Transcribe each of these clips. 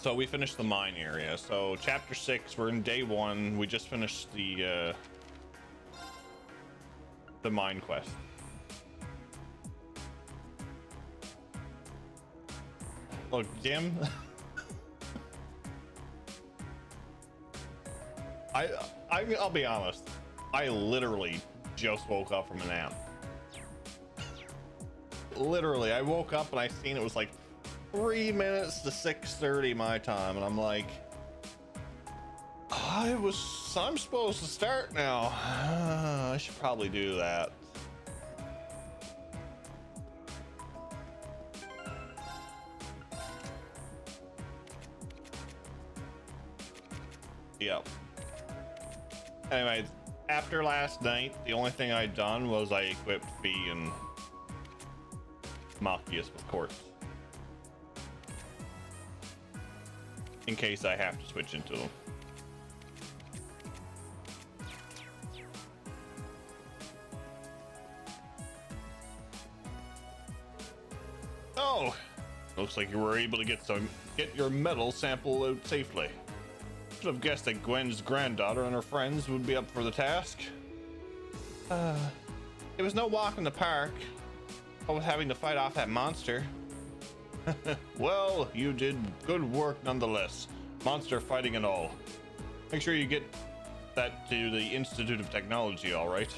So we finished the mine area. So chapter 6, we're in day 1. We just finished the mine quest. Look, Jim. I'll be honest. I literally just woke up from a nap. Literally, I woke up and I seen it was like 3 minutes to 6:30 my time, and I'm like, I'm supposed to start now. I should probably do that. Yep. Anyway, after last night, the only thing I'd done was I equipped Fee and Machias with quartz, in case I have to switch into them. Oh, looks like you were able to get your metal sample out safely. Should have guessed that Gwen's granddaughter and her friends would be up for the task. It was no walk in the park, but with having to fight off that monster. Well, you did good work nonetheless. Monster fighting and all. Make sure you get that to the Institute of Technology, all right?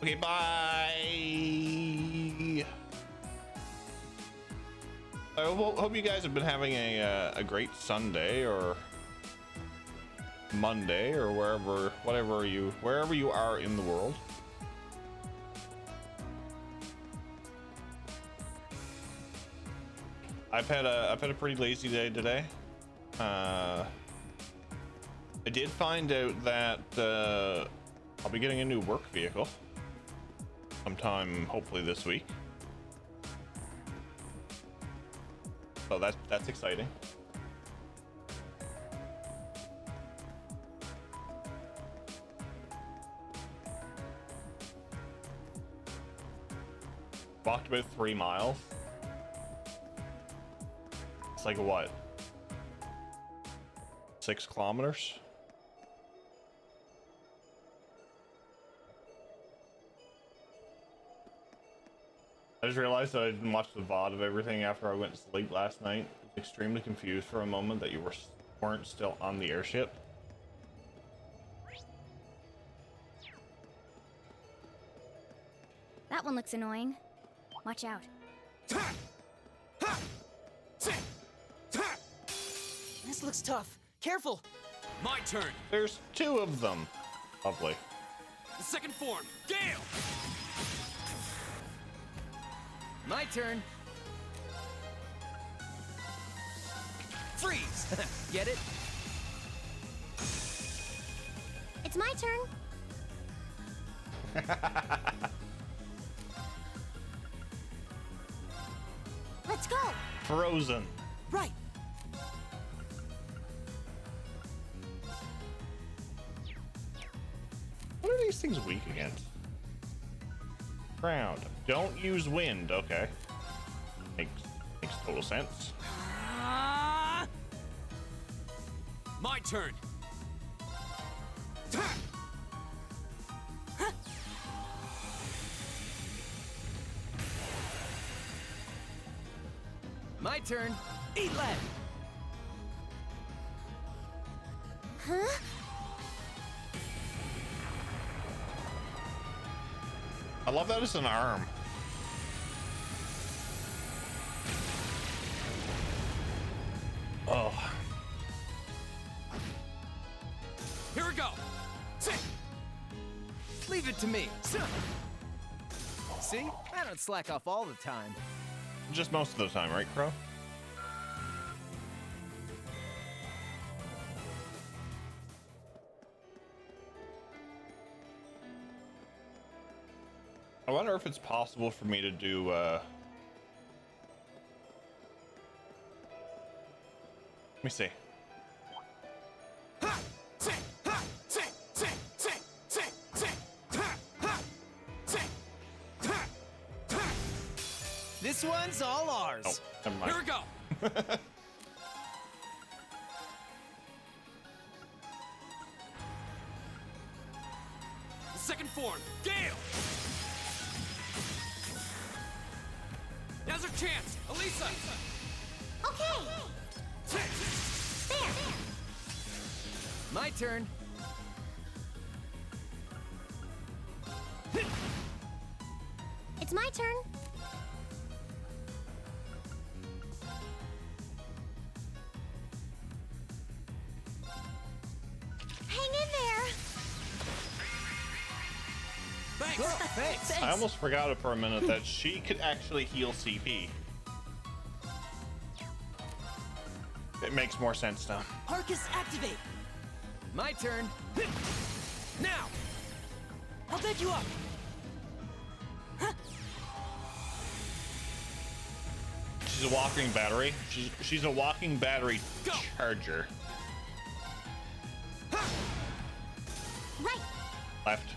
Okay, bye. I hope you guys have been having a great Sunday or Monday or wherever you are in the world. I've had a pretty lazy day today. I did find out that I'll be getting a new work vehicle sometime, hopefully this week. So that's exciting. Walked about 3 miles. It's like what? 6 kilometers? I just realized that I didn't watch the VOD of everything after I went to sleep last night. I was extremely confused for a moment that you weren't still on the airship. That one looks annoying. Watch out. This looks tough. Careful. My turn. There's 2 of them. Lovely. The second form. Gale. My turn. Freeze. Get it? It's my turn. Let's go. Frozen. Right. What are these things weak against? Ground. Don't use wind. Okay. Makes total sense. My turn. My turn. Eat lead. Huh? I love that it's an arm. Oh. Here we go. Leave it to me. See? I don't slack off all the time. Just most of the time, right, Crow? I wonder if it's possible for me to do let me see. This one's all ours. Oh, never mind. Here we go. form, Gale! Now's our chance, Alisa! Okay. There. My turn. It's my turn. Hang in there. Thanks! Oh, thanks. I almost forgot it for a minute that she could actually heal CP. It makes more sense now. Arcus activate. My turn. Now! I'll bed you up. She's a walking battery. She's a walking battery Go. charger. Right. Left.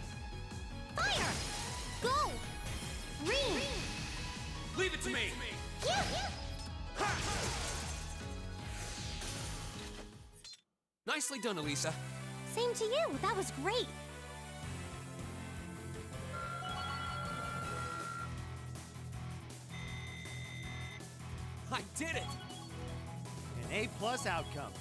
Fire. Go. Ring. Leave it to me! Yeah. Nicely done, Alisa. Same to you. That was great. I did it! An A+ outcome.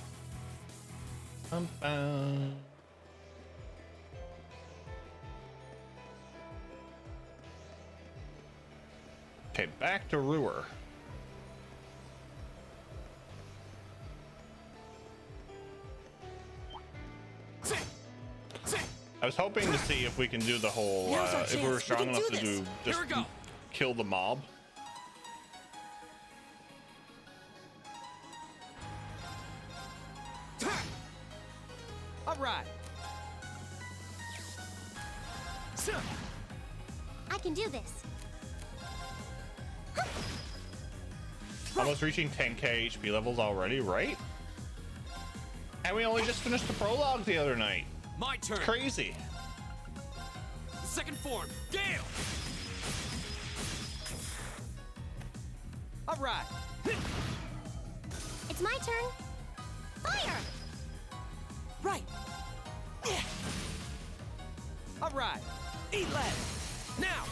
Okay, back to Ruer. I was hoping to see if we can do the whole, Now's our if we chance. were strong We can enough do to this. do Here just we go. kill the mob. All right. I can do this. Almost reaching 10k HP levels already, right? And we only just finished the prologue the other night. My turn! Crazy. Second form, Gale! All right. It's my turn. Fire. Right. All right. Eat lead. Now!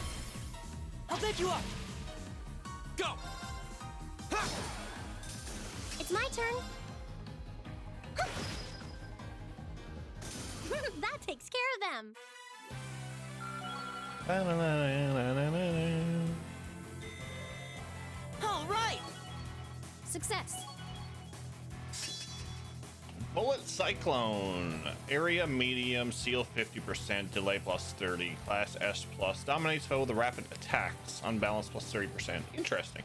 I'll bed you up. Go! It's my turn. That takes care of them. All right. Success. Bullet Cyclone. Area medium, seal 50%, delay plus 30, class S plus, dominates foe with rapid attacks, unbalance plus 30%. Interesting.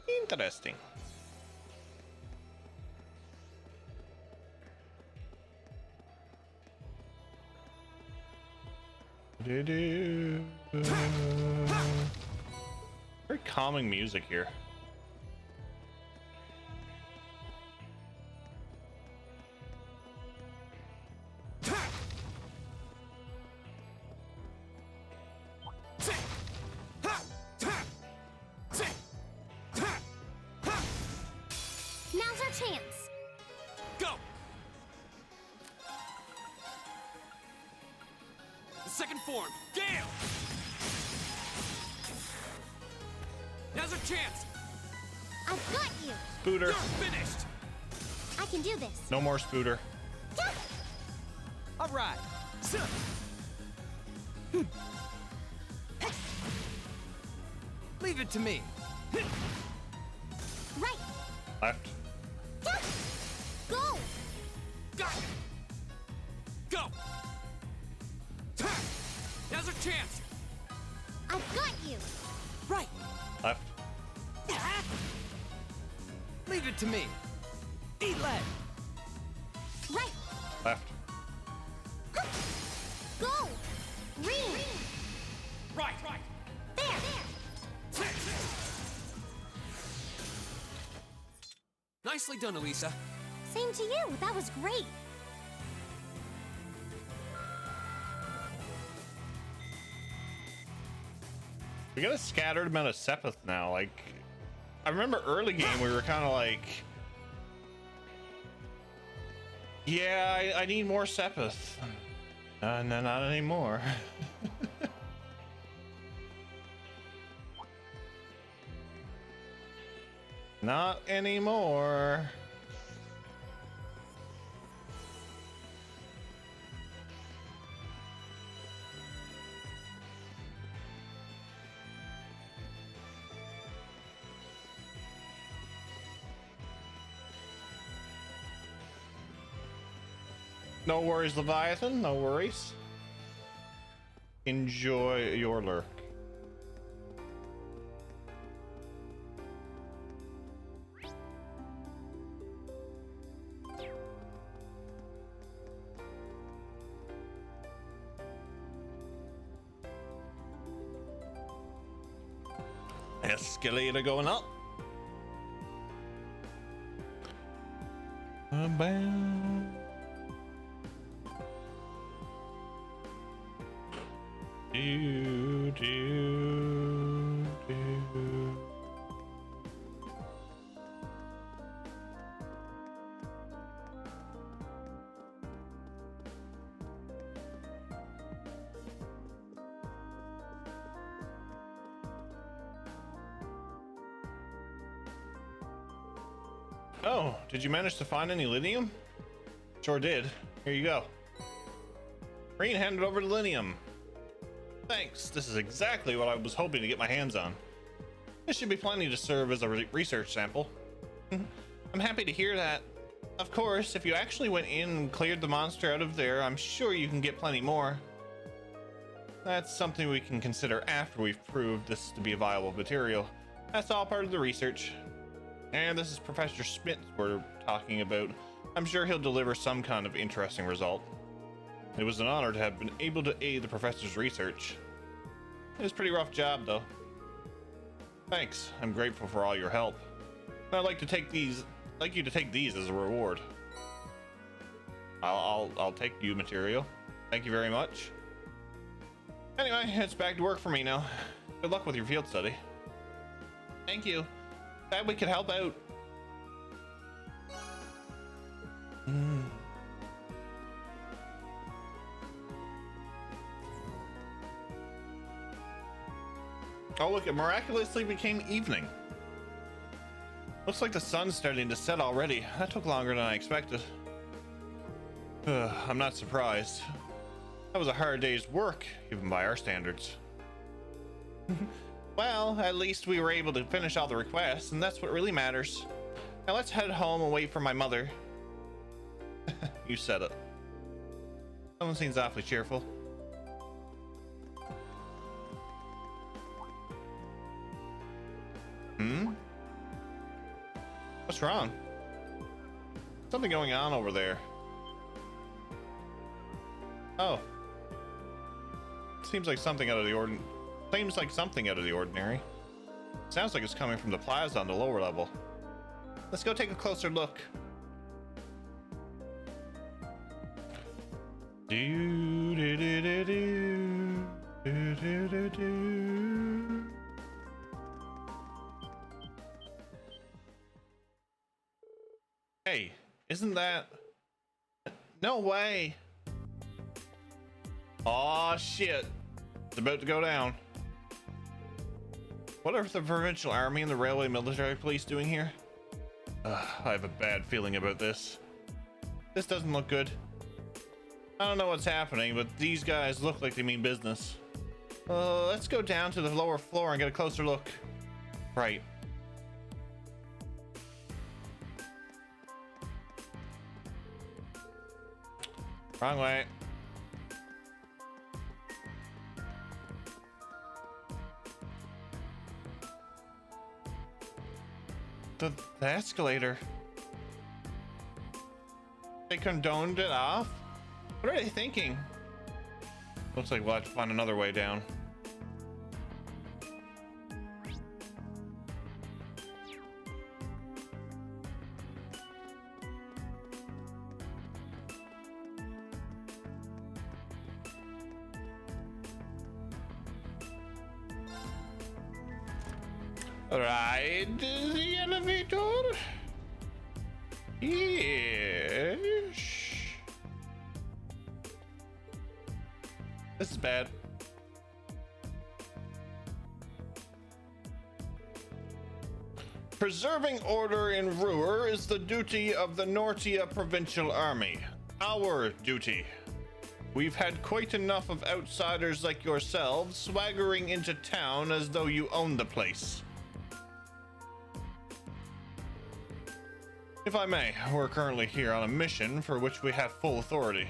Interesting. Very calming music here. Now's our chance. Go! Second form, Gale! Now's our chance! I've got you. Spooter. You're finished! I can do this. No more Spooter. All right. Leave it to me. Right. Left. Go. Go! Go! Now's our chance! I've got you. Right. Left. Leave it to me. Eat lead. Right. Left. Go. Ring. Right! There. Nicely done, Alisa. Same to you. That was great. We got a scattered amount of Sepith now. Like, I remember early game we were kind of like, yeah, I need more Sepith. No, not anymore. Not anymore. No worries, Leviathan. No worries. Enjoy your lurk. Escalator going up. Bam. Do, do, do. Oh, did you manage to find any lithium? Sure did. Here you go. Green handed over the lithium. Thanks. This is exactly what I was hoping to get my hands on. This should be plenty to serve as a research sample. I'm happy to hear that. Of course, if you actually went in and cleared the monster out of there, I'm sure you can get plenty more. That's something we can consider after we've proved this to be a viable material. That's all part of the research. And this is Professor Smith we're talking about. I'm sure he'll deliver some kind of interesting result. It was an honor to have been able to aid the professor's research. It was a pretty rough job, though. Thanks. I'm grateful for all your help. I'd like to take these, you to take these as a reward. I'll take you material. Thank you very much. Anyway, it's back to work for me now. Good luck with your field study. Thank you. Glad we could help out. Oh, look, it miraculously became evening. Looks like the sun's starting to set already. That took longer than I expected. I'm not surprised. That was a hard day's work, even by our standards. Well, at least we were able to finish all the requests, and that's what really matters. Now let's head home and wait for my mother. You said it. Someone seems awfully cheerful. What's wrong? Something going on over there. Oh. Seems like something out of the ordinary. Seems like something out of the ordinary. Sounds like it's coming from the plaza on the lower level. Let's go take a closer look. Do do do do do do do do do. Hey, isn't that? No way. Aw, shit. It's about to go down. What are the provincial army and the railway military police doing here? I have a bad feeling about this. This doesn't look good. I don't know what's happening, but these guys look like they mean business. Let's go down to the lower floor and get a closer look. Right. Wrong way. The escalator. They condoned it off? What are they thinking? Looks like we'll have to find another way down. Ride the elevator. Yes. This is bad. Preserving order in Ruer is the duty of the Nortia Provincial Army. Our duty. We've had quite enough of outsiders like yourselves swaggering into town as though you own the place. If I may, we're currently here on a mission for which we have full authority.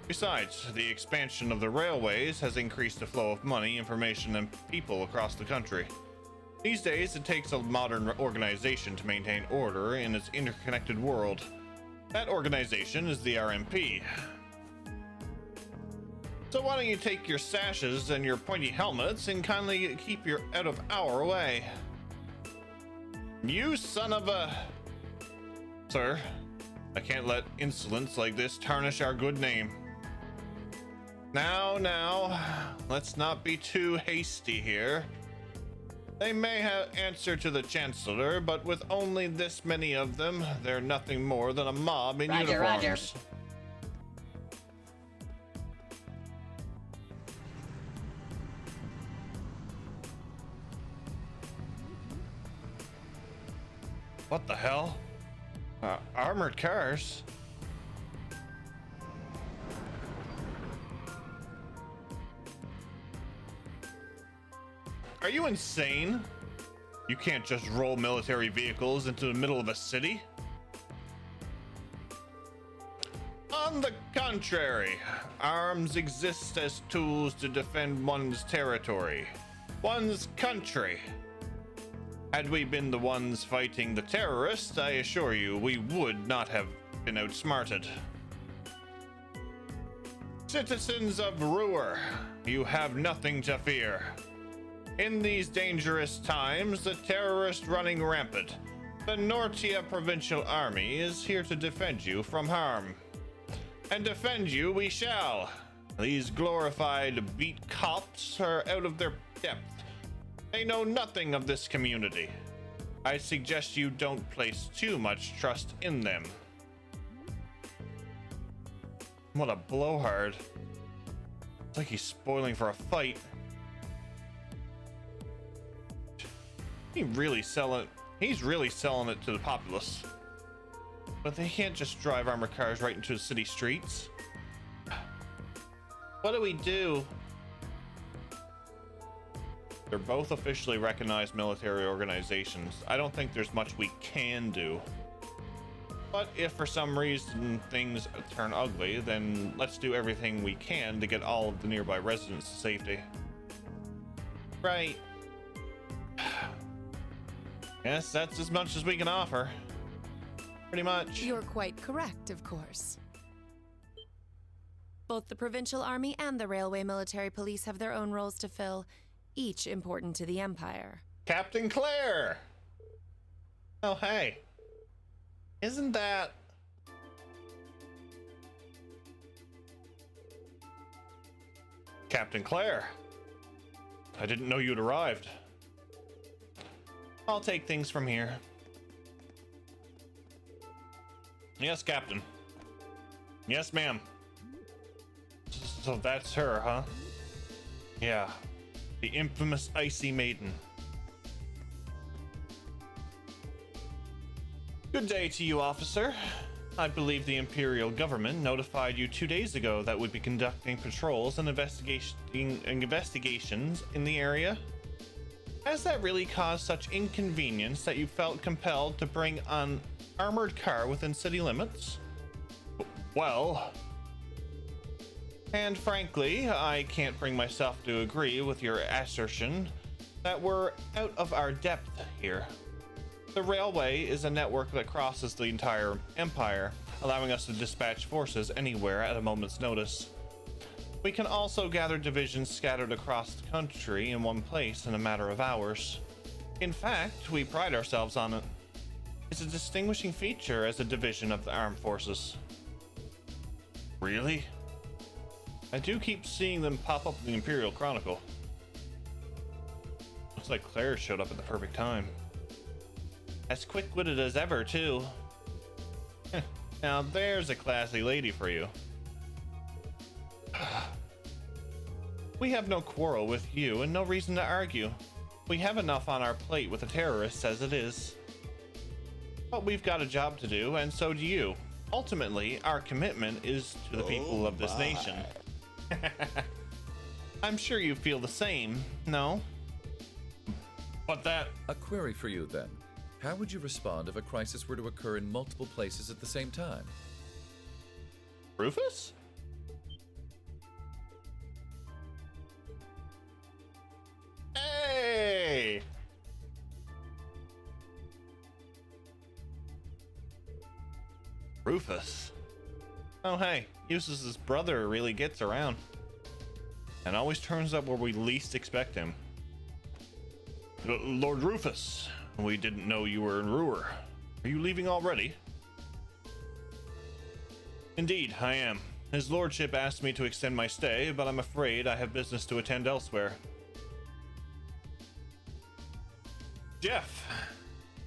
Besides, the expansion of the railways has increased the flow of money, information, and people across the country. These days, it takes a modern organization to maintain order in its interconnected world. That organization is the RMP. So why don't you take your sashes and your pointy helmets and kindly keep your out of our way? You son of a... Sir, I can't let insolence like this tarnish our good name. Now, let's not be too hasty here. They may have answer to the Chancellor, but with only this many of them, they're nothing more than a mob in uniforms. Roger. What the hell? Armored cars? Are you insane? You can't just roll military vehicles into the middle of a city. On the contrary, arms exist as tools to defend one's territory, one's country. Had we been the ones fighting the terrorists, I assure you, we would not have been outsmarted. Citizens of Ruer, you have nothing to fear. In these dangerous times, the terrorists running rampant, the Nortia Provincial Army is here to defend you from harm. And defend you we shall. These glorified beat cops are out of their depth. They know nothing of this community. I suggest you don't place too much trust in them. What a blowhard. It's like he's spoiling for a fight. He's really selling it to the populace. But they can't just drive armored cars right into the city streets. What do we do? They're both officially recognized military organizations. I don't think there's much we can do. But if for some reason things turn ugly, then let's do everything we can to get all of the nearby residents to safety. Right. Yes, that's as much as we can offer. Pretty much. You're quite correct, of course. Both the Provincial Army and the Railway Military Police have their own roles to fill, each important to the Empire. Captain Claire! Oh, hey. Isn't that... Captain Claire. I didn't know you'd arrived. I'll take things from here. Yes, Captain. Yes, ma'am. So that's her, huh? Yeah. The infamous Icy Maiden. Good day to you, officer. I believe the Imperial government notified you 2 days ago that we'd be conducting patrols and investigations in the area. Has that really caused such inconvenience that you felt compelled to bring an armored car within city limits? Well, and frankly, I can't bring myself to agree with your assertion that we're out of our depth here. The railway is a network that crosses the entire empire, allowing us to dispatch forces anywhere at a moment's notice. We can also gather divisions scattered across the country in one place in a matter of hours. In fact, we pride ourselves on it. It's a distinguishing feature as a division of the armed forces. Really? I do keep seeing them pop up in the Imperial Chronicle. Looks like Claire showed up at the perfect time. As quick-witted as ever, too. Now there's a classy lady for you. We have no quarrel with you and no reason to argue. We have enough on our plate with the terrorists as it is. But we've got a job to do, and so do you. Ultimately, our commitment is to the people of this nation. I'm sure you feel the same, no? But that... A query for you, then. How would you respond if a crisis were to occur in multiple places at the same time? Rufus? Hey! Rufus. Oh hey, Eustace's brother really gets around. And always turns up where we least expect him. Lord Rufus, we didn't know you were in Ruer. Are you leaving already? Indeed, I am. His lordship asked me to extend my stay, but I'm afraid I have business to attend elsewhere. Jeff,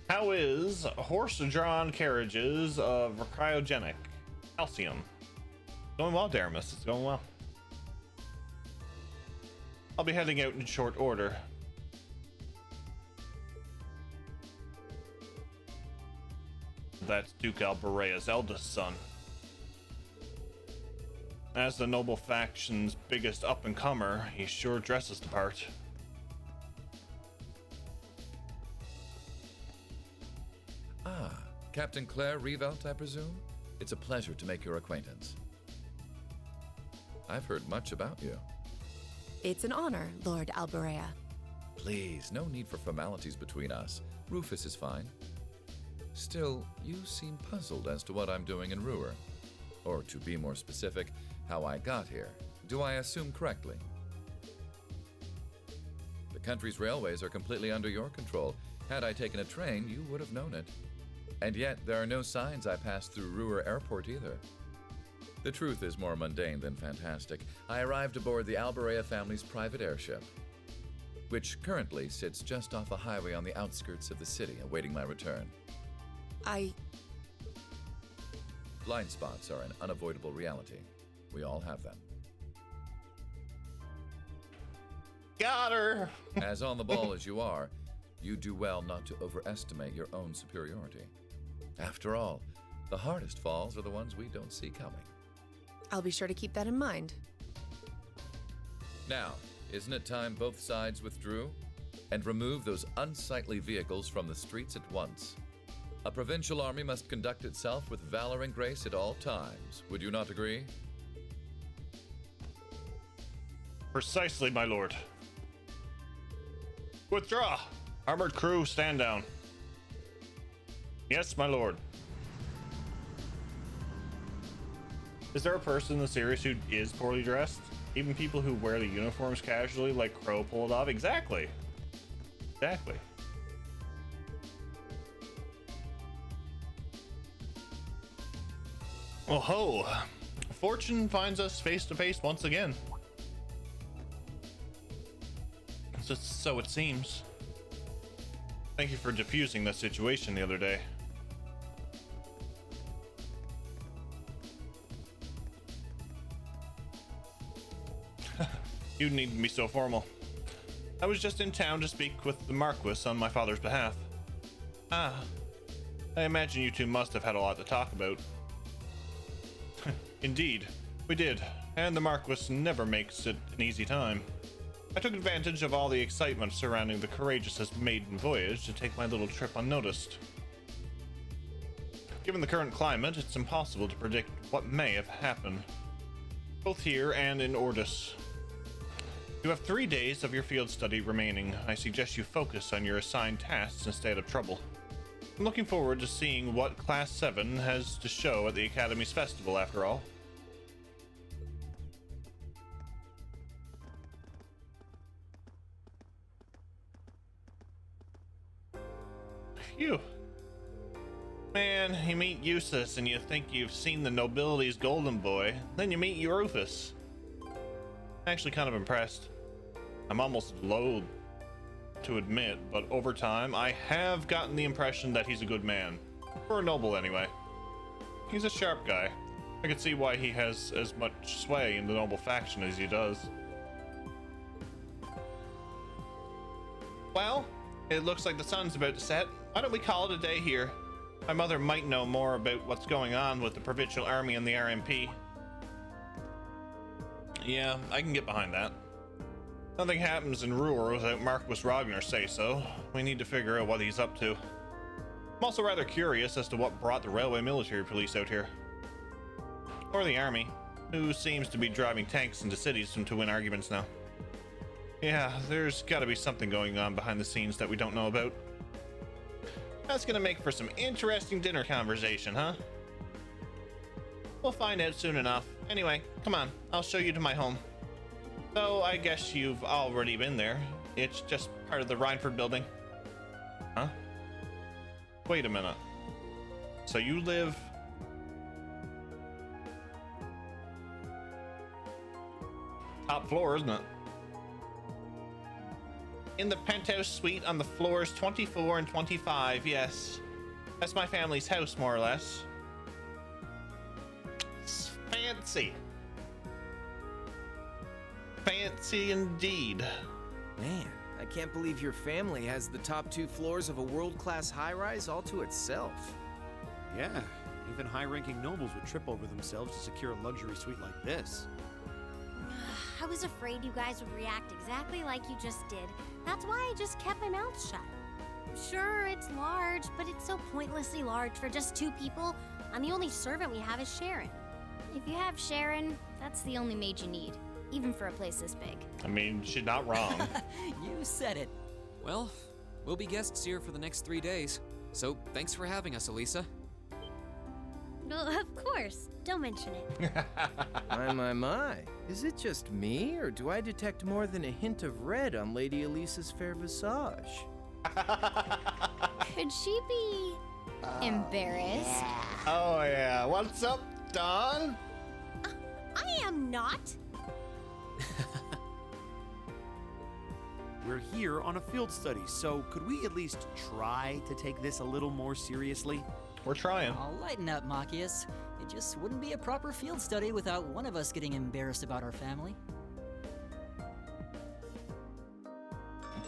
how is horse-drawn carriages of cryogenic calcium? Going well, Daramus. It's going well. I'll be heading out in short order. That's Duke Alberea's eldest son. As the noble faction's biggest up-and-comer, he sure dresses the part. Ah, Captain Claire Revelt, I presume? It's a pleasure to make your acquaintance. I've heard much about you. It's an honor, Lord Alberea. Please, no need for formalities between us. Rufus is fine. Still, you seem puzzled as to what I'm doing in Ruer. Or, to be more specific, how I got here. Do I assume correctly? The country's railways are completely under your control. Had I taken a train, you would have known it. And yet, there are no signs I passed through Ruer Airport either. The truth is more mundane than fantastic. I arrived aboard the Alberea family's private airship, which currently sits just off a highway on the outskirts of the city, awaiting my return. Blind spots are an unavoidable reality. We all have them. Got her! As on the ball as you are, you do well not to overestimate your own superiority. After all, the hardest falls are the ones we don't see coming. I'll be sure to keep that in mind. Now, isn't it time both sides withdrew and remove those unsightly vehicles from the streets at once? A provincial army must conduct itself with valor and grace at all times. Would you not agree? Precisely, my lord. Withdraw! Armored crew, stand down. Yes, my lord. Is there a person in the series who is poorly dressed? Even people who wear the uniforms casually, like Crow pulled off? Exactly. Exactly. Oh ho! Fortune finds us face to face once again. So it seems. Thank you for diffusing the situation the other day. You needn't be so formal. I was just in town to speak with the Marquis on my father's behalf. Ah, I imagine you two must have had a lot to talk about. Indeed, we did, and the Marquis never makes it an easy time. I took advantage of all the excitement surrounding the courageous maiden voyage to take my little trip unnoticed. Given the current climate, it's impossible to predict what may have happened, both here and in Ordis. You have 3 days of your field study remaining. I suggest you focus on your assigned tasks instead of trouble. I'm looking forward to seeing what Class 7 has to show at the Academy's festival, after all. Phew. Man, you meet Eustace and you think you've seen the nobility's golden boy, then you meet Rufus. I'm actually kind of impressed. I'm almost loath to admit, but over time, I have gotten the impression that he's a good man. For a noble, anyway. He's a sharp guy. I can see why he has as much sway in the noble faction as he does. Well, it looks like the sun's about to set. Why don't we call it a day here? My mother might know more about what's going on with the Provincial Army and the RMP. Yeah, I can get behind that. Nothing happens in Ruer without Marquis Ragnar say so. We need to figure out what he's up to. I'm also rather curious as to what brought the Railway Military Police out here. Or the Army, who seems to be driving tanks into cities to win arguments now. Yeah, there's gotta be something going on behind the scenes that we don't know about. That's gonna make for some interesting dinner conversation, huh? We'll find out soon enough. Anyway, come on, I'll show you to my home. So I guess you've already been there. It's just part of the Rhineford building. Huh? Wait a minute. So you live... top floor, isn't it? In the penthouse suite on the floors 24 and 25, yes. That's my family's house, more or less. It's fancy. Fancy indeed. Man, I can't believe your family has the top 2 floors of a world-class high-rise all to itself. Yeah, even high-ranking nobles would trip over themselves to secure a luxury suite like this. I was afraid you guys would react exactly like you just did. That's why I just kept my mouth shut. Sure, it's large, but it's so pointlessly large for just 2 people, and the only servant we have is Sharon. If you have Sharon, that's the only maid you need, even for a place this big. I mean, she's not wrong. You said it. Well, we'll be guests here for the next 3 days. So thanks for having us, Alisa. Well, of course. Don't mention it. My. Is it just me, or do I detect more than a hint of red on Lady Elisa's fair visage? Could she be embarrassed? Oh yeah, what's up, Dawn? I am not. We're here on a field study, so could we at least try to take this a little more seriously? We're trying. I'll lighten up, Machias. It just wouldn't be a proper field study without one of us getting embarrassed about our family.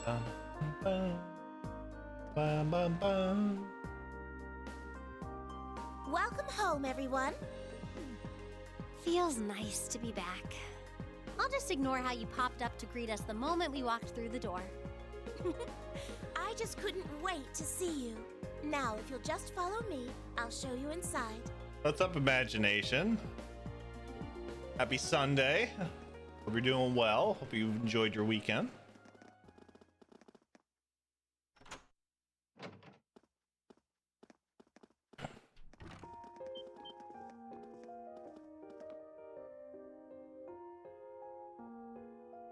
Bum, bum, bum, bum, bum. Welcome home, everyone. Feels nice to be back. I'll just ignore how you popped up to greet us the moment we walked through the door. I just couldn't wait to see you. Now, if you'll just follow me, I'll show you inside. What's up, imagination? Happy Sunday. Hope you're doing well. Hope you enjoyed your weekend.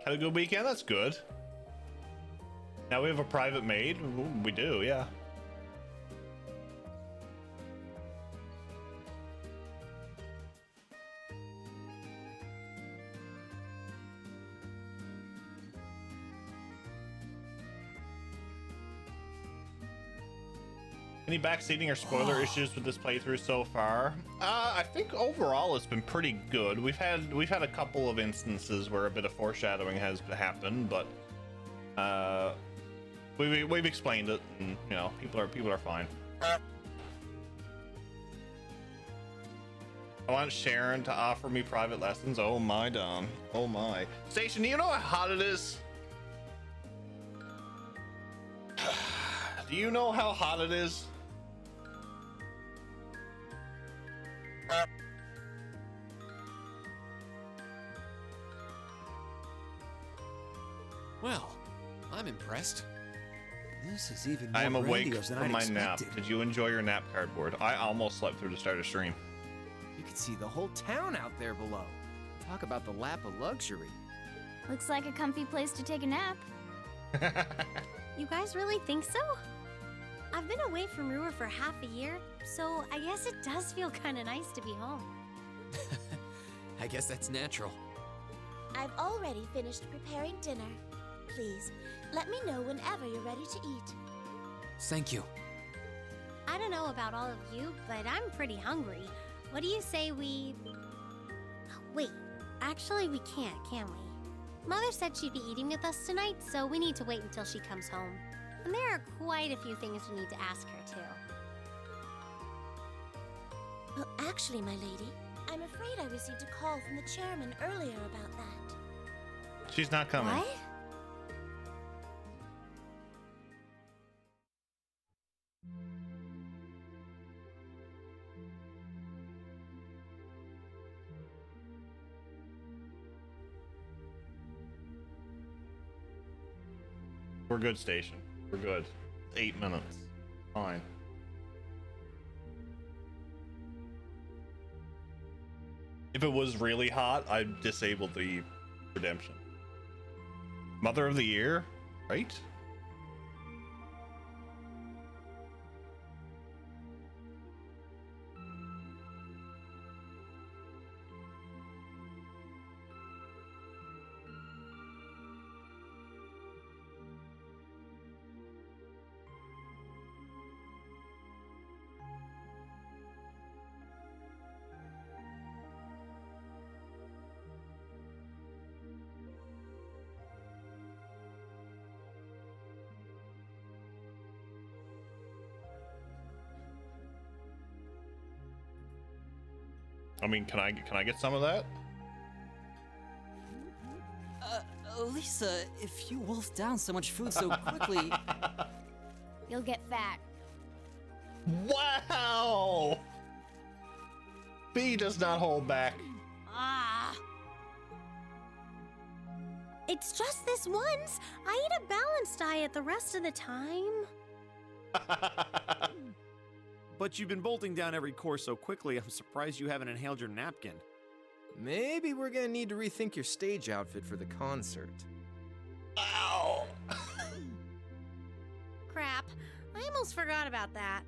Had a good weekend? That's good. Now we have a private maid? Ooh, we do, yeah. Any backseating or spoiler issues with this playthrough so far? I think overall it's been pretty good. We've had a couple of instances where a bit of foreshadowing has happened, but we've explained it, and you know, people are fine. I want Sharon to offer me private lessons. Oh my, Dom. Oh my. Station, do you know how hot it is? Do you know how hot it is? Well, I'm impressed. This is even I am more awake grandiose than from I'd my nap. expected. Did you enjoy your nap, Cardboard? I almost slept through the start of stream. You can see the whole town out there below. Talk about the lap of luxury. Looks like a comfy place to take a nap. You guys really think so? I've been away from Ruer for half a year, so I guess it does feel kind of nice to be home. I guess that's natural. I've already finished preparing dinner. Please, let me know whenever you're ready to eat. Thank you. I don't know about all of you, but I'm pretty hungry. What do you say we... Wait, actually we can't, can we? Mother said she'd be eating with us tonight, so we need to wait until she comes home. And there are quite a few things we need to ask her, too. Well, actually, my lady, I'm afraid I received a call from the chairman earlier about that. She's not coming. What? We're good, station. We're good. 8 minutes. Fine. If it was really hot, I'd disable the redemption. Mother of the Year, right? I mean, can I get some of that? Alisa, if you wolf down so much food so quickly... You'll get fat. Wow! B does not hold back. Ah. It's just this once. I eat a balanced diet the rest of the time. But you've been bolting down every course so quickly, I'm surprised you haven't inhaled your napkin. Maybe we're gonna need to rethink your stage outfit for the concert. Ow! Crap. I almost forgot about that.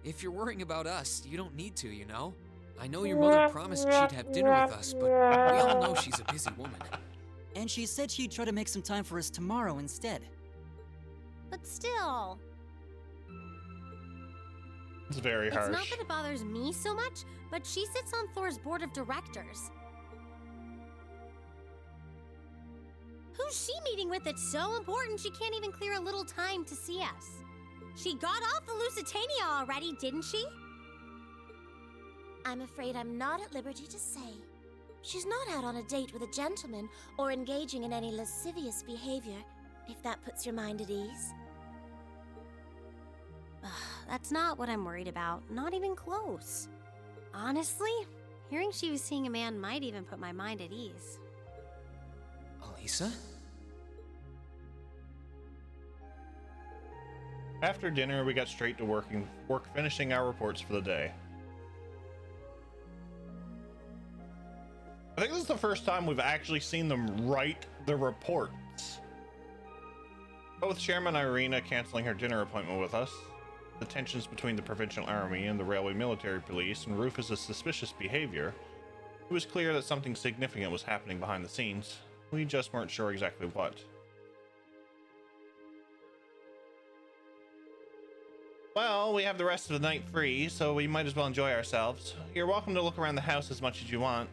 If you're worrying about us, you don't need to, you know? I know your mother promised she'd have dinner with us, but we all know she's a busy woman. And she said she'd try to make some time for us tomorrow instead. But still, It's very harsh. it's not that it bothers me so much, but she sits on Thor's board of directors. Who's she meeting with that's so important she can't even clear a little time to see us? She got off the Lusitania already, didn't she? I'm afraid I'm not at liberty to say. She's not out on a date with a gentleman or engaging in any lascivious behavior, if that puts your mind at ease. That's not what I'm worried about. Not even close. Honestly, hearing she was seeing a man might even put my mind at ease. Alisa? After dinner, we got straight to work finishing our reports for the day. I think this is the first time we've actually seen them write the reports. Both Chairman Irina canceling her dinner appointment with us, the tensions between the Provincial Army and the Railway Military Police, and Rufus's suspicious behavior, it was clear that something significant was happening behind the scenes. We just weren't sure exactly what. Well, we have the rest of the night free, so we might as well enjoy ourselves. You're welcome to look around the house as much as you want.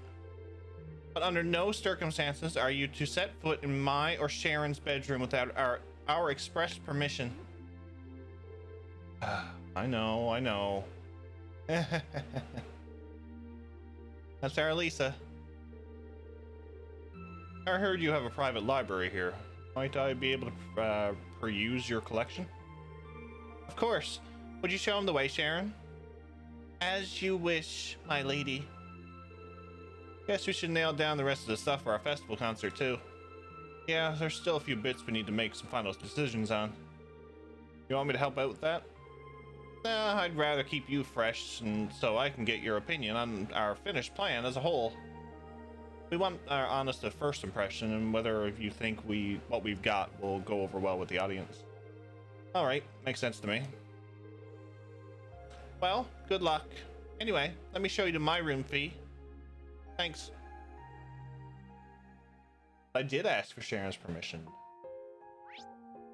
But under no circumstances are you to set foot in my or Sharon's bedroom without our express permission. I know. That's our Alisa. I heard you have a private library here. Might I be able to peruse your collection? Of course. Would you show him the way, Sharon? As you wish, my lady. Guess we should nail down the rest of the stuff for our festival concert, too. Yeah, there's still a few bits we need to make some final decisions on. You want me to help out with that? Nah, I'd rather keep you fresh, and so I can get your opinion on our finished plan as a whole. We want our honest first impression, and whether if you think what we've got will go over well with the audience. Alright, makes sense to me. Well, good luck. Anyway, let me show you to my room, Fee. Thanks. I did ask for Sharon's permission.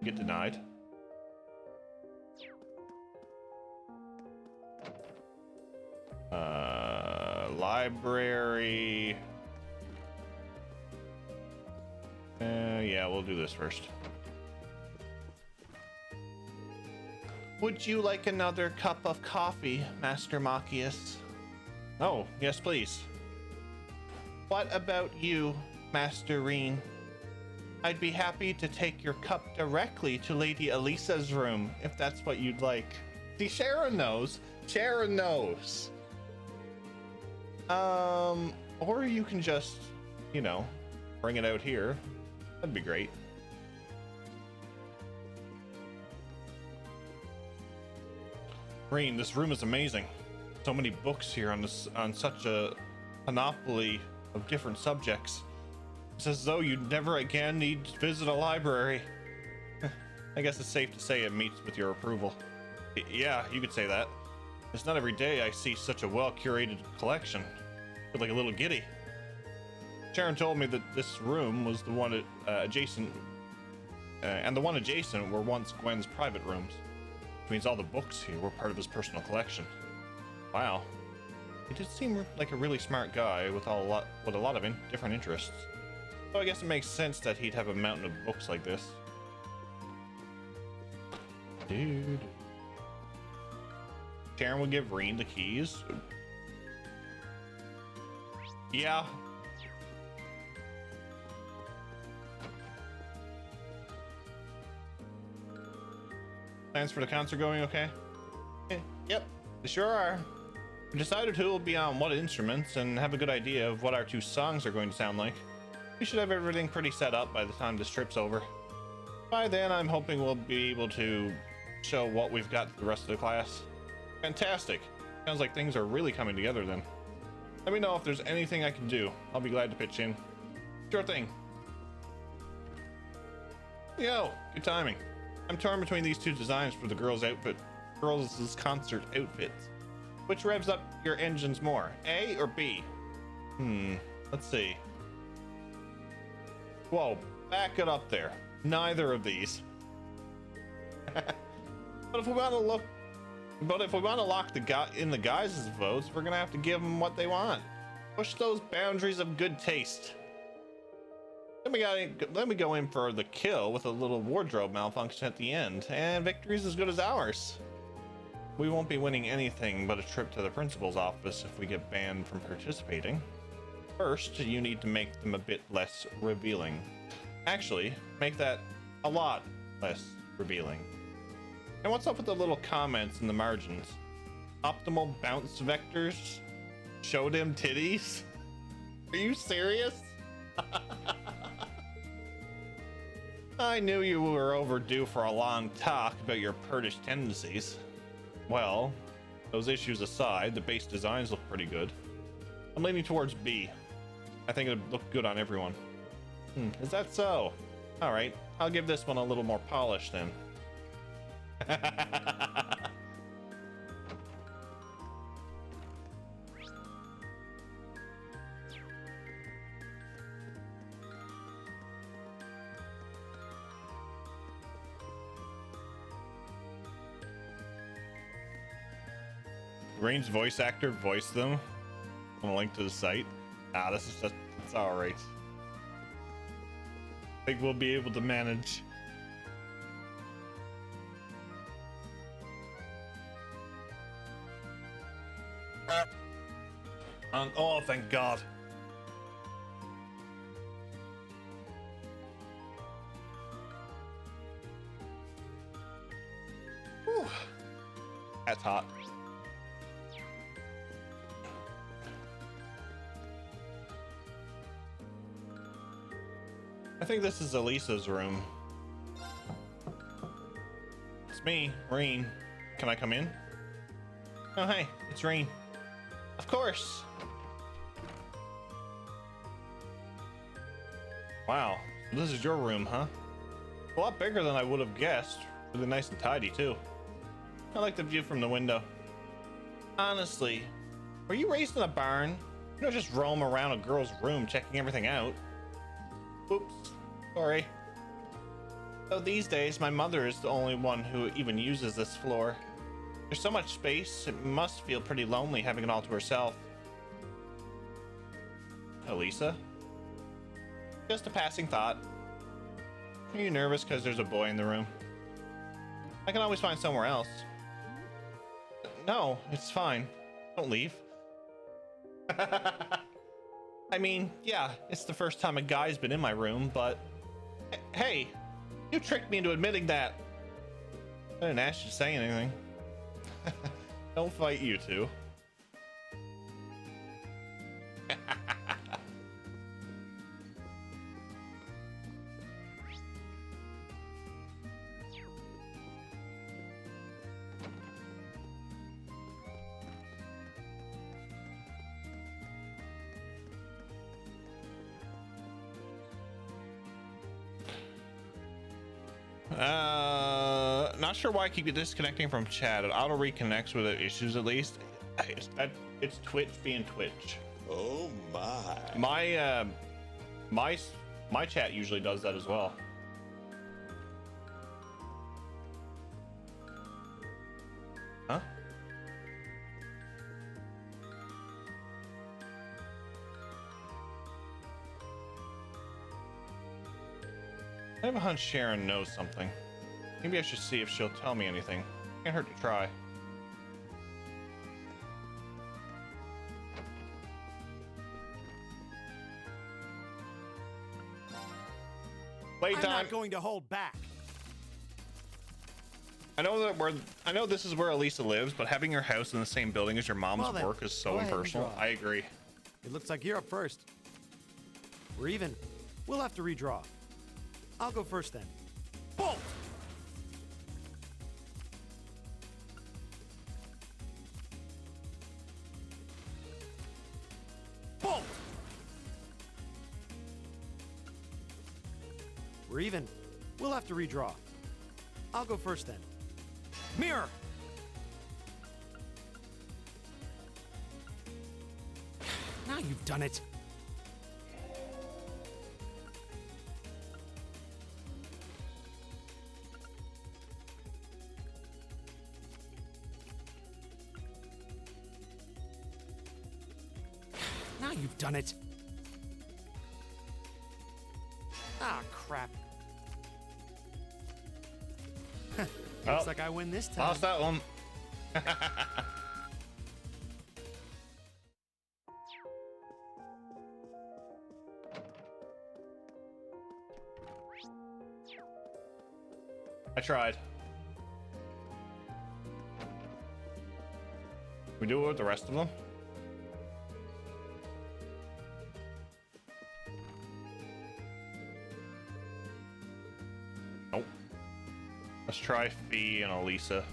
Get denied. Library. Yeah, we'll do this first. Would you like another cup of coffee, Master Machias? Oh, yes, please. What about you, Master Reen? I'd be happy to take your cup directly to Lady Alisa's room, if that's what you'd like. See, Sharon knows. Sharon knows. Or you can just, you know, bring it out here. That'd be great. Reen, this room is amazing. So many books here on such a panoply of different subjects. It's as though you'd never again need to visit a library. I guess it's safe to say it meets with your approval. Yeah, you could say that. It's not every day I see such a well-curated collection. I feel like a little giddy. Sharon told me that this room was the one adjacent, and the one adjacent were once Gwen's private rooms. Which means all the books here were part of his personal collection. Wow. He did seem like a really smart guy with a lot of different interests. So I guess it makes sense that he'd have a mountain of books like this. Dude. Sharon would give Reen the keys. Yeah. Plans for the concert going okay? Yep, they sure are. We decided who will be on what instruments and have a good idea of what our two songs are going to sound like. We should have everything pretty set up by the time this trip's over. By then, I'm hoping we'll be able to show what we've got to the rest of the class. Fantastic. Sounds like things are really coming together then. Let me know if there's anything I can do. I'll be glad to pitch in. Sure thing. Yo, good timing. I'm torn between these two designs for the girls' concert outfits. Which revs up your engines more, A or B? Let's see. Whoa, back it up there. Neither of these. But if we want to lock the guys' votes, we're gonna have to give them what they want. Push those boundaries of good taste. Then we go in for the kill with a little wardrobe malfunction at the end, and victory's as good as ours. We won't be winning anything but a trip to the principal's office if we get banned from participating. First, you need to make them a bit less revealing. Actually, make that a lot less revealing. And what's up with the little comments in the margins? Optimal bounce vectors? Show them titties? Are you serious? I knew you were overdue for a long talk about your perdish tendencies. Well, those issues aside, the base designs look pretty good. I'm leaning towards B. I think it'd look good on everyone. Is that so? Alright, I'll give this one a little more polish then. Reen's voice actor voiced them. On a link to the site. This is just, it's alright. I think we'll be able to manage. Oh, thank God. Whew. That's hot. I think this is Alisa's room. It's me, Reen. Can I come in? Oh, hey, it's Reen. Of course. Wow, this is your room, huh? A lot bigger than I would have guessed. Really nice and tidy, too. I like the view from the window. Honestly, were you raised in a barn? You don't just roam around a girl's room checking everything out. Oops, sorry. So these days, my mother is the only one who even uses this floor. There's so much space, it must feel pretty lonely having it all to herself. Alisa? Just a passing thought. Are you nervous because there's a boy in the room? I can always find somewhere else. No, it's fine. Don't leave. I mean, yeah, it's the first time a guy's been in my room, but hey, you tricked me into admitting that. I didn't ask you to say anything. Don't fight, you two. Not sure why I keep disconnecting from chat. It auto reconnects with the issues at least. It's Twitch being Twitch. Oh my. My chat usually does that as well. Huh? I have a hunch Sharon knows something. Maybe I should see if she'll tell me anything. Can't hurt to try. Playtime. I'm not going to hold back. I know this is where Alisa lives, but having your house in the same building as your mom's Well then, work is so go ahead and impersonal. draw. I agree. It looks like you're up first. We're even. We'll have to redraw. I'll go first then. Bolt! Bolt! We're even. We'll have to redraw. I'll go first then. Mirror! Now you've done it. Now you've done it. Ah, crap. Looks like I win this time. Lost that one. I tried. We do it with the rest of them? Nope. Let's try Fee and Alisa.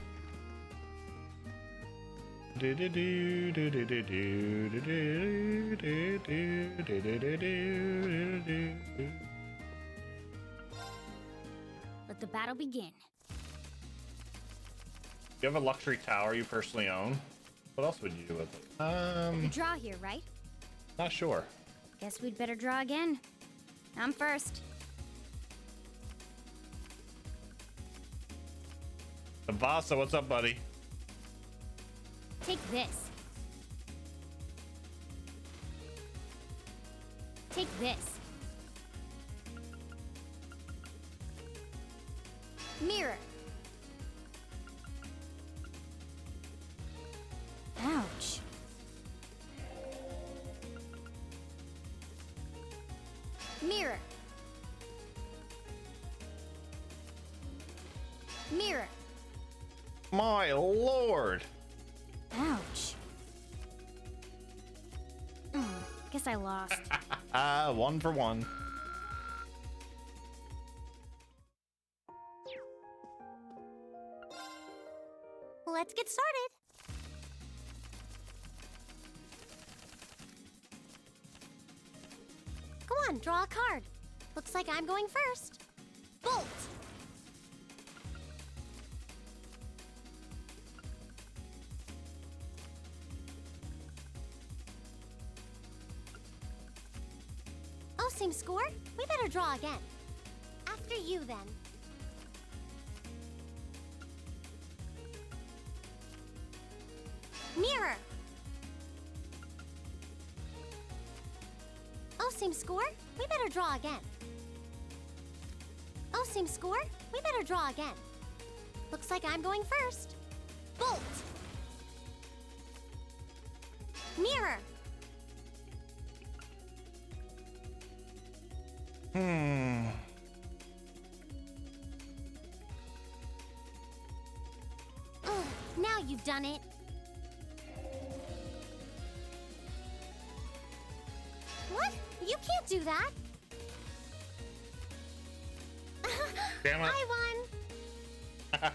Let the battle begin. You have a luxury tower you personally own? What else would you do with it? We draw here, right? Not sure. Guess we'd better draw again. I'm first. Vasa, what's up, buddy? Take this. Take this. Mirror. Ouch. Mirror. Mirror. My lord. Ouch. Guess I lost. One for one. Let's get started. Go on, draw a card. Looks like I'm going first. Bolt! Oh, same score? We better draw again. After you, then. Mirror! Oh, same score? We better draw again. Oh, same score. We better draw again. Looks like I'm going first. Bolt. Mirror. Ugh, now you've done it. What? You can't do that. Damn it. I won.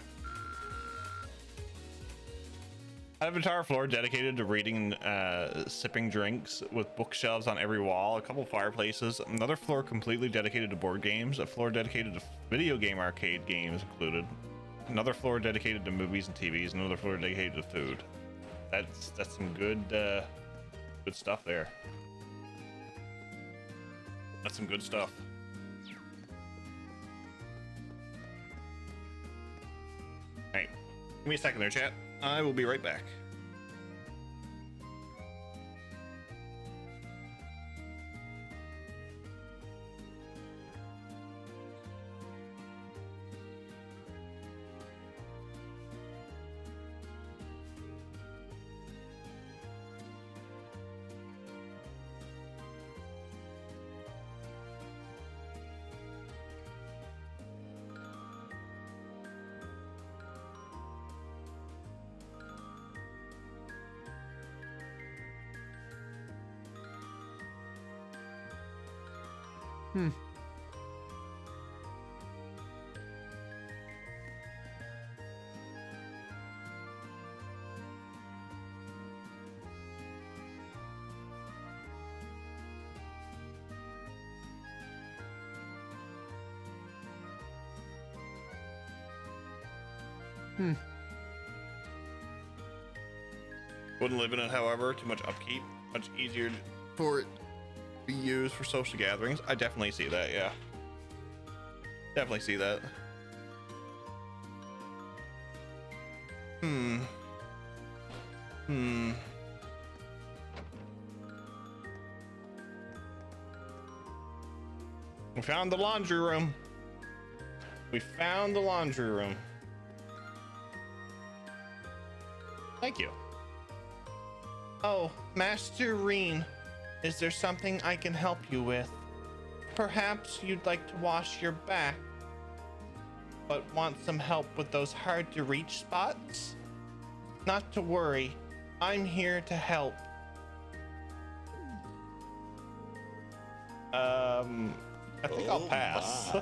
I have an entire floor dedicated to reading and sipping drinks with bookshelves on every wall, a couple fireplaces, another floor completely dedicated to board games, a floor dedicated to video game arcade games included, another floor dedicated to movies and TVs, another floor dedicated to food. That's some good stuff there. That's some good stuff. Alright, give me a second there, chat. I will be right back. Wouldn't live in it, however. Too much upkeep. Much easier for it to be used for social gatherings. I definitely see that, yeah. Definitely see that. We found the laundry room. We found the laundry room. Thank you. Oh, Master Reen, is there something I can help you with? Perhaps you'd like to wash your back, but want some help with those hard to reach spots? Not to worry, I'm here to help. I think I'll pass.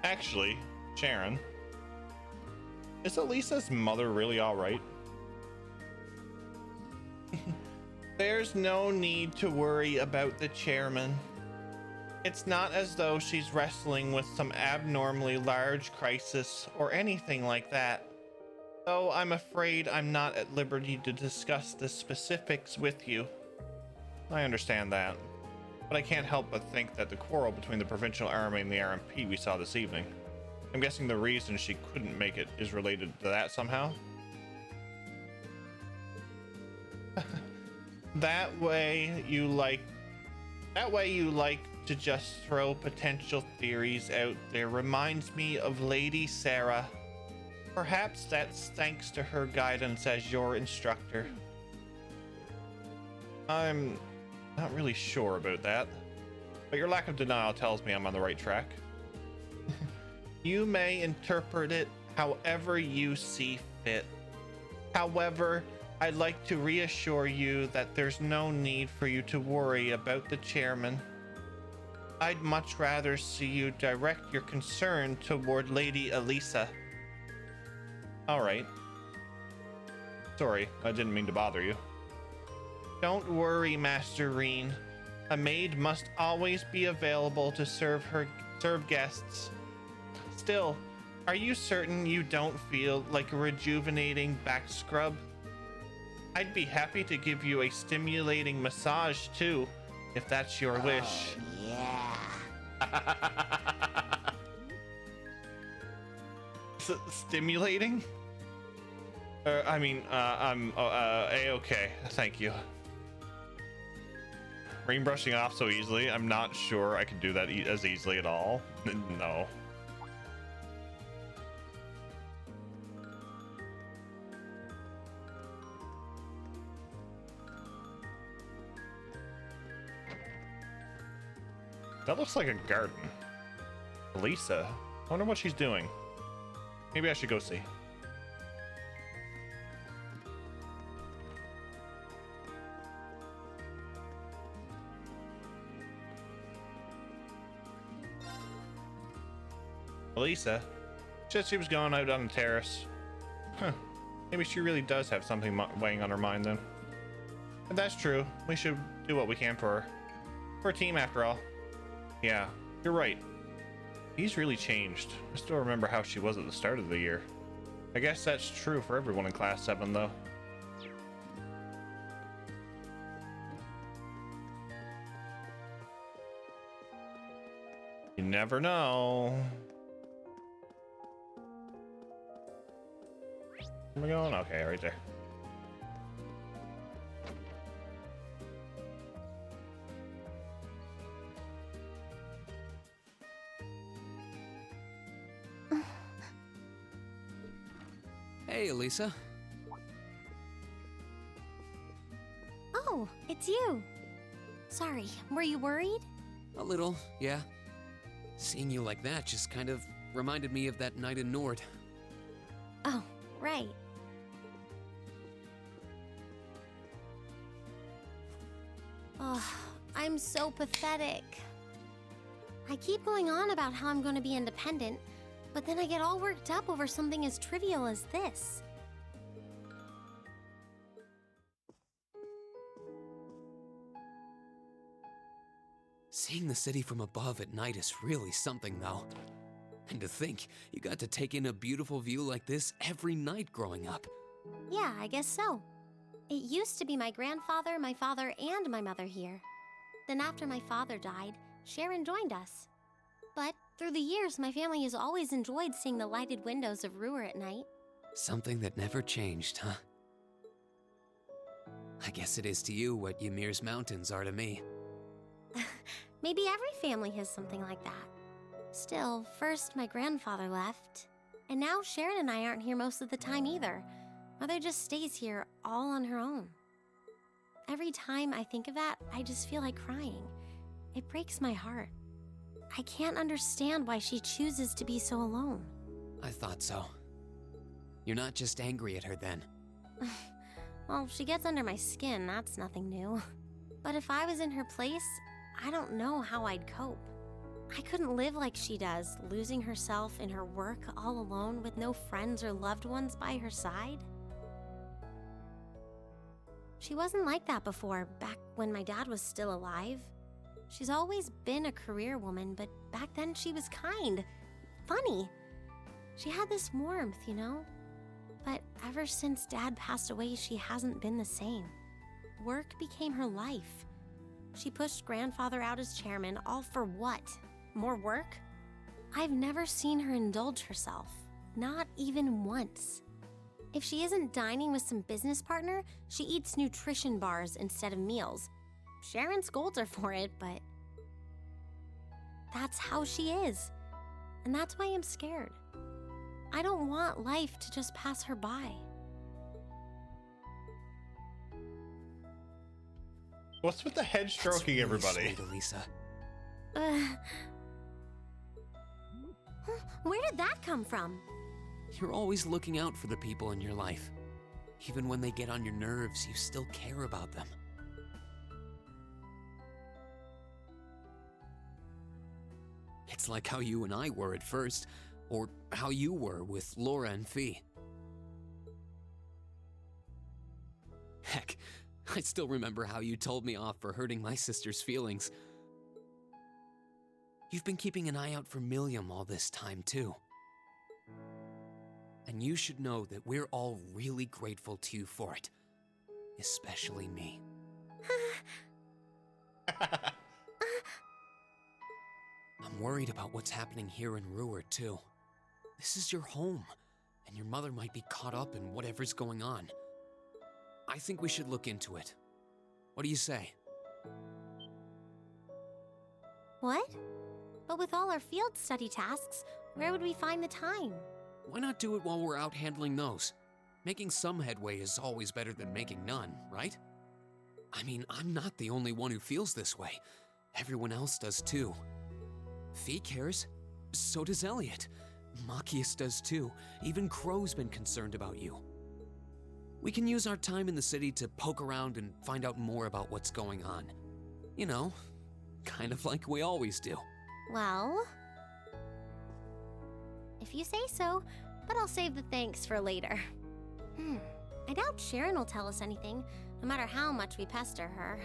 Actually, Sharon, is Alisa's mother really all right? There's no need to worry about the chairman. It's not as though she's wrestling with some abnormally large crisis or anything like that. Though I'm afraid I'm not at liberty to discuss the specifics with you. I understand that, but I can't help but think that the quarrel between the Provincial Army and the RMP we saw this evening, I'm guessing the reason she couldn't make it is related to that somehow? That way you like to just throw potential theories out there reminds me of Lady Sarah. Perhaps that's thanks to her guidance as your instructor. I'm not really sure about that, but your lack of denial tells me I'm on the right track. You may interpret it however you see fit. However, I'd like to reassure you that there's no need for you to worry about the chairman. I'd much rather see you direct your concern toward Lady Alisa. Alright. Sorry, I didn't mean to bother you. Don't worry, Master Reen. A maid must always be available to serve guests. Still, are you certain you don't feel like a rejuvenating back scrub? I'd be happy to give you a stimulating massage too, if that's your wish. Yeah. Stimulating? I'm A-okay. Thank you. Rain brushing off so easily. I'm not sure I can do that as easily at all. No. That looks like a garden. Alisa. I wonder what she's doing. Maybe I should go see. Alisa? Said she was going out on the terrace. Huh. Maybe she really does have something weighing on her mind then. If that's true, we should do what we can for her. We're a team after all. Yeah, you're right. He's really changed. I still remember how she was at the start of the year. I guess that's true for everyone in Class 7, though. You never know. Where am I going? Okay, right there. Hey, Alisa. Oh, it's you. Sorry, were you worried? A little, yeah. Seeing you like that just kind of reminded me of that night in Nord. Oh, right. Oh, I'm so pathetic. I keep going on about how I'm going to be independent, but then I get all worked up over something as trivial as this. Seeing the city from above at night is really something, though. And to think, you got to take in a beautiful view like this every night growing up. Yeah, I guess so. It used to be my grandfather, my father, and my mother here. Then after my father died, Sharon joined us. But through the years, my family has always enjoyed seeing the lighted windows of Ruer at night. Something that never changed, huh? I guess it is to you what Ymir's mountains are to me. Maybe every family has something like that. Still, first my grandfather left, and now Sharon and I aren't here most of the time either. Mother just stays here all on her own. Every time I think of that, I just feel like crying. It breaks my heart. I can't understand why she chooses to be so alone. I thought so. You're not just angry at her then. Well, she gets under my skin, that's nothing new. But if I was in her place, I don't know how I'd cope. I couldn't live like she does, losing herself in her work all alone with no friends or loved ones by her side. She wasn't like that before, back when my dad was still alive. She's always been a career woman, but back then she was kind, funny. She had this warmth, you know? But ever since Dad passed away, she hasn't been the same. Work became her life. She pushed Grandfather out as chairman, all for what? More work? I've never seen her indulge herself, not even once. If she isn't dining with some business partner, she eats nutrition bars instead of meals. Sharon scolds her for it, but that's how she is. And that's why I'm scared. I don't want life to just pass her by. What's with the head stroking, really everybody? Sweet, Alisa. Where did that come from? You're always looking out for the people in your life. Even when they get on your nerves, you still care about them. It's like how you and I were at first, or how you were with Laura and Fee. Heck, I still remember how you told me off for hurting my sister's feelings. You've been keeping an eye out for Milliam all this time, too. And you should know that we're all really grateful to you for it. Especially me. I'm worried about what's happening here in Ruer, too. This is your home, and your mother might be caught up in whatever's going on. I think we should look into it. What do you say? What? But with all our field study tasks, where would we find the time? Why not do it while we're out handling those? Making some headway is always better than making none, right? I mean, I'm not the only one who feels this way. Everyone else does too. Fee cares. So does Elliot. Machias does too. Even Crow's been concerned about you. We can use our time in the city to poke around and find out more about what's going on. You know, kind of like we always do. Well, if you say so, but I'll save the thanks for later. I doubt Sharon will tell us anything, no matter how much we pester her.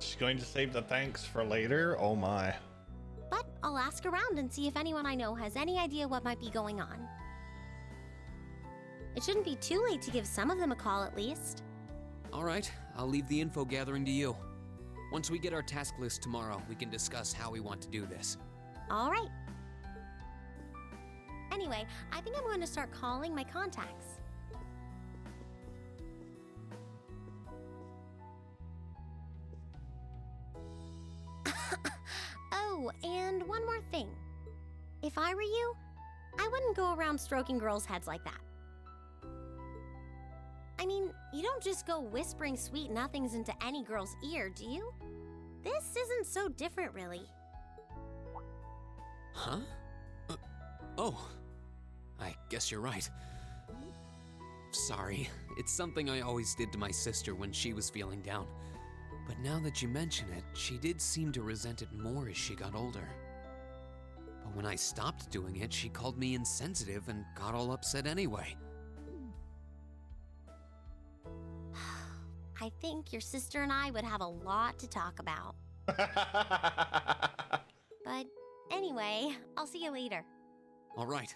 She's going to save the thanks for later? Oh my. But I'll ask around and see if anyone I know has any idea what might be going on. It shouldn't be too late to give some of them a call at least. All right, I'll leave the info gathering to you. Once we get our task list tomorrow, we can discuss how we want to do this. All right. Anyway, I think I'm going to start calling my contacts. Oh, and one more thing. If I were you, I wouldn't go around stroking girls' heads like that. I mean, you don't just go whispering sweet nothings into any girl's ear, do you? This isn't so different, really. Huh? Oh. I guess you're right. Sorry, it's something I always did to my sister when she was feeling down. But now that you mention it, she did seem to resent it more as she got older. But when I stopped doing it, she called me insensitive and got all upset anyway. I think your sister and I would have a lot to talk about. But anyway, I'll see you later. All right.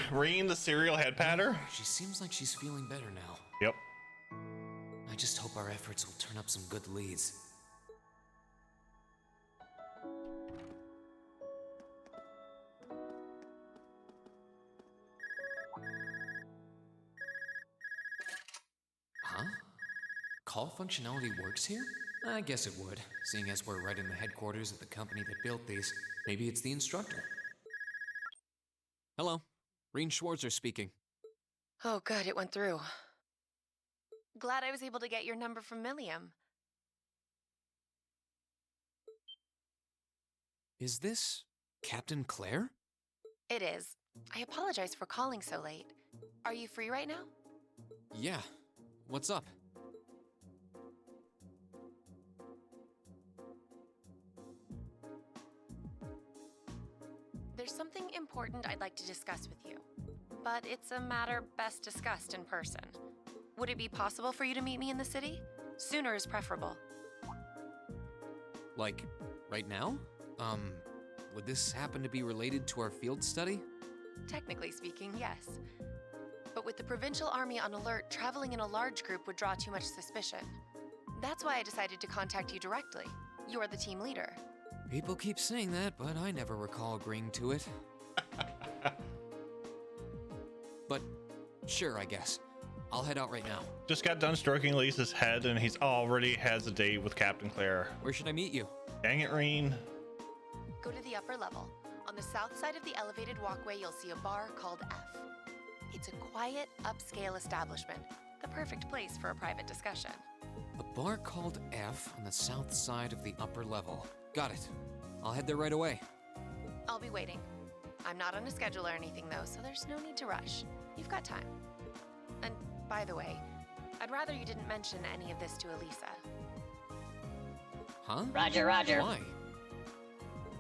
Reen, the serial head patter? She seems like she's feeling better now. Yep. I just hope our efforts will turn up some good leads. Huh? Call functionality works here? I guess it would, seeing as we're right in the headquarters of the company that built these. Maybe it's the instructor. Hello, Reen Schwarzer speaking. Oh, good, it went through. Glad I was able to get your number from Milliam. Is this Captain Claire? It is. I apologize for calling so late. Are you free right now? Yeah. What's up? There's something important I'd like to discuss with you, but it's a matter best discussed in person. Would it be possible for you to meet me in the city? Sooner is preferable. Like, right now? Would this happen to be related to our field study? Technically speaking, yes. But with the provincial army on alert, traveling in a large group would draw too much suspicion. That's why I decided to contact you directly. You're the team leader. People keep saying that, but I never recall agreeing to it. But sure, I guess. I'll head out right now. Just got done stroking Lisa's head and he's already has a date with Captain Claire. Where should I meet you? Dang it, Reen. Go to the upper level. On the south side of the elevated walkway, you'll see a bar called F. It's a quiet, upscale establishment. The perfect place for a private discussion. A bar called F on the south side of the upper level. Got it. I'll head there right away. I'll be waiting. I'm not on a schedule or anything, though, so there's no need to rush. You've got time. And by the way, I'd rather you didn't mention any of this to Alisa. Huh? Roger, roger. Why?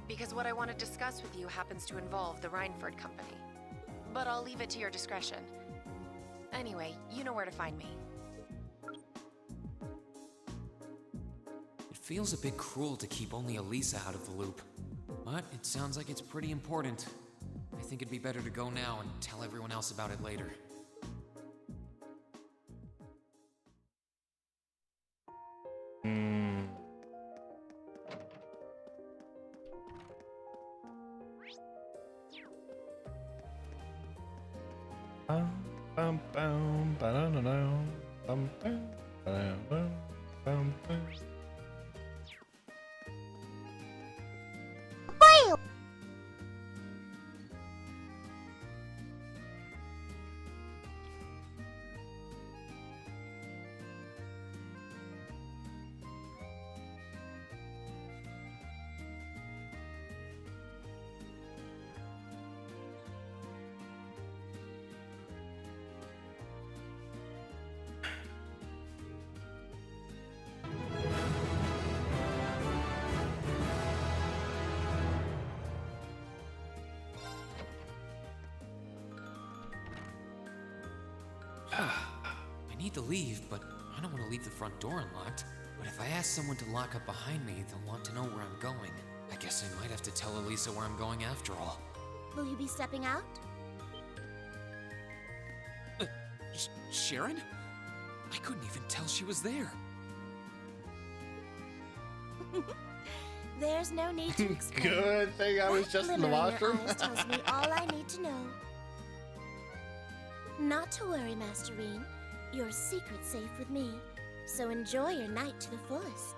Because what I want to discuss with you happens to involve the Rhineford Company. But I'll leave it to your discretion. Anyway, you know where to find me. It feels a bit cruel to keep only Alisa out of the loop. But it sounds like it's pretty important. I think it'd be better to go now and tell everyone else about it later. Bum, bum, bum, ba-dum-dum-dum, bum, bum, ba-dum, bum, bum. I need to leave, but I don't want to leave the front door unlocked. But if I ask someone to lock up behind me, they'll want to know where I'm going. I guess I might have to tell Alisa where I'm going after all. Will you be stepping out? Sharon? I couldn't even tell she was there. There's no need to explain. Good thing I was That just in the glimmer in your washroom. eyes tells me all I need to know. Not to worry, Masterine. Your secret's safe with me. So enjoy your night to the fullest.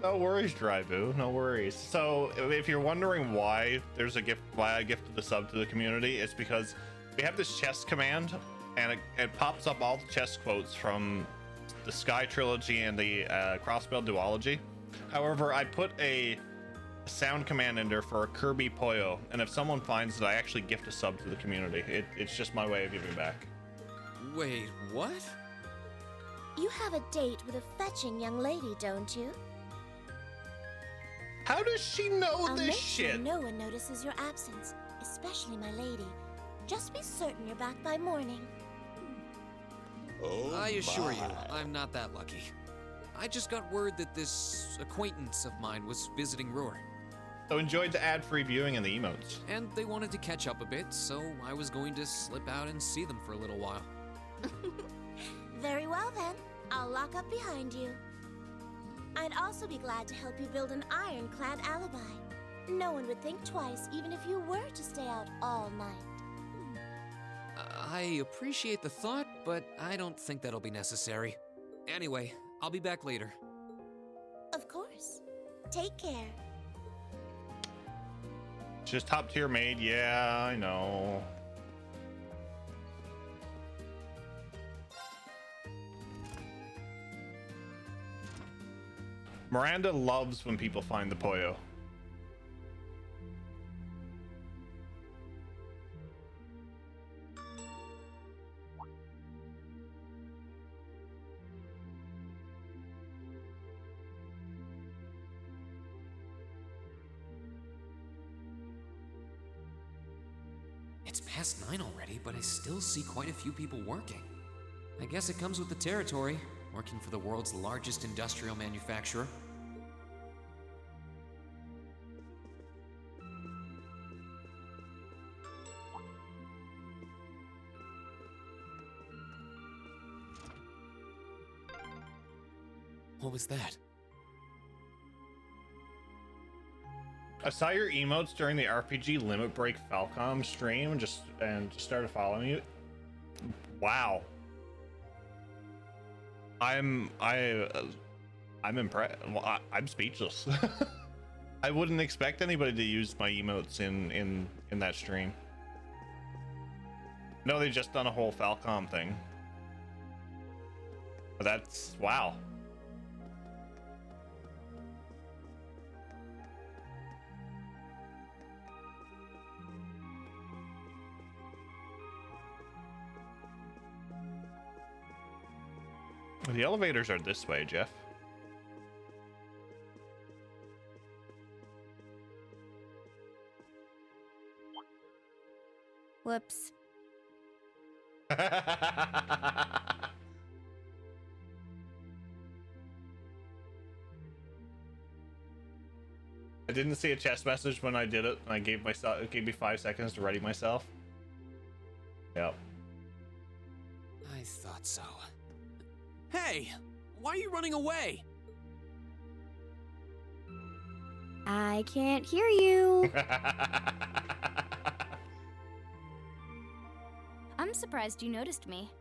No worries, Dryboo. No worries. So, if you're wondering why there's a gift, why I gifted the sub to the community, it's because we have this chess command, and it pops up all the chess quotes from the Sky Trilogy and the Crossbell Duology. However, I put a sound command in there for a Kirby Poyo, and if someone finds it, I actually gift a sub to the community. It's just my way of giving back. Wait, what? You have a date with a fetching young lady, don't you? How does she know I'll this make shit? sure no one notices your absence, especially my lady. Just be certain you're back by morning. Oh, I assure you, my. I'm not that lucky. I just got word that this acquaintance of mine was visiting Ruer, So enjoyed the ad-free viewing and the emotes. and they wanted to catch up a bit, so I was going to slip out and see them for a little while. Very well then. I'll lock up behind you. I'd also be glad to help you build an ironclad alibi. No one would think twice, even if you were to stay out all night. I appreciate the thought, but I don't think that'll be necessary. Anyway, I'll be back later. Of course. Take care. Just top tier maid, yeah, I know. Miranda loves when people find the Poyo. It's past 9 already, but I still see quite a few people working. I guess it comes with the territory, working for the world's largest industrial manufacturer. What was that? I saw your emotes during the RPG Limit Break Falcom stream and just started following you. Wow. I'm impressed. Well, I'm speechless. I wouldn't expect anybody to use my emotes in that stream. No, they just done a whole Falcom thing. But that's wow. The elevators are this way, Jeff. Whoops. I didn't see a chest message when I did it, and I gave myself it gave me 5 seconds to ready myself. Yep. I thought so. Hey! Why are you running away? I can't hear you. I'm surprised you noticed me.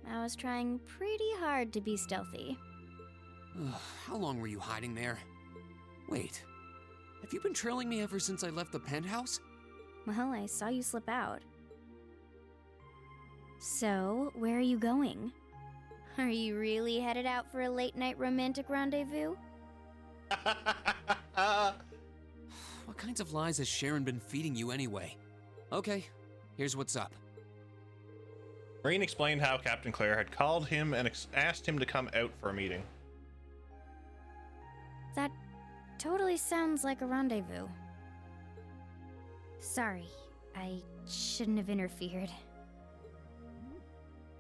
I was trying pretty hard to be stealthy. How long were you hiding there? Wait, have you been trailing me ever since I left the penthouse? Well, I saw you slip out. So, where are you going? Are you really headed out for a late-night romantic rendezvous? What kinds of lies has Sharon been feeding you anyway? Okay, here's what's up. Marine explained how Captain Claire had called him and asked him to come out for a meeting. That totally sounds like a rendezvous. Sorry, I shouldn't have interfered.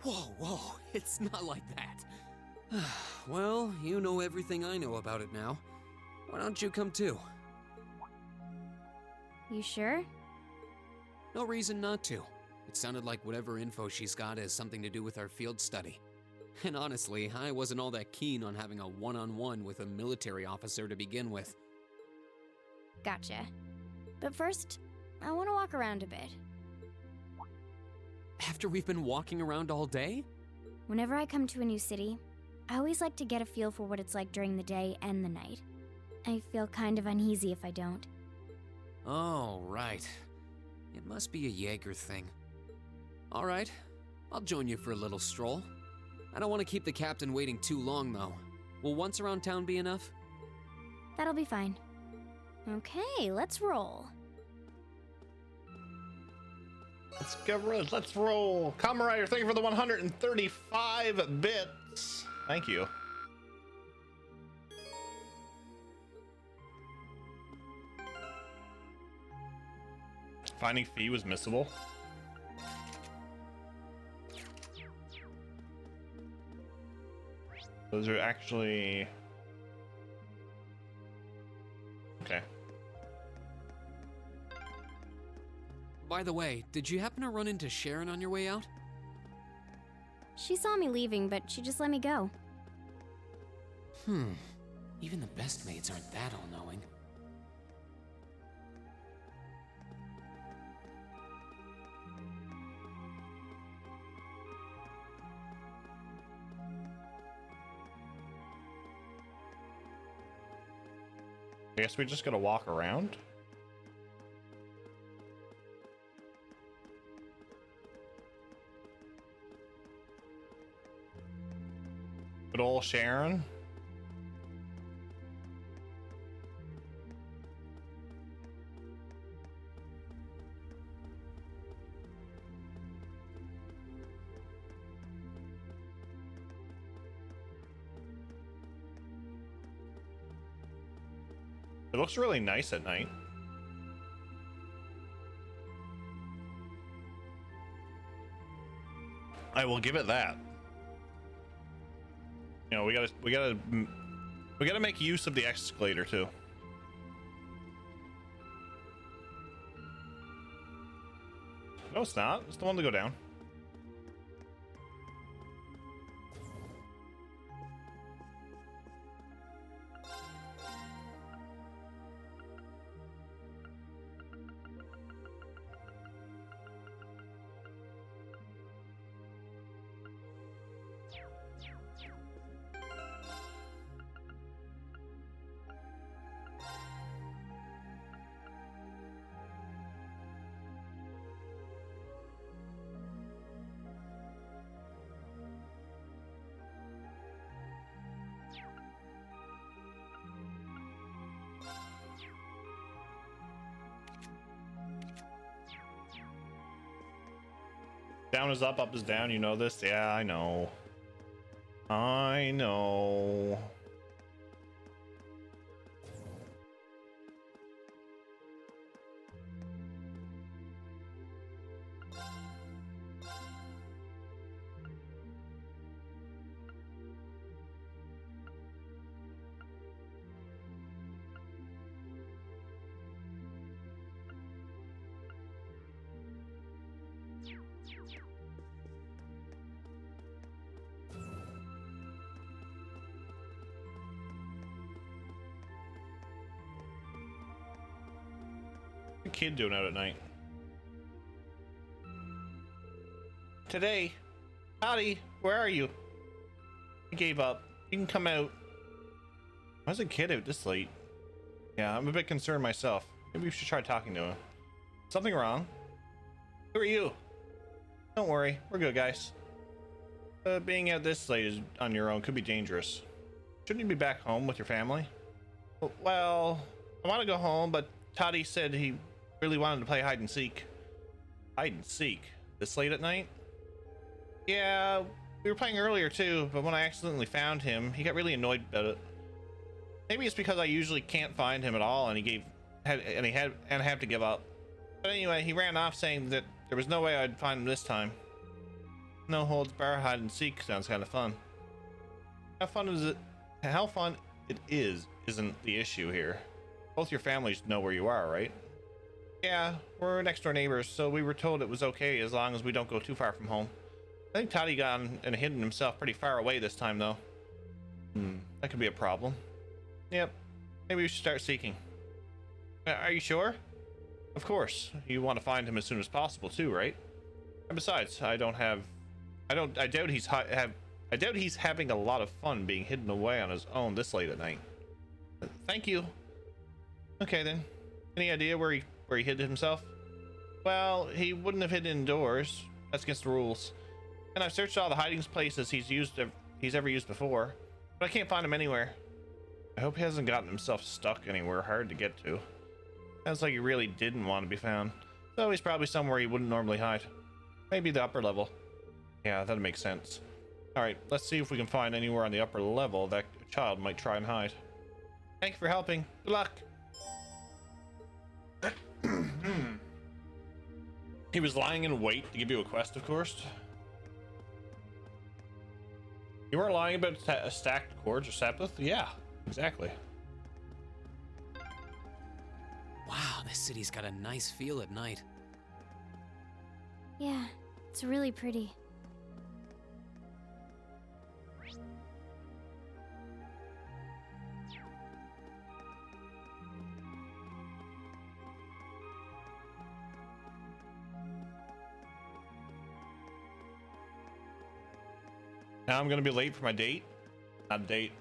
Whoa, it's not like that. Well, you know everything I know about it now. Why don't you come too? You sure? No reason not to. It sounded like whatever info she's got has something to do with our field study. And honestly, I wasn't all that keen on having a one-on-one with a military officer to begin with. Gotcha. But first, I want to walk around a bit. After we've been walking around all day? Whenever I come to a new city, I always like to get a feel for what it's like during the day and the night. I feel kind of uneasy if I don't. Oh, right. It must be a Jaeger thing. All right, I'll join you for a little stroll. I don't want to keep the captain waiting too long, though. Will once around town be enough? That'll be fine. Okay, let's roll. Let's go, let's roll. Kamen Rider, thank you for the 135 bits. Thank you. Finding fee was missable. Those are actually... Okay. By the way, did you happen to run into Sharon on your way out? She saw me leaving, but she just let me go. Even the best maids aren't that all-knowing. I guess we just gotta walk around. Good old Sharon. It looks really nice at night. I will give it that. You know, we gotta make use of the escalator too. No, it's not. It's the one to go down. Down is up is down. You know this? Yeah, I know. I know. What's the kid doing out at night? today. Howdy, where are you? I gave up. You can come out. Why is a kid out this late? Yeah, I'm a bit concerned myself. Maybe we should try talking to him. Something wrong? Who are you? Don't worry, we're good, guys. Being out this late is on your own could be dangerous. Shouldn't you be back home with your family? Well, I want to go home, but Toddy said he really wanted to play hide and seek. Hide and seek? This late at night? Yeah, we were playing earlier too, but when I accidentally found him, he got really annoyed about it. Maybe it's because I usually can't find him at all, and I have to give up. But anyway, he ran off saying that there was no way I'd find him this time. No holds bar hide and seek sounds kind of fun. How fun is it? How fun it is isn't the issue here. Both your families know where you are, right? Yeah, we're next door neighbors, so we were told it was okay as long as we don't go too far from home. I think Toddy got on and hidden himself pretty far away this time, though. That could be a problem. Yep, maybe we should start seeking. Are you sure? Of course. You want to find him as soon as possible, too, right? And besides, I doubt he's having a lot of fun being hidden away on his own this late at night. Thank you. Okay then. Any idea where he hid himself? Well, he wouldn't have hidden indoors. That's against the rules. And I've searched all the hiding places he's ever used before, but I can't find him anywhere. I hope he hasn't gotten himself stuck anywhere hard to get to. Sounds like he really didn't want to be found. So he's probably somewhere he wouldn't normally hide. Maybe the upper level. Yeah, that makes sense. Alright, let's see if we can find anywhere on the upper level that a child might try and hide. Thank you for helping. Good luck. He was lying in wait to give you a quest, of course. You weren't lying about stacked cords or sabotage? Yeah, exactly. Wow, this city's got a nice feel at night. Yeah, it's really pretty. Now I'm gonna be late for my date. Not a date.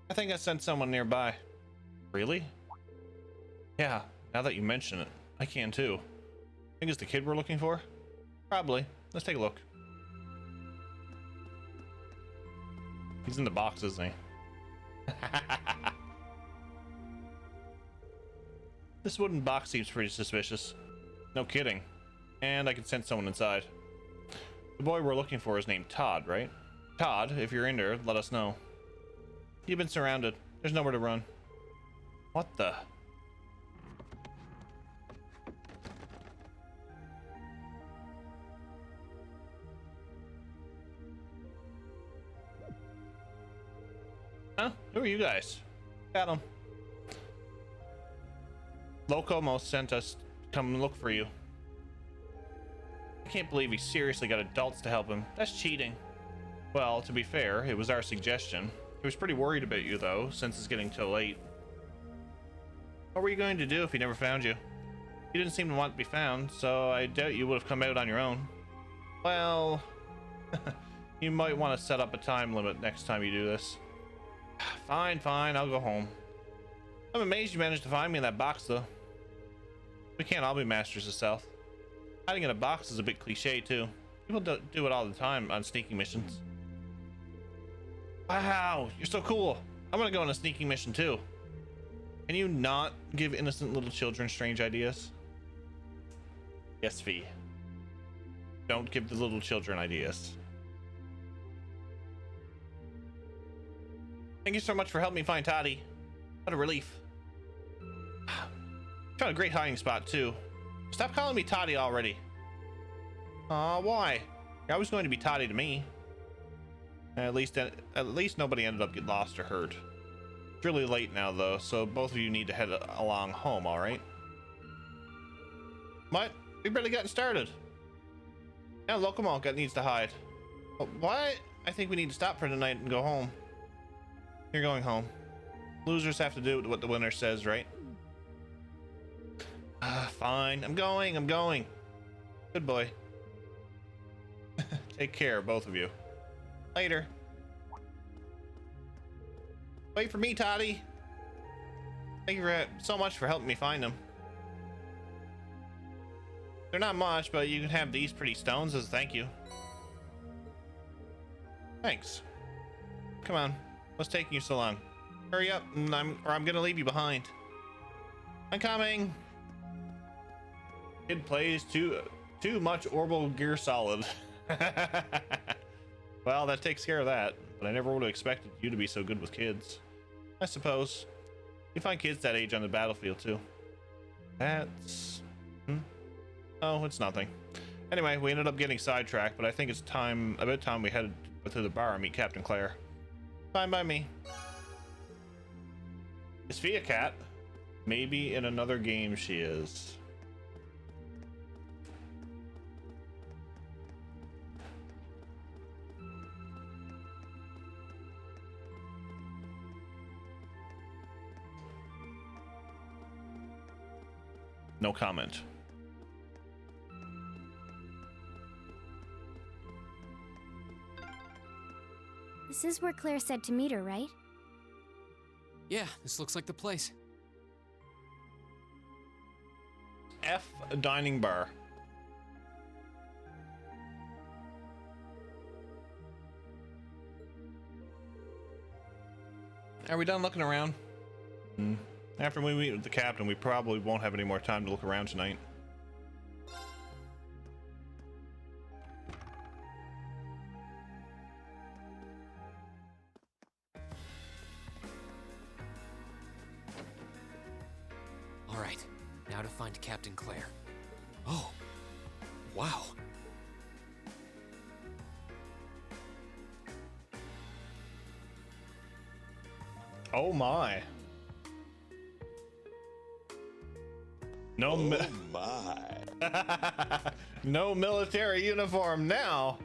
I think I sent someone nearby. Really? Yeah, now that you mention it, I can too. Think it's the kid we're looking for? Probably. Let's take a look. He's in the box, isn't he? This wooden box seems pretty suspicious. No kidding. And I can sense someone inside. The boy we're looking for is named Todd, right? Todd, if you're in there, let us know. You've been surrounded. There's nowhere to run. What the? Huh? Who are you guys? Got him. Locomo sent us to come and look for you. I can't believe he seriously got adults to help him. That's cheating. Well, to be fair, it was our suggestion. He was pretty worried about you, though, since it's getting too late. What were you going to do if he never found you? You didn't seem to want to be found, so I doubt you would have come out on your own. Well, you might want to set up a time limit next time you do this. Fine, I'll go home. I'm amazed you managed to find me in that box, though. We can't all be masters of stealth. Hiding in a box is a bit cliche, too. People do it all the time on sneaking missions. Wow, you're so cool. I'm gonna go on a sneaking mission, too. Can you not give innocent little children strange ideas? Yes, Fee. Don't give the little children ideas. Thank you so much for helping me find Toddy. What a relief. Found a great hiding spot, too. Stop calling me Toddy already. Aw, why? You're always going to be Toddy to me. At least nobody ended up getting lost or hurt. It's really late now, though, so both of you need to head along home, alright? What? We barely gotten started. Now Locomo needs to hide. What? I think we need to stop for tonight and go home. You're going home. Losers have to do what the winner says, right? Fine. I'm going. Good boy. Take care, both of you. Later. Wait for me, Toddy. Thank you so much for helping me find them. They're not much, but you can have these pretty stones as a thank you. Thanks. Come on. What's taking you so long? Hurry up, or I'm gonna leave you behind. I'm coming. Kid plays too much Orbital Gear Solid. Well, that takes care of that. But I never would have expected you to be so good with kids. I suppose. You find kids that age on the battlefield too. That's... Oh, it's nothing. Anyway, we ended up getting sidetracked, but I think it's about time we headed to the bar and meet Captain Claire. Fine by me. Is Fia cat? Maybe in another game she is. No comment. This is where Claire said to meet her, right? Yeah, this looks like the place. F dining bar. Are we done looking around? After we meet with the captain, we probably won't have any more time to look around tonight. All right, now to find Captain Claire. Oh, wow. Oh my. No, oh my. No military uniform now.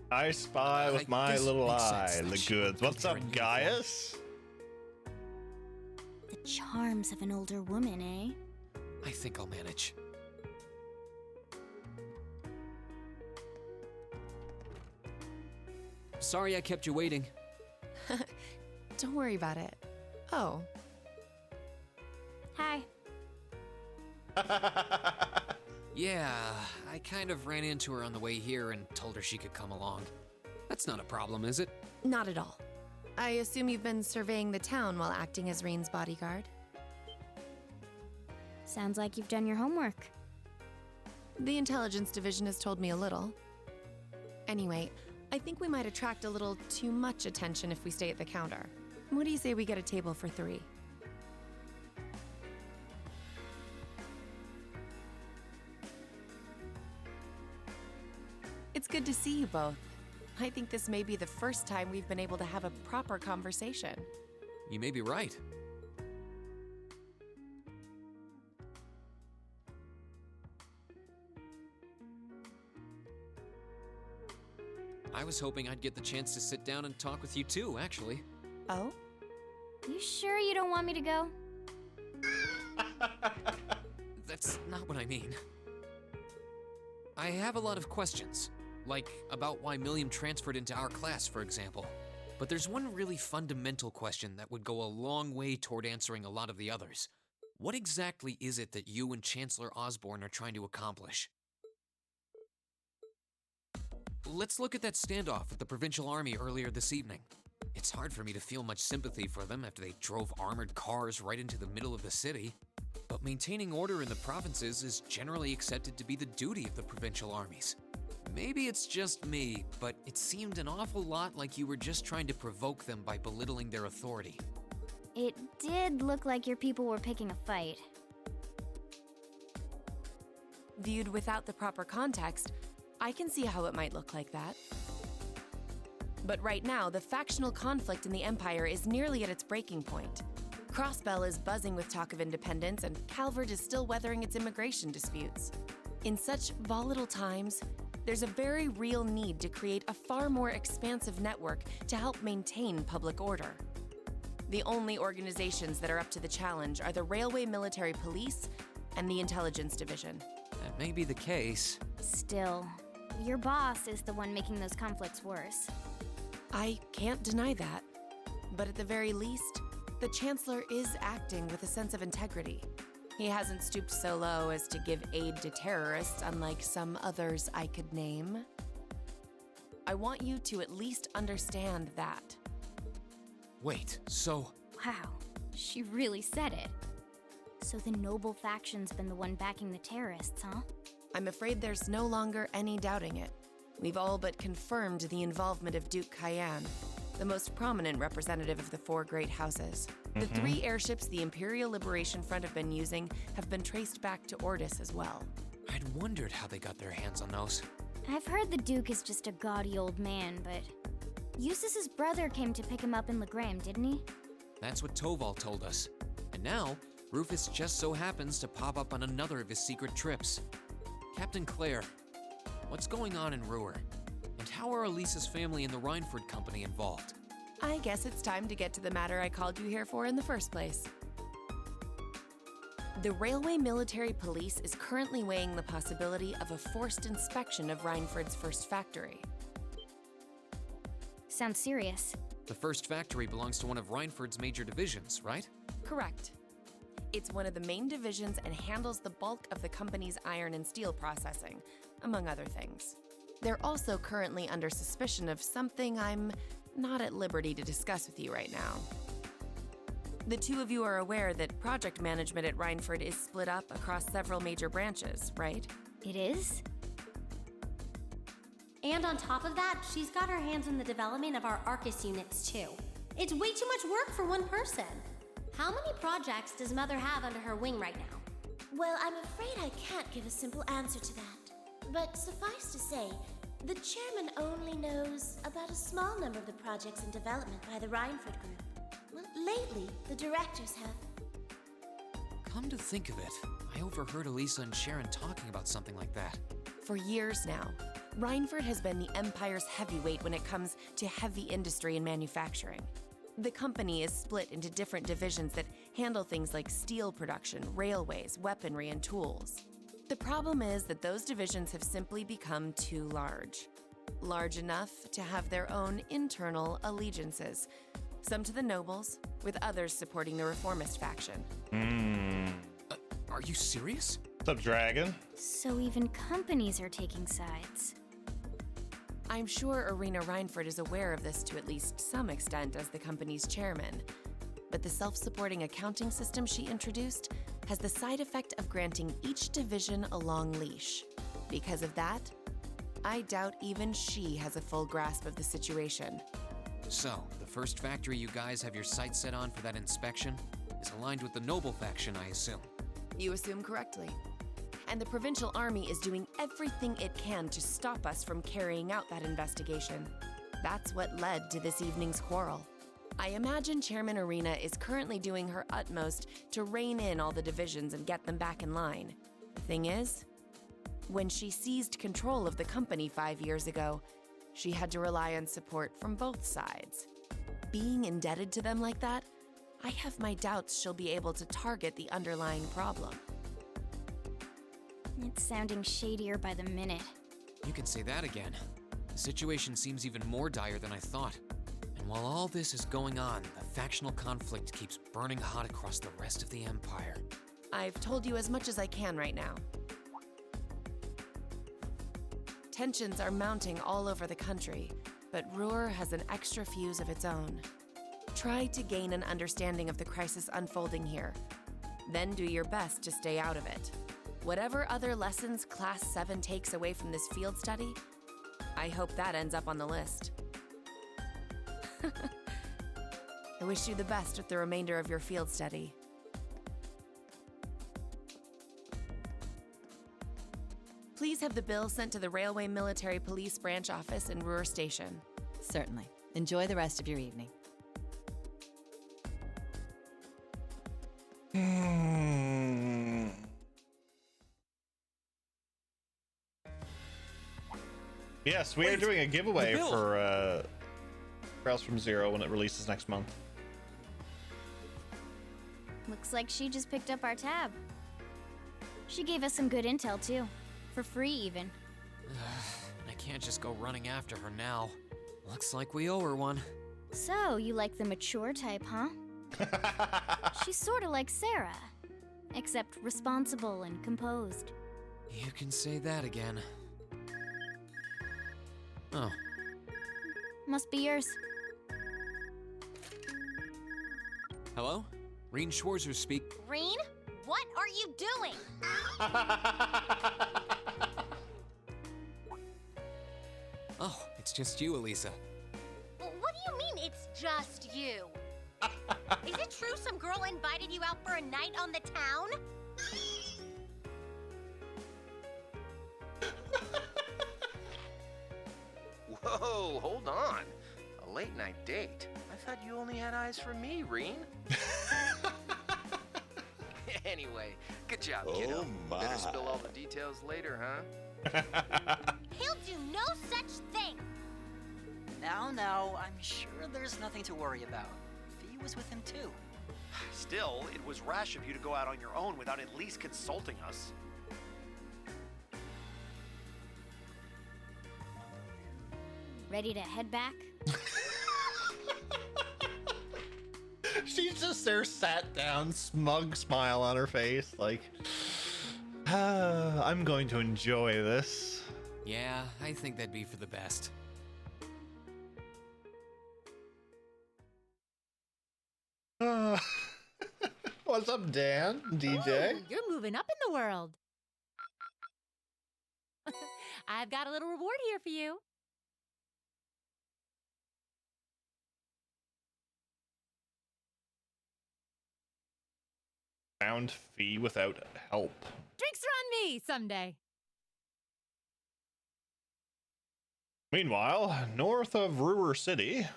I spy with my little eye the goods. What's up, Gaius? The charms of an older woman, eh? I think I'll manage. Sorry I kept you waiting. Don't worry about it. Oh. Hi. Yeah, I kind of ran into her on the way here and told her she could come along. That's not a problem, is it? Not at all. I assume you've been surveying the town while acting as Rain's bodyguard? Sounds like you've done your homework. The intelligence division has told me a little. Anyway, I think we might attract a little too much attention if we stay at the counter. What do you say we get a table for 3? It's good to see you both. I think this may be the first time we've been able to have a proper conversation. You may be right. I was hoping I'd get the chance to sit down and talk with you too, actually. Oh? You sure you don't want me to go? That's not what I mean. I have a lot of questions, like about why Milliam transferred into our class, for example. But there's one really fundamental question that would go a long way toward answering a lot of the others. What exactly is it that you and Chancellor Osborne are trying to accomplish? Let's look at that standoff with the Provincial Army earlier this evening. It's hard for me to feel much sympathy for them after they drove armored cars right into the middle of the city. But maintaining order in the provinces is generally accepted to be the duty of the provincial armies. Maybe it's just me, but it seemed an awful lot like you were just trying to provoke them by belittling their authority. It did look like your people were picking a fight. Viewed without the proper context, I can see how it might look like that. But right now, the factional conflict in the Empire is nearly at its breaking point. Crossbell is buzzing with talk of independence, and Calvert is still weathering its immigration disputes. In such volatile times, there's a very real need to create a far more expansive network to help maintain public order. The only organizations that are up to the challenge are the Railway Military Police and the Intelligence Division. That may be the case. Still, your boss is the one making those conflicts worse. I can't deny that. But at the very least, the Chancellor is acting with a sense of integrity. He hasn't stooped so low as to give aid to terrorists, unlike some others I could name. I want you to at least understand that. Wait, so... Wow, she really said it. So the noble faction's been the one backing the terrorists, huh? I'm afraid there's no longer any doubting it. We've all but confirmed the involvement of Duke Cayenne, the most prominent representative of the four great houses. The 3 airships the Imperial Liberation Front have been using have been traced back to Ordis as well. I'd wondered how they got their hands on those. I've heard the Duke is just a gaudy old man, but Eustace's brother came to pick him up in Legram, didn't he? That's what Toval told us. And now, Rufus just so happens to pop up on another of his secret trips. Captain Claire, what's going on in Ruer? And how are Alisa's family and the Rhineford Company involved? I guess it's time to get to the matter I called you here for in the first place. The Railway Military Police is currently weighing the possibility of a forced inspection of Rhineford's first factory. Sounds serious. The first factory belongs to one of Rhineford's major divisions, right? Correct. It's one of the main divisions and handles the bulk of the company's iron and steel processing, among other things. They're also currently under suspicion of something I'm not at liberty to discuss with you right now. The 2 of you are aware that project management at Rhineford is split up across several major branches, right? It is? And on top of that, she's got her hands in the development of our Arcus units, too. It's way too much work for one person. How many projects does Mother have under her wing right now? Well, I'm afraid I can't give a simple answer to that. But suffice to say, the chairman only knows about a small number of the projects in development by the Rhineford Group. Well, lately, the directors have. Come to think of it, I overheard Alisa and Sharon talking about something like that. For years now, Rhineford has been the Empire's heavyweight when it comes to heavy industry and manufacturing. The company is split into different divisions that handle things like steel production, railways, weaponry, and tools. The problem is that those divisions have simply become too large. Large enough to have their own internal allegiances, some to the nobles, with others supporting the reformist faction. Are you serious? What's up, Dragon? So even companies are taking sides. I'm sure Irina Rhineford is aware of this to at least some extent as the company's chairman, but the self-supporting accounting system she introduced has the side effect of granting each division a long leash. Because of that, I doubt even she has a full grasp of the situation. So, the first factory you guys have your sights set on for that inspection is aligned with the Noble faction, I assume. You assume correctly. And the Provincial Army is doing everything it can to stop us from carrying out that investigation. That's what led to this evening's quarrel. I imagine Chairman Irina is currently doing her utmost to rein in all the divisions and get them back in line. The thing is, when she seized control of the company 5 years ago, she had to rely on support from both sides. Being indebted to them like that, I have my doubts she'll be able to target the underlying problem. It's sounding shadier by the minute. You can say that again. The situation seems even more dire than I thought. And while all this is going on, the factional conflict keeps burning hot across the rest of the Empire. I've told you as much as I can right now. Tensions are mounting all over the country, but Ruer has an extra fuse of its own. Try to gain an understanding of the crisis unfolding here. Then do your best to stay out of it. Whatever other lessons Class 7 takes away from this field study, I hope that ends up on the list. I wish you the best with the remainder of your field study. Please have the bill sent to the Railway Military Police Branch Office in Ruer Station. Certainly. Enjoy the rest of your evening. Yes, we are doing a giveaway for Trails from Zero when it releases next month. Looks like she just picked up our tab. She gave us some good intel, too. For free, even. I can't just go running after her now. Looks like we owe her one. So, you like the mature type, huh? She's sorta like Sarah. Except responsible and composed. You can say that again. Oh. Must be yours. Hello? Reen Schwarzer speak. Reen, what are you doing? Oh, it's just you, Alisa. What do you mean it's just you? Is it true some girl invited you out for a night on the town? Whoa, hold on. A late night date? I thought you only had eyes for me, Reen. Anyway, good job, kiddo. Oh my. Better spill all the details later, huh? He'll do no such thing. Now, I'm sure there's nothing to worry about. Fee was with him too. Still, it was rash of you to go out on your own without at least consulting us. Ready to head back? She's just there, sat down, smug smile on her face, like, I'm going to enjoy this. Yeah, I think that'd be for the best. What's up, Dan? DJ? Ooh, you're moving up in the world. I've got a little reward here for you. Found Fee without help. Drinks are on me someday. Meanwhile, north of Ruer City,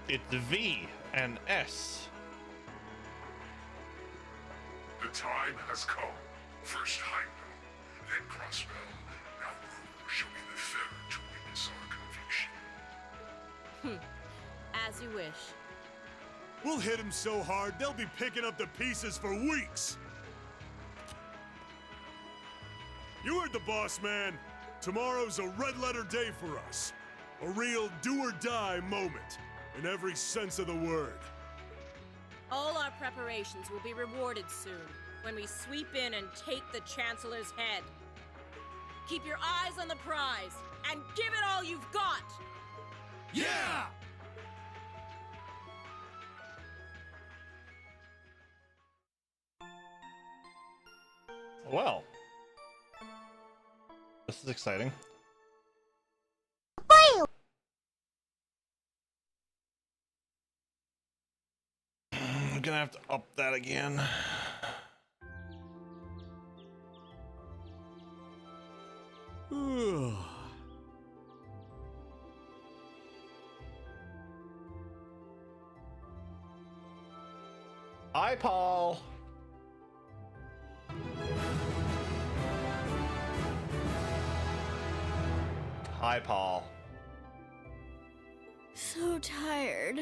it's V and S. The time has come. First Heimdall, then Crossbell. Now Ruer shall be the third to witness our conviction. As you wish. We'll hit him so hard, they'll be picking up the pieces for weeks. You heard the boss, man. Tomorrow's a red-letter day for us. A real do-or-die moment, in every sense of the word. All our preparations will be rewarded soon, when we sweep in and take the Chancellor's head. Keep your eyes on the prize, and give it all you've got! Yeah! Well, this is exciting. I'm gonna have to up that again. Hi, Paul. Hi, Paul. So tired.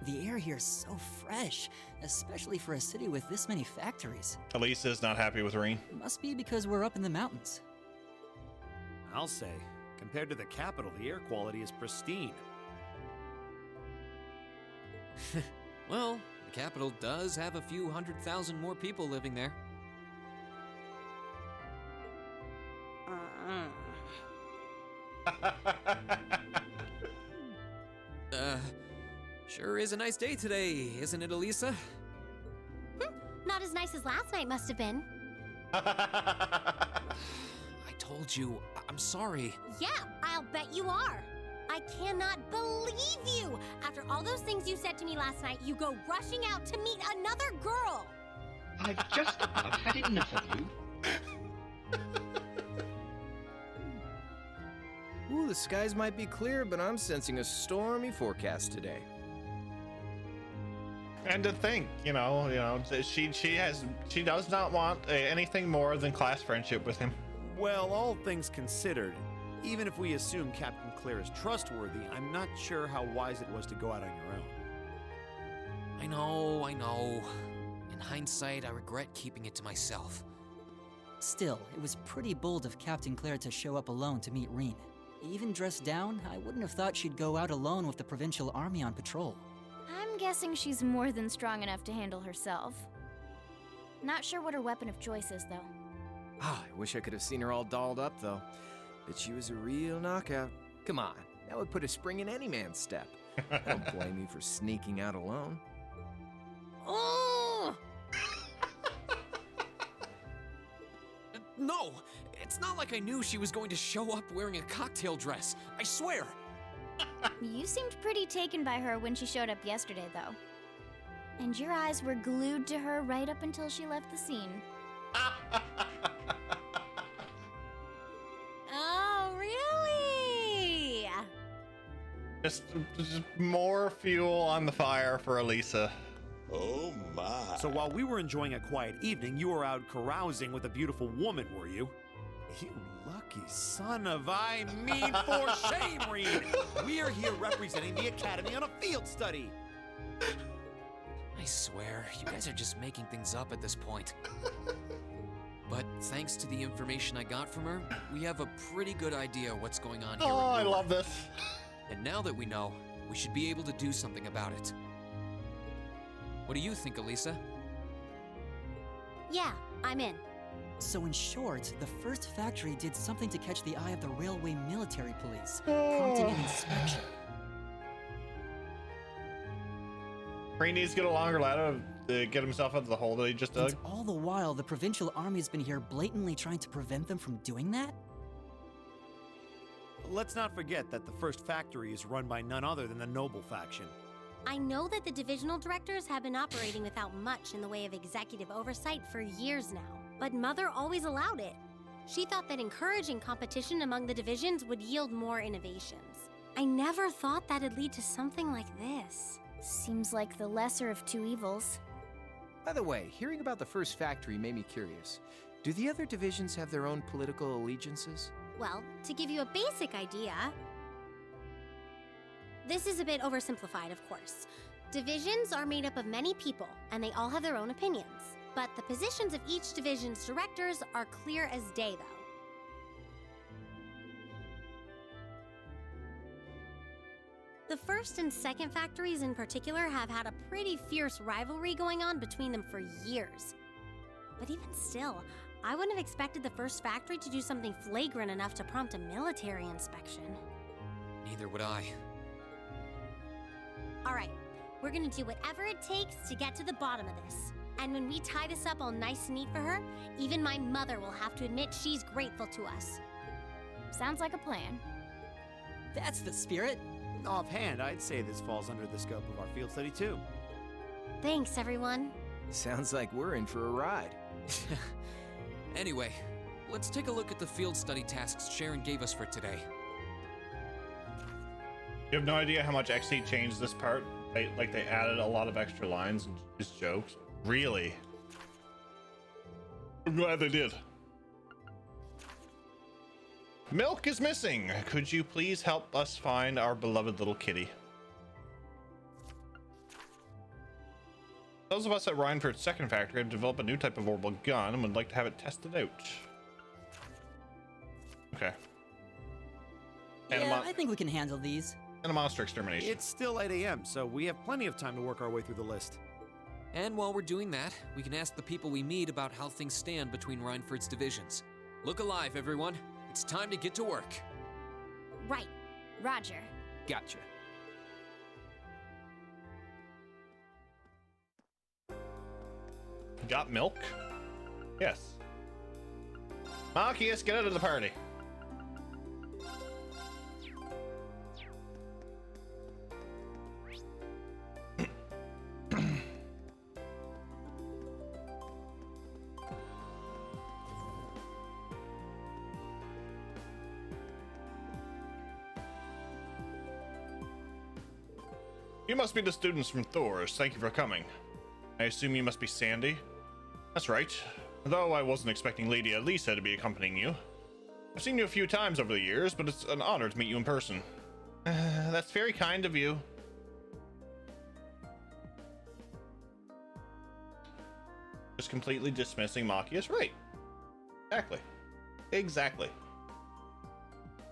The air here is so fresh, especially for a city with this many factories. Alisa is not happy with Reen. It must be because we're up in the mountains. I'll say, compared to the capital, the air quality is pristine. Well, the capital does have a few 100,000 more people living there. Sure is a nice day today, isn't it, Alisa? Not as nice as last night must have been. I told you, I'm sorry. Yeah, I'll bet you are. I cannot believe you! After all those things you said to me last night, you go rushing out to meet another girl! I've just about had enough of you. Ooh, the skies might be clear, but I'm sensing a stormy forecast today. And to think, that she does not want anything more than class friendship with him. Well, all things considered, even if we assume Captain Claire is trustworthy, I'm not sure how wise it was to go out on your own. I know. In hindsight, I regret keeping it to myself. Still, it was pretty bold of Captain Claire to show up alone to meet Reen. Even dressed down, I wouldn't have thought she'd go out alone with the Provincial Army on patrol. I'm guessing she's more than strong enough to handle herself. Not sure what her weapon of choice is, though. I wish I could have seen her all dolled up, though. But she was a real knockout. Come on, that would put a spring in any man's step. Don't blame me for sneaking out alone. Oh! No! It's not like I knew she was going to show up wearing a cocktail dress. I swear! You seemed pretty taken by her when she showed up yesterday, though. And your eyes were glued to her right up until she left the scene. Oh, really? Just more fuel on the fire for Alisa. Oh my. So while we were enjoying a quiet evening, you were out carousing with a beautiful woman, were you? You lucky son of I mean for shame, Reed! We are here representing the Academy on a field study! I swear, you guys are just making things up at this point. But thanks to the information I got from her, we have a pretty good idea what's going on here. Oh, I love this. And now that we know, we should be able to do something about it. What do you think, Alisa? Yeah, I'm in. So in short, the first factory did something to catch the eye of the railway military police, prompting an inspection. He needs to get a longer ladder to get himself out of the hole that he just dug. And all the while, the Provincial Army has been here blatantly trying to prevent them from doing that? Let's not forget that the first factory is run by none other than the Noble faction. I know that the divisional directors have been operating without much in the way of executive oversight for years now, but Mother always allowed it. She thought that encouraging competition among the divisions would yield more innovations. I never thought that'd lead to something like this. Seems like the lesser of two evils. By the way, hearing about the first factory made me curious. Do the other divisions have their own political allegiances? Well, to give you a basic idea, this is a bit oversimplified, of course. Divisions are made up of many people, and they all have their own opinions. But the positions of each division's directors are clear as day, though. The first and second factories in particular have had a pretty fierce rivalry going on between them for years. But even still, I wouldn't have expected the first factory to do something flagrant enough to prompt a military inspection. Neither would I. All right, we're gonna do whatever it takes to get to the bottom of this. And when we tie this up all nice and neat for her, even my mother will have to admit she's grateful to us. Sounds like a plan. That's the spirit. Offhand, I'd say this falls under the scope of our field study too. Thanks, everyone. Sounds like we're in for a ride. Anyway, let's take a look at the field study tasks Sharon gave us for today. You have no idea how much XC changed this part. They added a lot of extra lines and just jokes. Really? I'm glad they did. Milk is missing. Could you please help us find our beloved little kitty? Those of us at Rhineford's second factory have developed a new type of orbital gun and would like to have it tested out. Okay. Yeah, I think we can handle these. And a monster extermination. It's still 8 a.m., so we have plenty of time to work our way through the list. And while we're doing that, we can ask the people we meet about how things stand between Rhineford's divisions. Look alive, everyone. It's time to get to work. Right. Roger. Gotcha. Got milk? Yes. Marcus, get out of the party. You must be the students from Thor's. Thank you for coming. I assume you must be Sandy? That's right. Though I wasn't expecting Lady Alisa to be accompanying you. I've seen you a few times over the years, but it's an honor to meet you in person. That's very kind of you. Just completely dismissing Machias. Right. Exactly.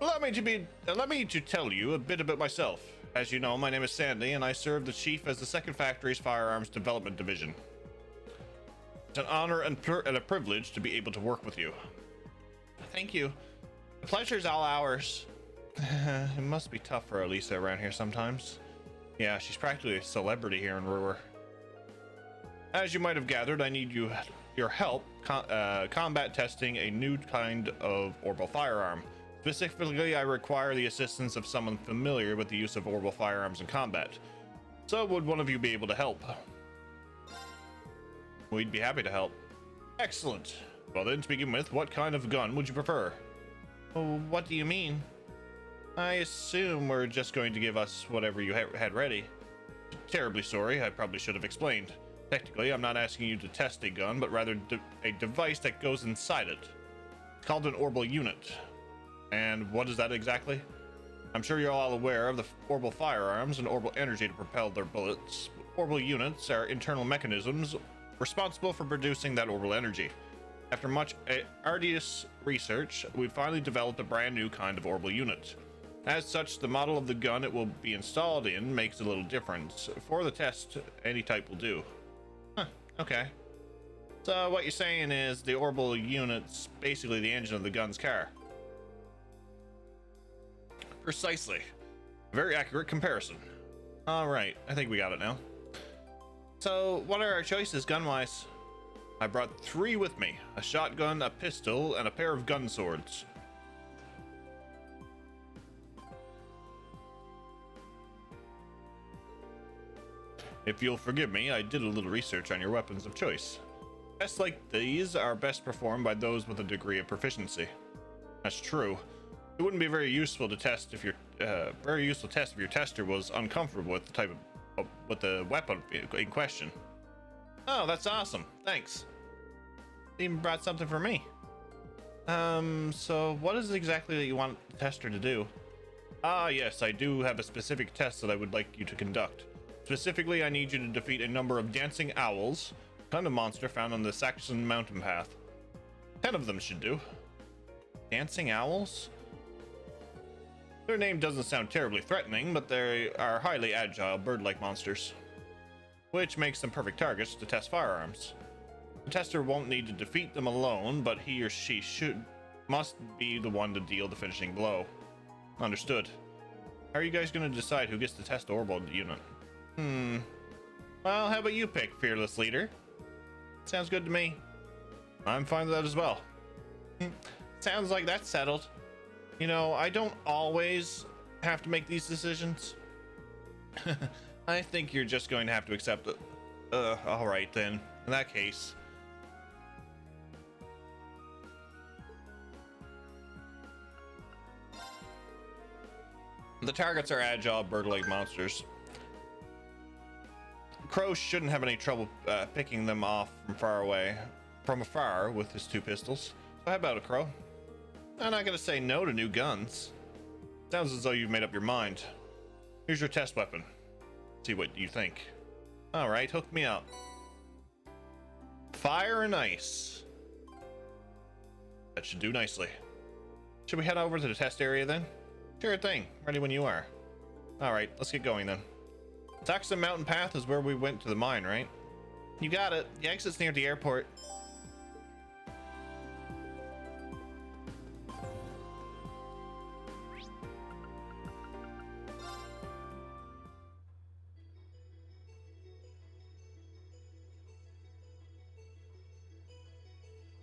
Allow me to tell you a bit about myself. As you know, my name is Sandy, and I serve the chief as the Second Factory's Firearms Development Division. It's an honor and a privilege to be able to work with you. Thank you. The pleasure's all ours. It must be tough for Alisa around here sometimes. Yeah, she's practically a celebrity here in Ruer. As you might have gathered, I need your help combat testing a new kind of orbital firearm. Specifically, I require the assistance of someone familiar with the use of orbital firearms in combat. So would one of you be able to help? We'd be happy to help. Excellent. Well then, to begin with, what kind of gun would you prefer? Oh, what do you mean? I assume we're just going to give us whatever you had ready. Terribly sorry, I probably should have explained. Technically, I'm not asking you to test a gun, but rather a device that goes inside it. It's called an orbital unit. And what is that exactly? I'm sure you're all aware of the orbital firearms and orbital energy to propel their bullets. Orbital units are internal mechanisms responsible for producing that orbital energy. After much arduous research, we finally developed a brand new kind of orbital unit. As such, the model of the gun it will be installed in makes a little difference. For the test, any type will do. Huh, okay. So what you're saying is the orbital unit's basically the engine of the gun's car. Precisely. Very accurate comparison. Alright, I think we got it now. So, what are our choices gun-wise? I brought 3 with me. A shotgun, a pistol, and a pair of gun swords. If you'll forgive me, I did a little research on your weapons of choice. Tests like these are best performed by those with a degree of proficiency. That's true. It wouldn't be very useful to test if your tester was uncomfortable with the type of with the weapon in question. Oh, that's awesome. Thanks. Even brought something for me. So what is it exactly that you want the tester to do? Ah, yes, I do have a specific test that I would like you to conduct. Specifically, I need you to defeat a number of dancing owls, a kind of monster found on the Saxon mountain path. 10 of them should do. Dancing owls? Their name doesn't sound terribly threatening, but they are highly agile, bird-like monsters, which makes them perfect targets to test firearms. The tester won't need to defeat them alone, but he or she must be the one to deal the finishing blow. Understood. How are you guys going to decide who gets to test the orbital unit? Well, how about you pick, fearless leader? Sounds good to me. I'm fine with that as well. Sounds like that's settled. You know, I don't always have to make these decisions. I think you're just going to have to accept it. Alright then. In that case. The targets are agile, bird-like monsters. Crow shouldn't have any trouble picking them off from afar with his 2 pistols. So how about it, Crow? I'm not gonna say no to new guns. Sounds as though you've made up your mind. Here's your test weapon. See what you think. Alright, hook me up. Fire and ice. That should do nicely. Should we head over to the test area then? Sure thing. Ready when you are. Alright, let's get going then. Saxon Mountain Path is where we went to the mine, right? You got it. The exit's near the airport.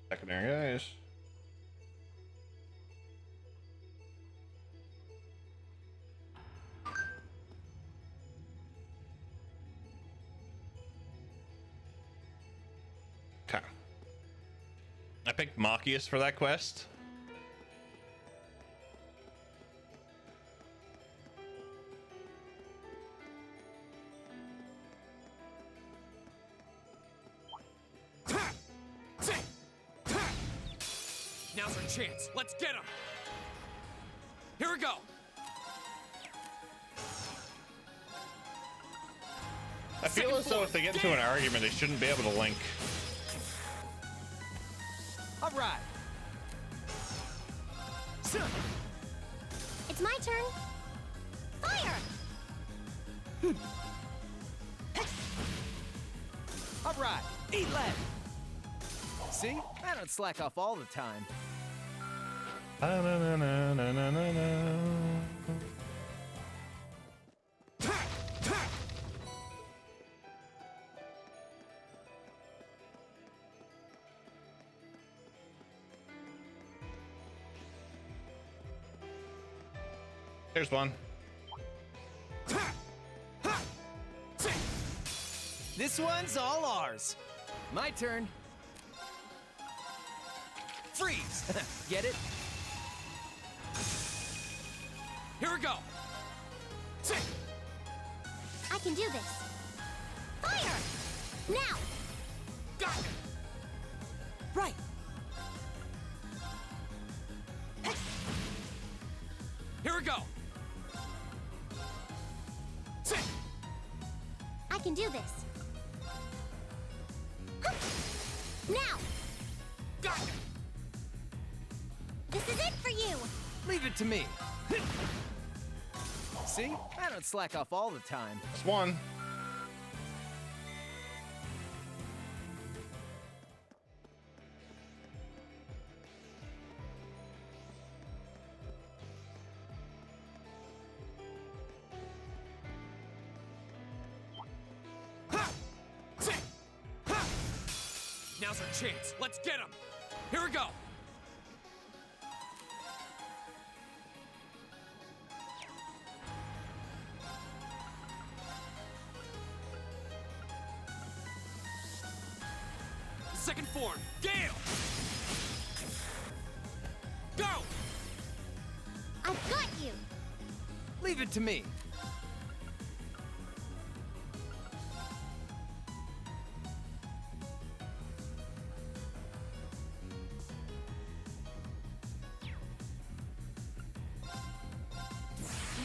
Secondary guys. Okay. I picked Machias for that quest. Now's our chance. Let's get him. Here we go. I feel as though if they get into an argument, they shouldn't be able to link. All right. It's my turn. Fire! All right. Eat lead. See? I don't slack off all the time. Here's one. This one's all ours. My turn. Freeze! Get it? Here we go. I can do this. Fire! Now! Got it. Right. Here we go. I can do this. Now! Got it. This is it for you! Leave it to me. See? I don't slack off all the time. That's one. Now's our chance. Let's get him. Here we go. Second form, Gale! Go! I've got you! Leave it to me.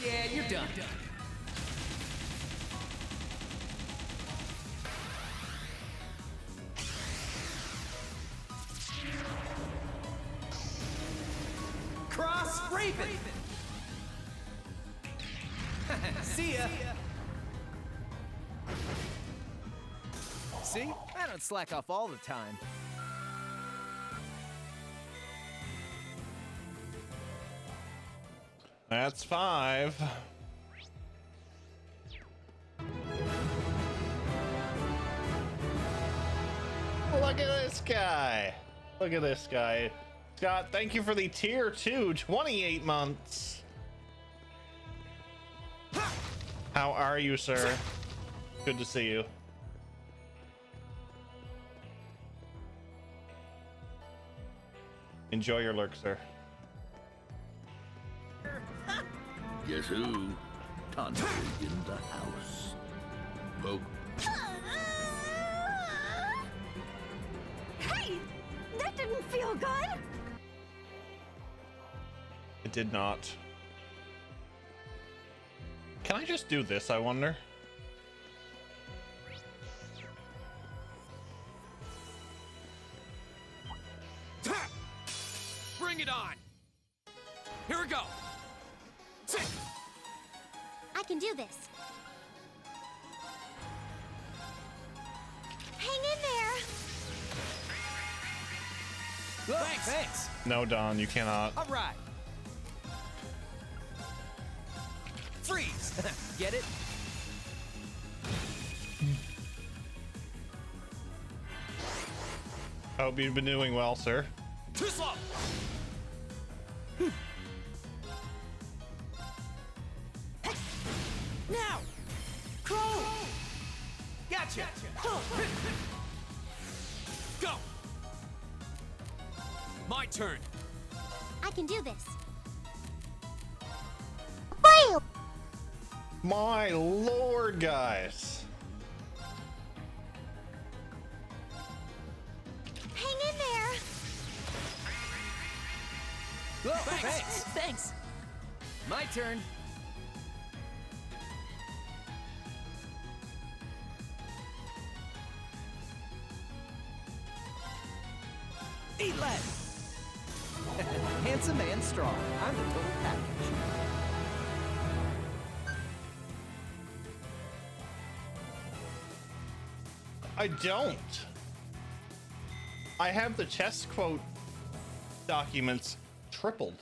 Yeah, you're done. Cross Raven! See ya! See? I don't slack off all the time. That's 5. Look at this guy. Look at this guy. Scott, thank you for the tier 2, 28 months. How are you, sir? Good to see you. Enjoy your lurk, sir. Guess who? Thunder in the house. Poke. Hey! That didn't feel good! It did not. Can I just do this, I wonder? Bring it on! Here we go! I can do this. Hang in there! Thanks. No, Don, you cannot. All right. Freeze! Get it? Hope you've been doing well, sir. Too slow! Now! Crow! Gotcha! Go! My turn! I can do this. My lord, guys. Hang in there! Whoa, thanks. Thanks. My turn. Eat lead. Handsome and strong. I'm the total package. I don't. I have the chest quote documents tripled,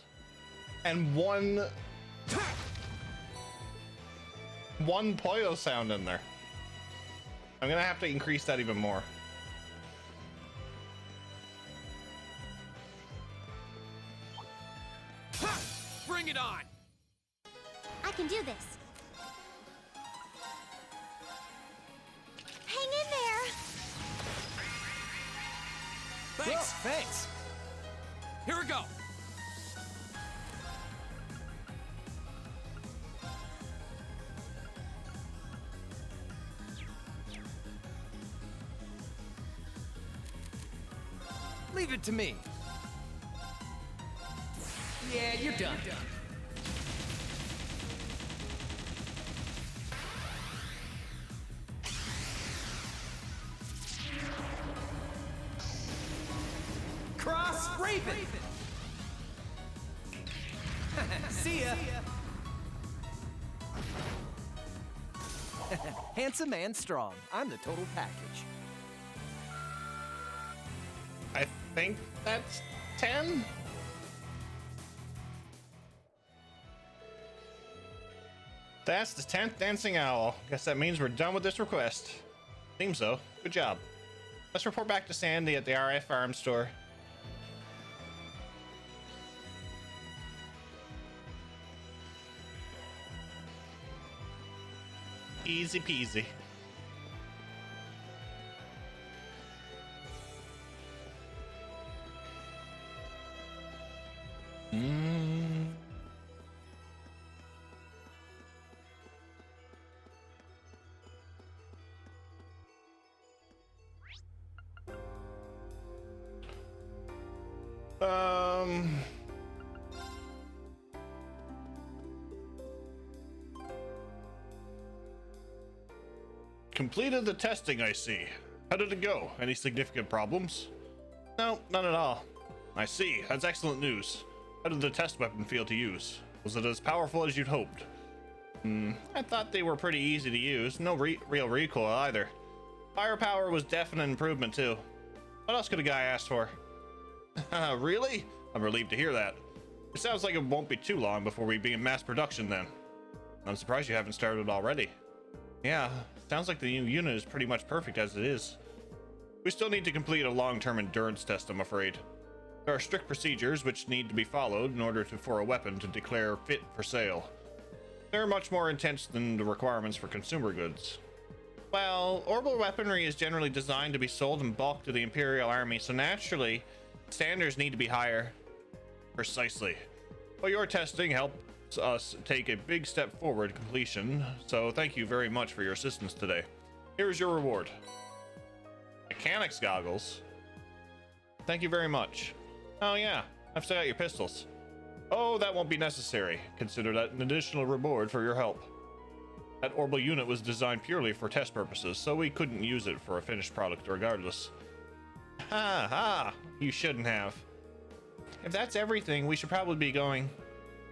and one Poyo sound in there. I'm gonna have to increase that even more. Bring it on. I can do this. Hang in there. Thanks. Whoa, thanks. Here we go. Leave it to me. Yeah, you're done. Cross Raven. See ya. Handsome and strong. I'm the total package. I think that's 10. That's the 10th dancing owl. Guess that means we're done with this request. Seems so. Good job. Let's report back to Sandy at the RF Farm store. Easy peasy. Completed the testing, I see. How did it go? Any significant problems? No, none at all. I see. That's excellent news. How did the test weapon feel to use? Was it as powerful as you'd hoped? I thought they were pretty easy to use. No real recoil either. Firepower was definite improvement too. What else could a guy ask for? Really? I'm relieved to hear that. It sounds like it won't be too long before we be in mass production then. I'm surprised you haven't started already. Yeah, sounds like the new unit is pretty much perfect as it is. We still need to complete a long-term endurance test, I'm afraid. There are strict procedures which need to be followed in order for a weapon to declare fit for sale. They're much more intense than the requirements for consumer goods. Well, orbital weaponry is generally designed to be sold in bulk to the Imperial Army, so naturally, standards need to be higher. Precisely. Well, your testing helped us take a big step forward completion, so thank you very much for your assistance today. Here is your reward. Mechanics goggles? Thank you very much. Oh yeah, I've still got your pistols. Oh, that won't be necessary. Consider that an additional reward for your help. That orbital unit was designed purely for test purposes, so we couldn't use it for a finished product regardless. You shouldn't have. If that's everything, we should probably be going.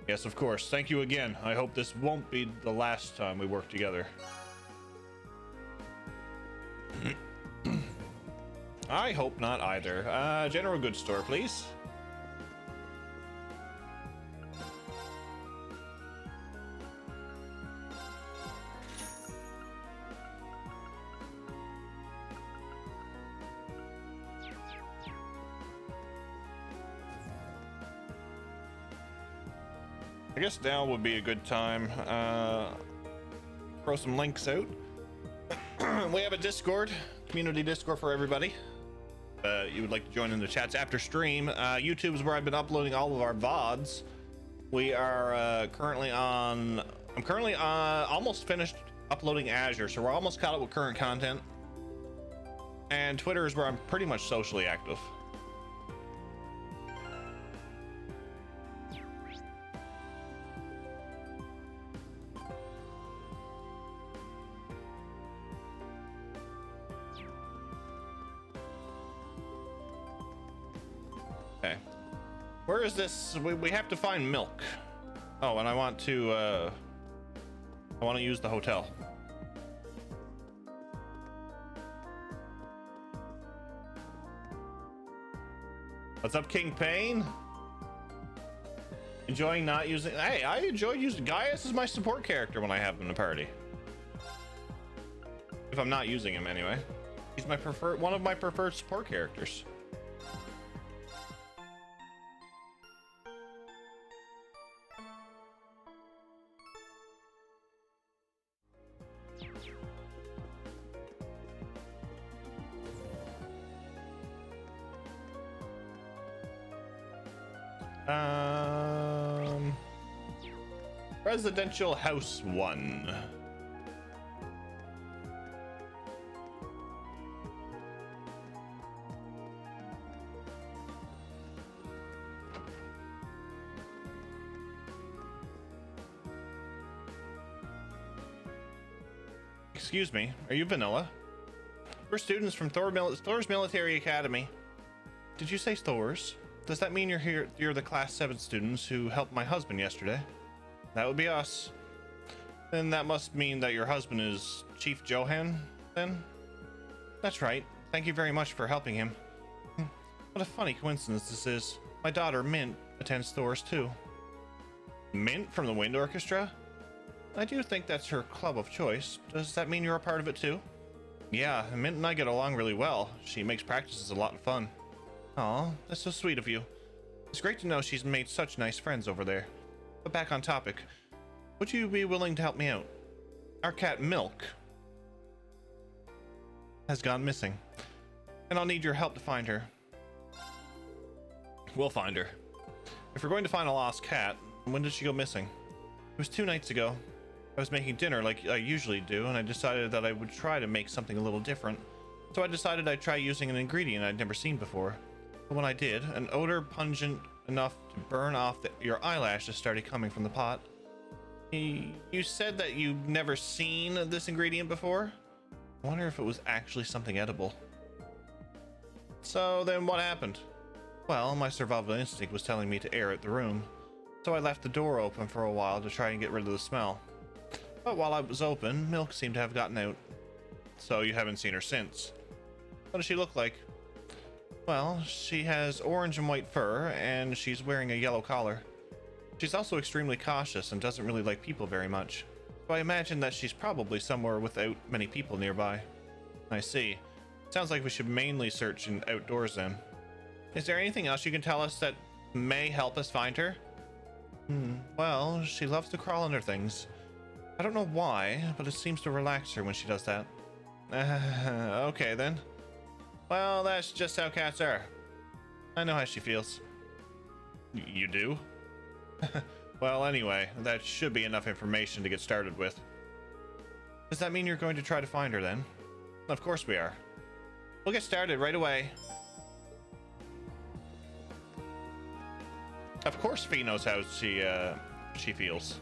Yes, of course. Thank you again. I hope this won't be the last time we work together. I hope not either. General goods store, please. I guess now would be a good time. Throw some links out. We have a Discord, community Discord for everybody. You would like to join in the chats after stream. YouTube is where I've been uploading all of our VODs. We are I'm currently almost finished uploading Azure, so we're almost caught up with current content. And Twitter is where I'm pretty much socially active. Where is this? We have to find milk. Oh, and I want to use the hotel. What's up, King Pain? Enjoying not using... Hey, I enjoy using... Gaius is my support character when I have him in the party. If I'm not using him anyway. He's my one of my preferred support characters. Residential House 1. Excuse me, are you Vanilla? We're students from Thor's Military Academy. Did you say Thor's? Does that mean you're the class 7 students who helped my husband yesterday? That would be us. Then that must mean that your husband is Chief Johan, then? That's right. Thank you very much for helping him. What a funny coincidence this is. My daughter, Mint, attends Thor's too. Mint from the Wind Orchestra? I do think that's her club of choice. Does that mean you're a part of it too? Yeah, Mint and I get along really well. She makes practices a lot of fun. Aw, that's so sweet of you. It's great to know she's made such nice friends over there. But back on topic, would you be willing to help me out? Our cat Milk has gone missing, and I'll need your help to find her. We'll find her. If we're going to find a lost cat, when did she go missing? It was 2 nights ago. I was making dinner like I usually do, and I decided that I would try to make something a little different. So I decided I'd try using an ingredient I'd never seen before. But when I did, an odor pungent enough to burn off your eyelashes started coming from the pot. You said that you've never seen this ingredient before? I wonder if it was actually something edible. So then what happened? Well, my survival instinct was telling me to air out the room. So I left the door open for a while to try and get rid of the smell. But while I was open, Milk seemed to have gotten out. So you haven't seen her since. What does she look like? Well, she has orange and white fur, and she's wearing a yellow collar. She's also extremely cautious and doesn't really like people very much. So I imagine that she's probably somewhere without many people nearby. I see. Sounds like we should mainly search in outdoors then. Is there anything else you can tell us that may help us find her? Well, she loves to crawl under things. I don't know why, but it seems to relax her when she does that. Okay then. Well, that's just how cats are. I know how she feels. You do? Well, anyway, that should be enough information to get started with. Does that mean you're going to try to find her then? Of course we are. We'll get started right away. Of course Fee knows how she feels.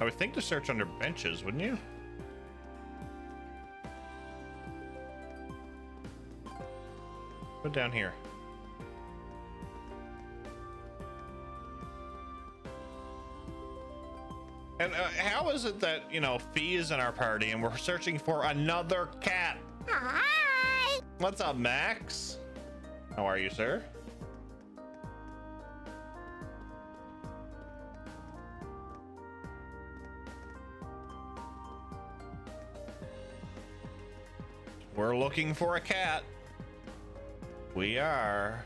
I would think to search under benches, wouldn't you? Put down here. And how is it that, you know, Fee is in our party and we're searching for another cat? Hi! What's up, Max? How are you, sir? We're looking for a cat. We are.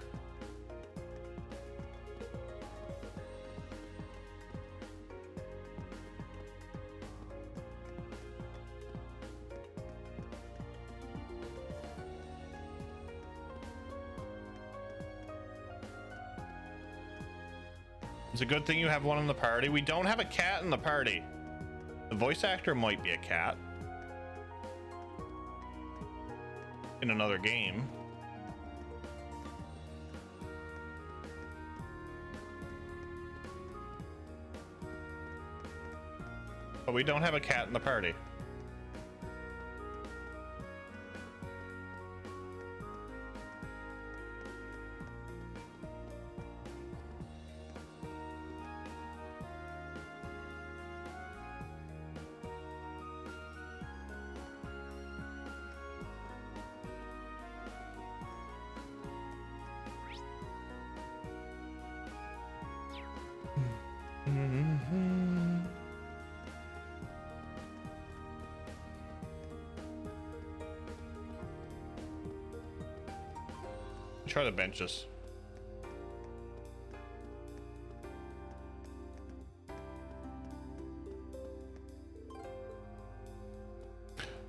It's a good thing you have one in the party. We don't have a cat in the party. The voice actor might be a cat in another game. But we don't have a cat in the party. Try the benches.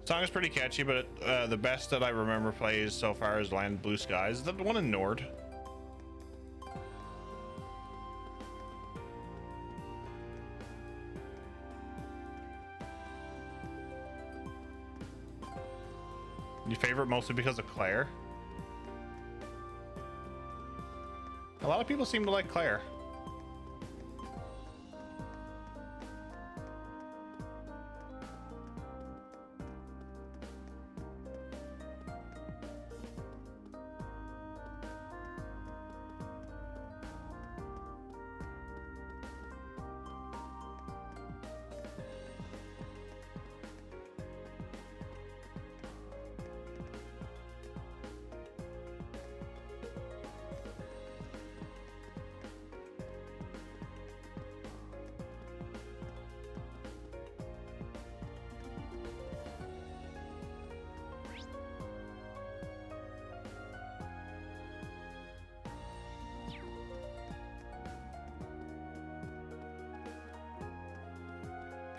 Song is pretty catchy, but the best that I remember plays so far is Land Blue Skies. Is that the one in Nord? Your favorite mostly because of Claire? A lot of people seem to like Claire.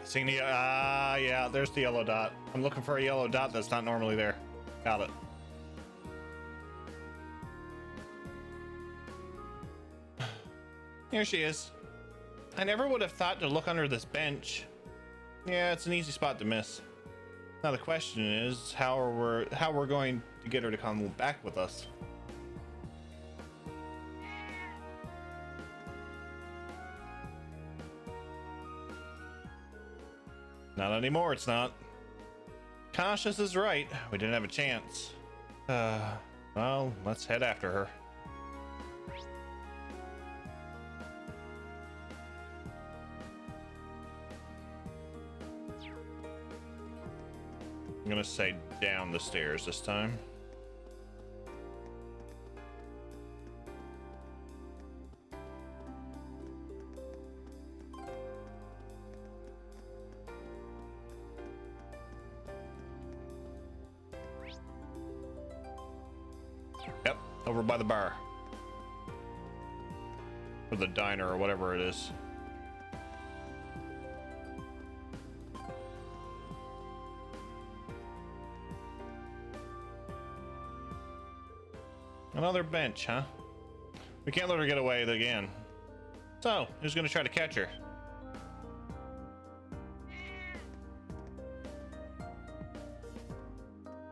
Seeing the yeah, there's the yellow dot. I'm looking for a yellow dot that's not normally there. Got it. Here she is. I never would have thought to look under this bench. Yeah, it's an easy spot to miss. Now the question is how we're going to get her to come back with us. Not anymore, it's not. Cautious is right. We didn't have a chance. Well, let's head after her. I'm gonna say down the stairs this time. Yep, over by the bar. Or the diner or whatever it is. Another bench, huh? We can't let her get away again. So, who's gonna try to catch her?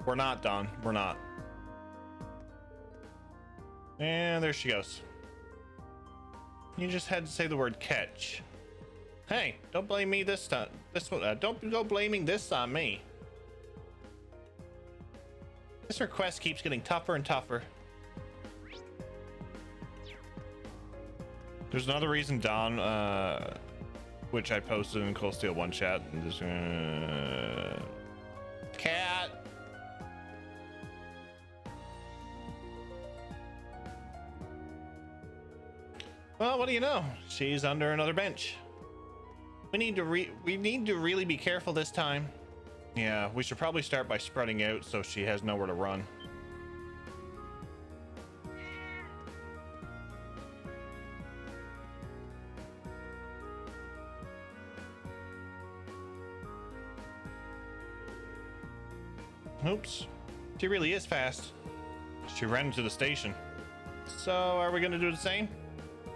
We're not, Don. We're not. And there she goes. You just had to say the word catch. Hey, don't blame me this time. Don't go blaming this on me. This request keeps getting tougher and tougher. There's another reason, Don, which I posted in Cold Steel 1 chat. And just, cat. Well, what do you know? She's under another bench. We need to really be careful this time. Yeah, we should probably start by spreading out so she has nowhere to run. Oops. She really is fast. She ran into the station. So, are we gonna do the same?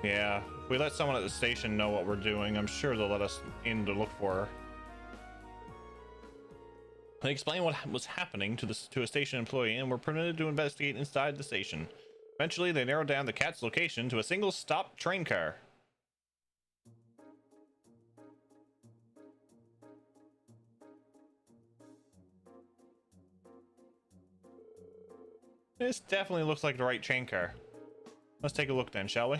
Yeah, if we let someone at the station know what we're doing, I'm sure they'll let us in to look for her. They explained what was happening to a station employee and were permitted to investigate inside the station. Eventually, they narrowed down the cat's location to a single stop train car. This definitely looks like the right train car. Let's take a look then, shall we?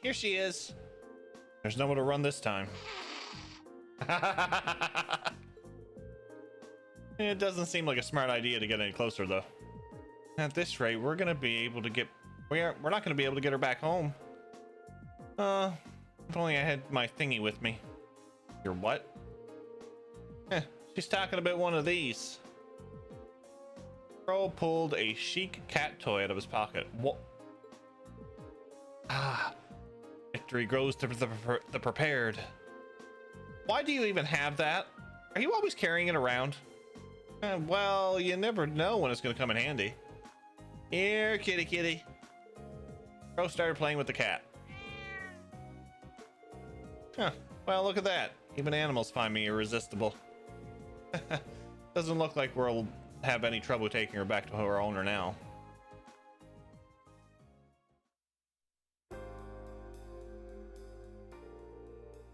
Here she is. There's no one to run this time. It doesn't seem like a smart idea to get any closer, though. At this rate, we're not gonna be able to get her back home. If only I had my thingy with me. Your what? She's talking about one of these. Crow pulled a chic cat toy out of his pocket. What? Ah. Victory grows to the prepared. Why do you even have that? Are you always carrying it around? Well, you never know when it's going to come in handy. Here, kitty kitty. Crow started playing with the cat. Huh. Well, look at that. Even animals find me irresistible. Doesn't look like we'll have any trouble taking her back to her owner now.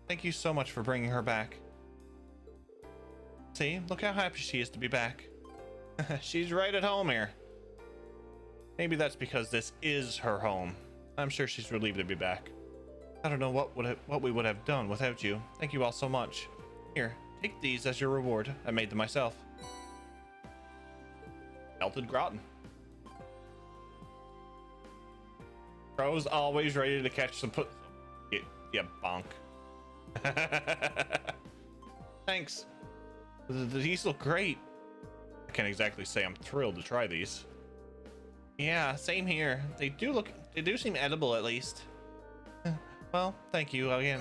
Thank you so much for bringing her back. See, look how happy she is to be back. She's right at home here. Maybe that's because this is her home. I'm sure she's relieved to be back. I don't know what we would have done without you. Thank you all so much. Here, take these as your reward. I made them myself. Melted gratin. Crow's always ready to catch some yeah, bonk. Thanks. These look great. I can't exactly say I'm thrilled to try these. Yeah, same here. They do seem edible at least. Well, thank you again.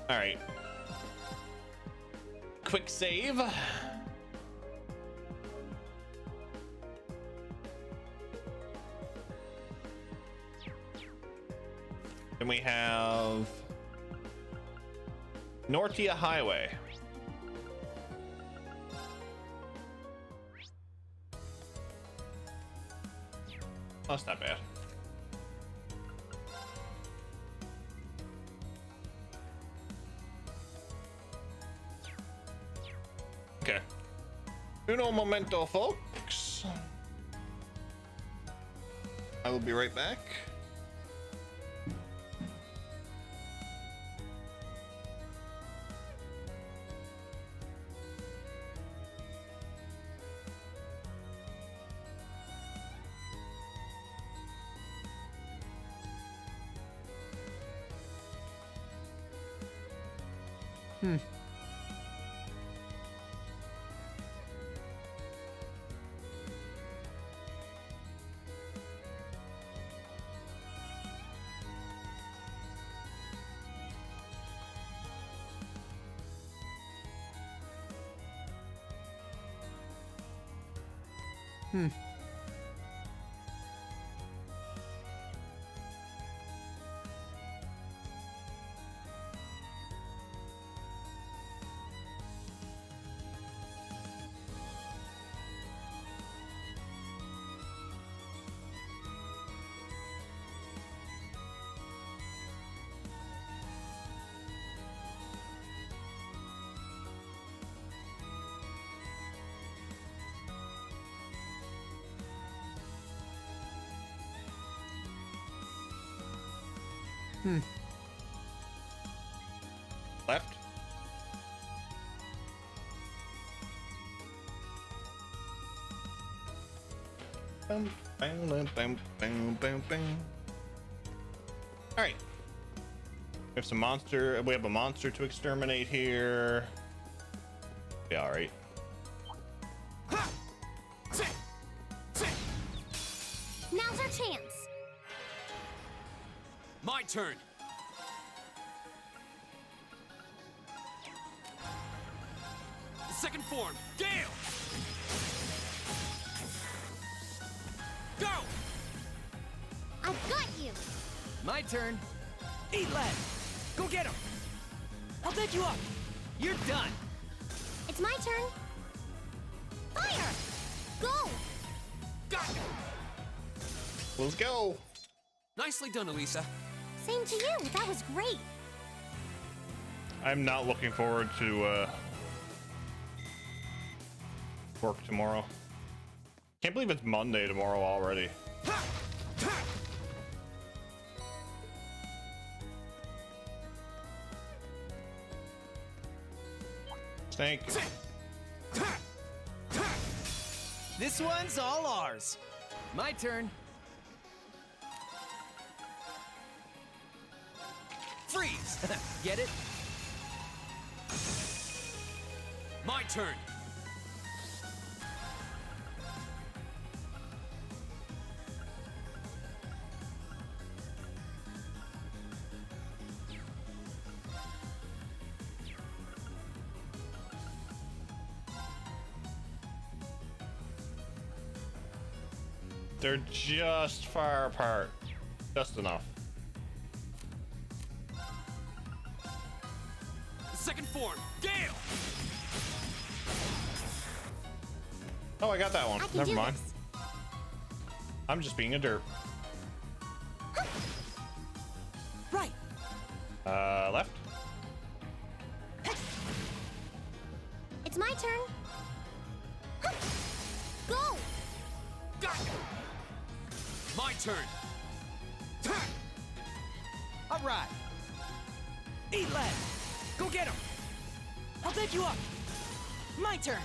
All right. Quick save. Then we have Nortia Highway. Oh, that's not bad. Okay. Uno momento, folks. I will be right back. Left. Bam, bam, bam, bam, bam, bam, bam. All right. We have some monster. We have a monster to exterminate here. Yeah, all right. Now's our chance. My turn. Second form, Gale! Go! I've got you! My turn. Eat lead! Go get him! I'll take you up! You're done! It's my turn. Fire! Go! Got you! Let's go. Nicely done, Alisa. Same to you. That was great. I'm not looking forward to work tomorrow. Can't believe it's Monday tomorrow already. Snake. This one's all ours. My turn. Freeze! Get it? My turn. They're just far apart. Just enough. Second form, Gale! Oh, I got that one. I can Never do mind. this. I'm just being a derp. Right. Left. It's my turn. Go! Got you! My turn. All right. Eat lead! Go get him! I'll take you up! My turn!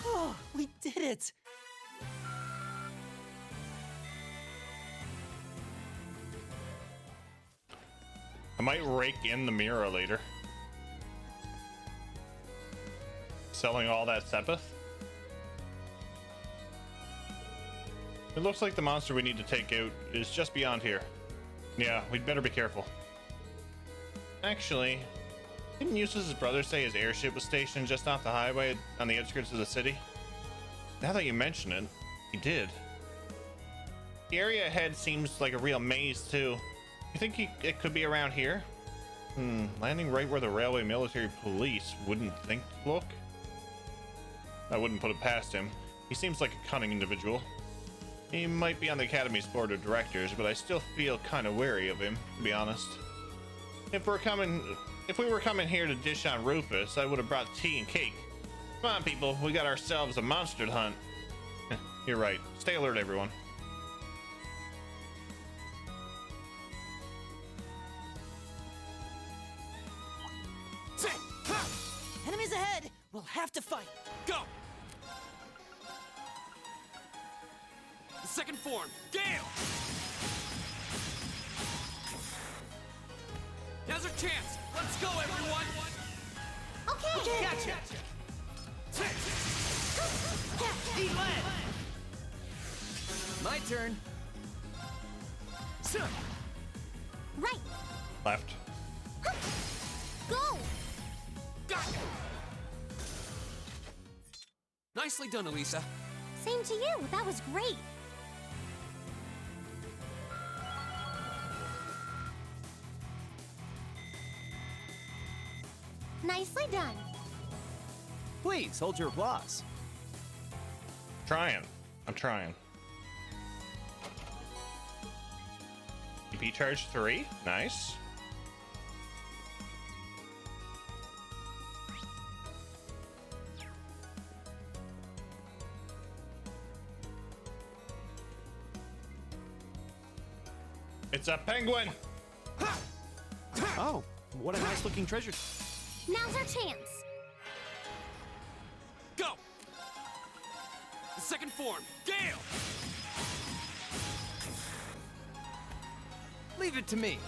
Oh, we did it! I might rake in the mirror later. Selling all that Sepith. It looks like the monster we need to take out is just beyond here. Yeah, we'd better be careful. Actually, didn't Eustace's brother say his airship was stationed just off the highway on the outskirts of the city? Now that you mention it, he did. The area ahead seems like a real maze too. You think it could be around here? Landing right where the railway military police wouldn't think to look? I wouldn't put it past him. He seems like a cunning individual. He might be on the Academy's board of directors, but I still feel kind of wary of him, to be honest. If we were coming here to dish on Rufus, I would have brought tea and cake. Come on, people, we got ourselves a monster to hunt. You're right. Stay alert, everyone. Enemies ahead! We'll have to fight! Go! Second form, Gale! Now's our chance! Let's go, everyone! Okay! Gotcha! Eat lead! My turn. Right! Left. Go! Got it! Nicely done, Alisa. Same to you. That was great. Nicely done. Please hold your applause. Trying. I'm trying. EP charge 3. Nice. It's a penguin. Oh, what a nice looking treasure. Now's our chance. Go! Second form, Gale! Leave it to me.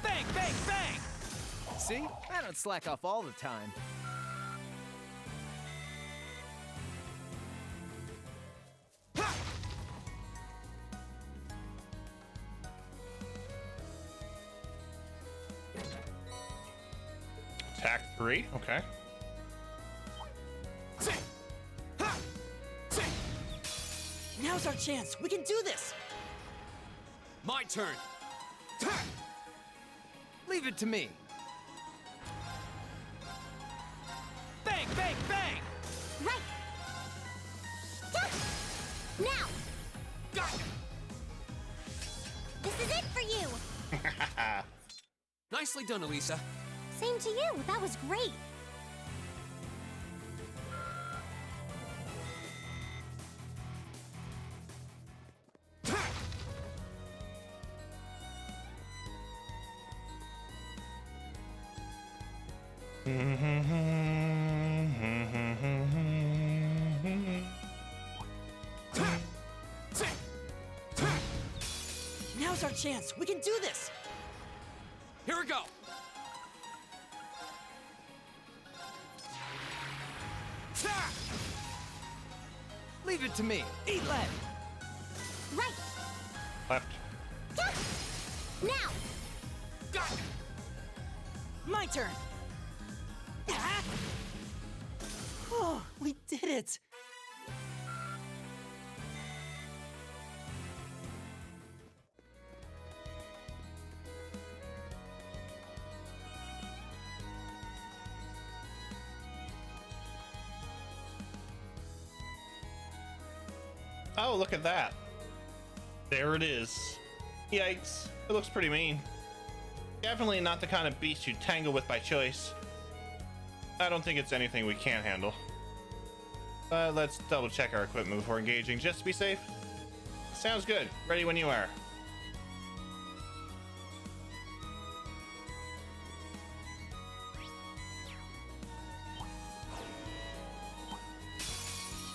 Bang, bang, bang! See? I don't slack off all the time. Attack 3, okay. Now's our chance. We can do this. My turn. Leave it to me. Bang, bang, bang! Right. Now. This is it for you. Nicely done, Alisa. Same to you. That was great. Now's our chance. We can do this. Here we go. Leave it to me. Eat lead. Right. Left. Now. My turn. Oh, we did it. Oh, look at that. There it is. Yikes. It looks pretty mean. Definitely not the kind of beast you tangle with by choice. I don't think it's anything we can't handle. But let's double check our equipment before engaging, just to be safe. Sounds good. Ready when you are.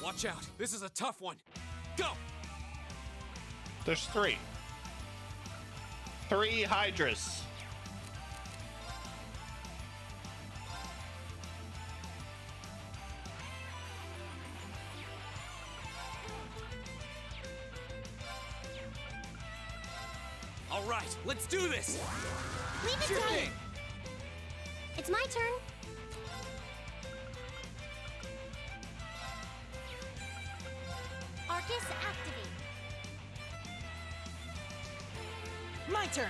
Watch out. This is a tough one. Go! There's 3. 3 Hydras. All right, let's do this. Leave it Sure to me. thing. It's my turn. Arcus activate. My turn.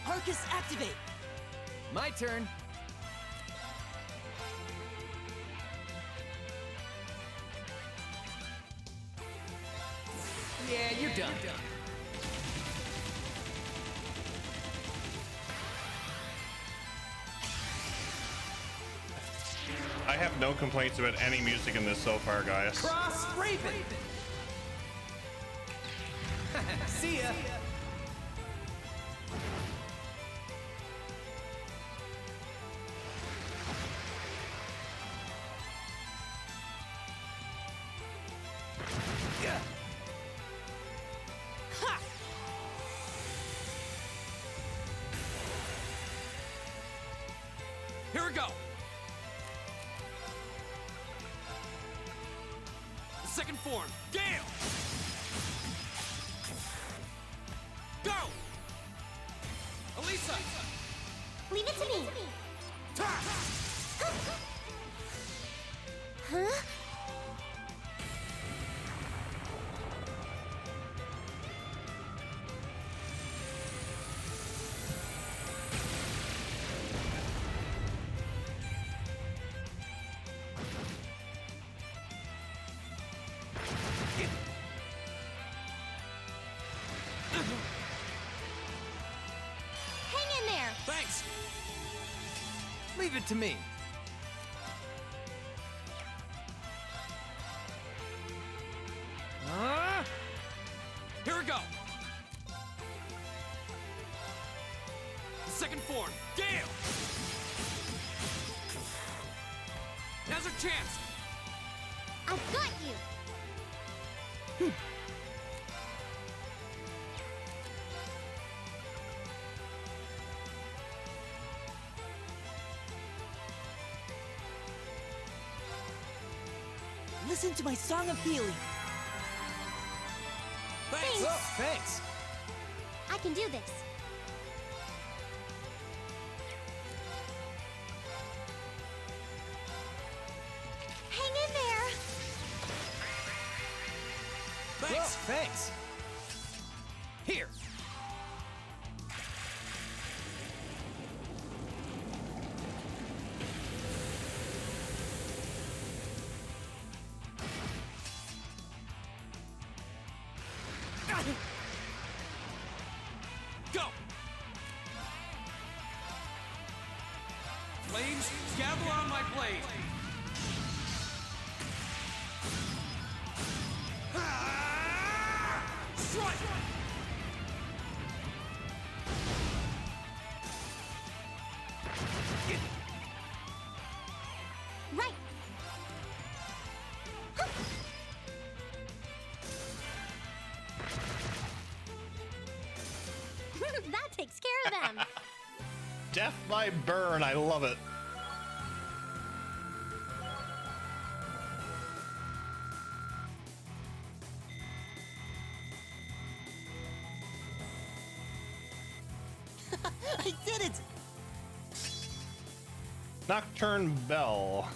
Arcus activate. My turn. Yeah, you're done. I have no complaints about any music in this so far, guys. Cross Raven. See ya. Here we go. The second form, Gale. Go. Alisa. Leave it to me. Huh? Hang in there. Thanks. Leave it to me. Here we go. The second form, Gale. Now's our chance. I've got you. Listen to my song of healing. Thanks. Oh, thanks. I can do this. Hang in there. Thanks. Oh, thanks. Here. Go! Flames, gather on my blade! Strike! Right. That takes care of them. Death by burn. I love it. I did it! Nocturne Bell.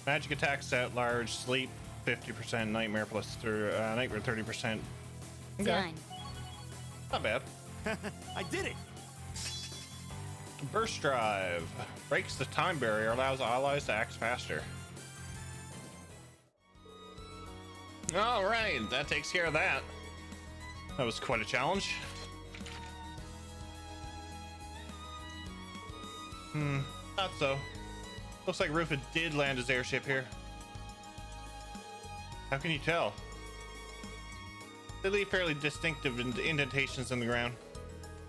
Magic attacks at large. Sleep 50%. Nightmare plus nightmare 30%. Okay. Done. Not bad. I did it! Burst Drive. Breaks the time barrier. Allows allies to act faster. All right. That takes care of that. That was quite a challenge. Not so. Looks like Rufa did land his airship here. How can you tell? They leave fairly distinctive indentations in the ground.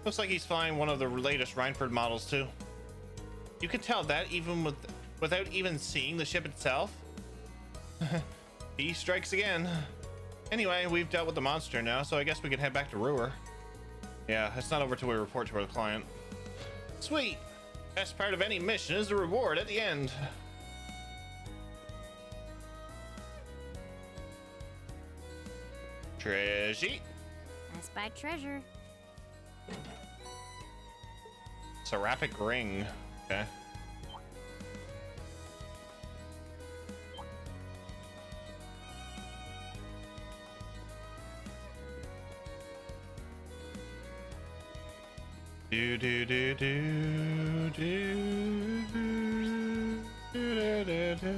Looks like he's flying one of the latest Reinford models too. You can tell that even without even seeing the ship itself. He strikes again. Anyway, we've dealt with the monster now, so I guess we can head back to Ruer. Yeah, it's not over till we report to our client. Sweet. Best part of any mission is the reward at the end. Treasure. I spied treasure. Seraphic ring. Okay. Do do do do do do do do do.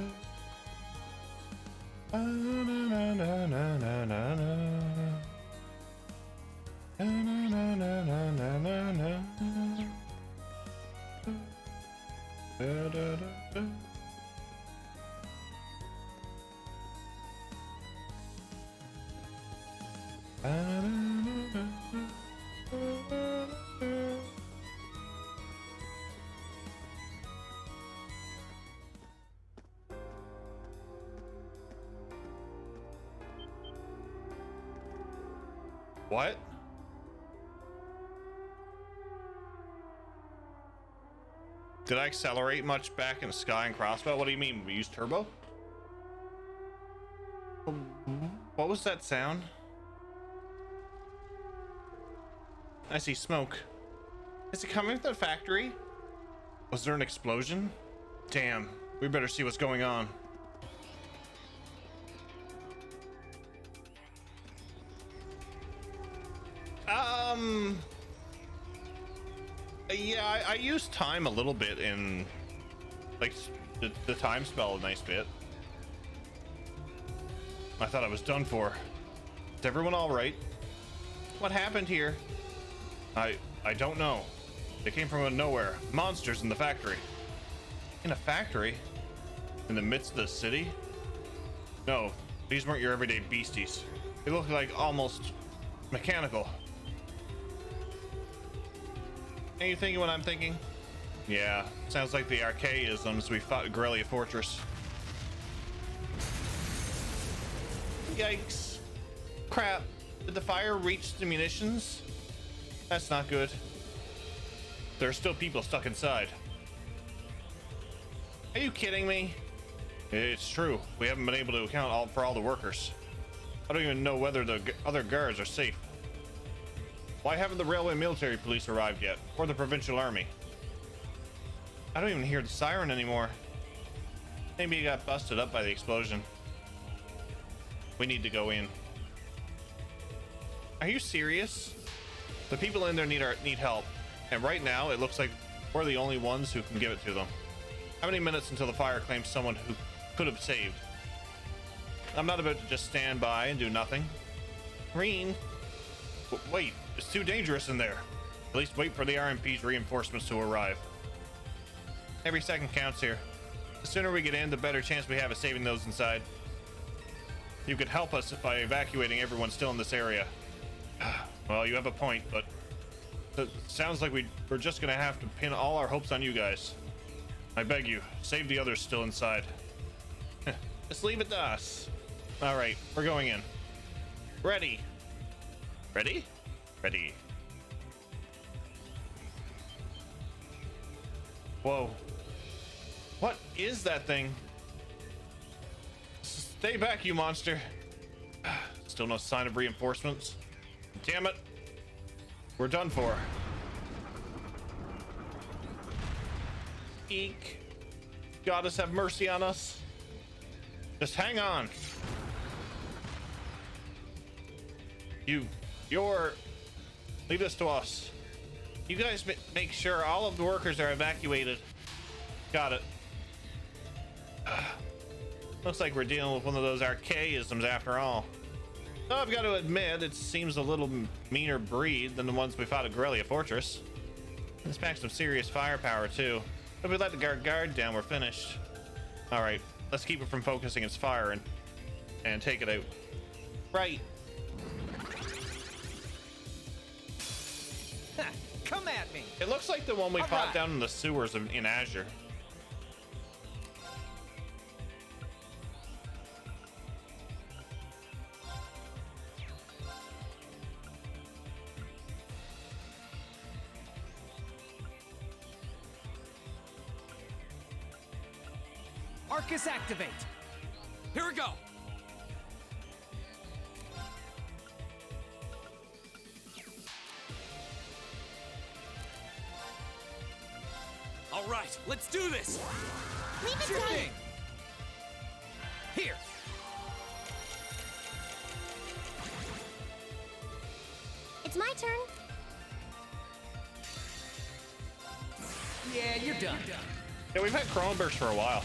Na na na na na na na. Na na na na na na na. Da da da da. What? Did I accelerate much back in Sky and Crossbow? What do you mean? We used turbo? What was that sound? I see smoke. Is it coming from the factory? Was there an explosion? Damn, we better see what's going on. Yeah, I used time a little bit in, like, the time spell a nice bit. I thought I was done for. Is everyone all right? What happened here? I don't know. They came from nowhere. Monsters in the factory. In a factory? In the midst of the city? No, these weren't your everyday beasties. They look like almost mechanical. Are you thinking what I'm thinking? Yeah, sounds like the archaisms we fought at Grellia Fortress. Yikes. Crap. Did the fire reach the munitions? That's not good. There are still people stuck inside. Are you kidding me? It's true. We haven't been able to account for all the workers. I don't even know whether the other guards are safe. Why haven't the railway military police arrived yet? Or the provincial army? I don't even hear the siren anymore. Maybe he got busted up by the explosion. We need to go in. Are you serious? The people in there need help. And right now, it looks like we're the only ones who can give it to them. How many minutes until the fire claims someone who could have saved? I'm not about to just stand by and do nothing. Reen. Wait, it's too dangerous in there. At least wait for the RMP's reinforcements to arrive. Every second counts here. The sooner we get in, the better chance we have of saving those inside. You could help us by evacuating everyone still in this area. Well, you have a point, but it sounds like we're just gonna have to pin all our hopes on you guys. I beg you, save the others still inside. Just leave it to us. All right, we're going in. Ready. Ready? Ready. Whoa. What is that thing? Stay back, you monster. Still no sign of reinforcements. Damn it. We're done for. Eek. Goddess have mercy on us. Just hang on. Leave this to us. You guys make sure all of the workers are evacuated. Got it. Looks like we're dealing with one of those archaisms after all. Though I've got to admit, it seems a little meaner breed than the ones we fought at Corellia Fortress. This packs some serious firepower too. If we let the guard down, we're finished. All right, let's keep it from focusing its fire and take it out. Right. Come at me. It looks like the one we fought down in the sewers in Azure. Arcus activate. Here we go. All right, let's do this. Leave it Sure to me. thing. Here. It's my turn. Yeah, you're done. Yeah, we've had Cronenbergs for a while.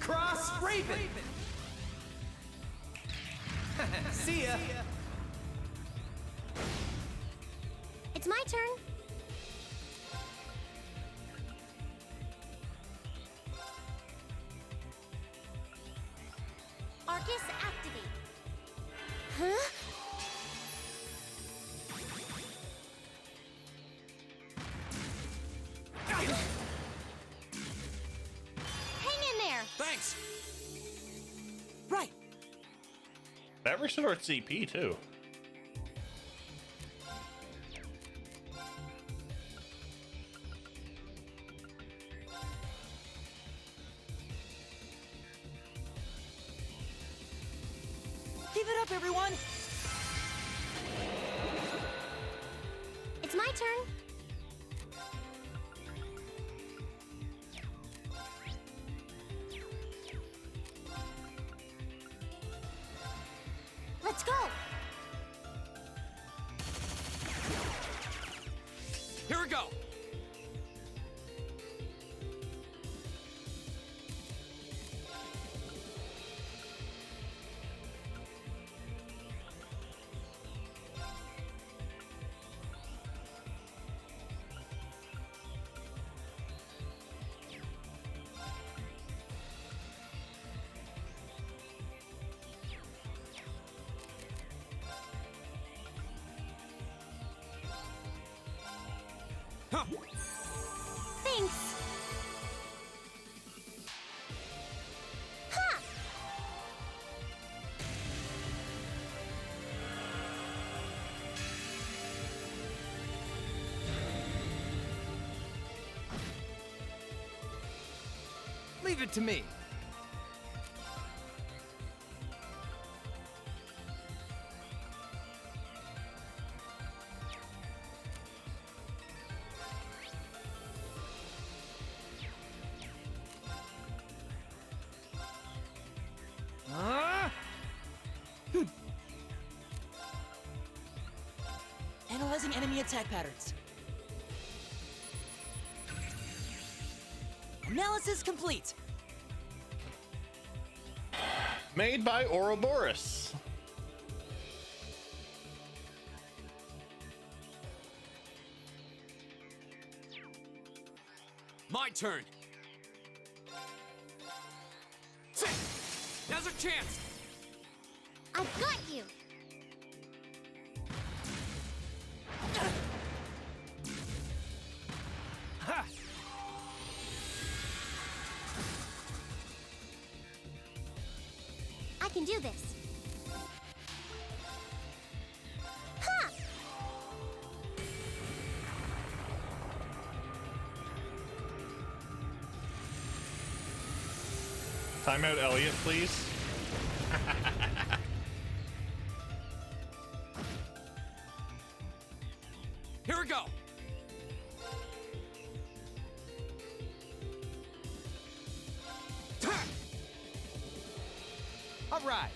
Cross Raven. See ya. It's my turn. Arcus activate. Huh? Hang in there. Thanks. Right. That resorts CP too. Give it up, everyone. It's my turn. Let's go. Here we go. Huh. Thanks. Ha! Leave it to me. Analyzing enemy attack patterns. Analysis complete. Made by Ouroboros. My turn. Sit. Now's our chance. I've got you. Ha! I can do this. Ha! Time out, Elliot, please. Here we go. All right.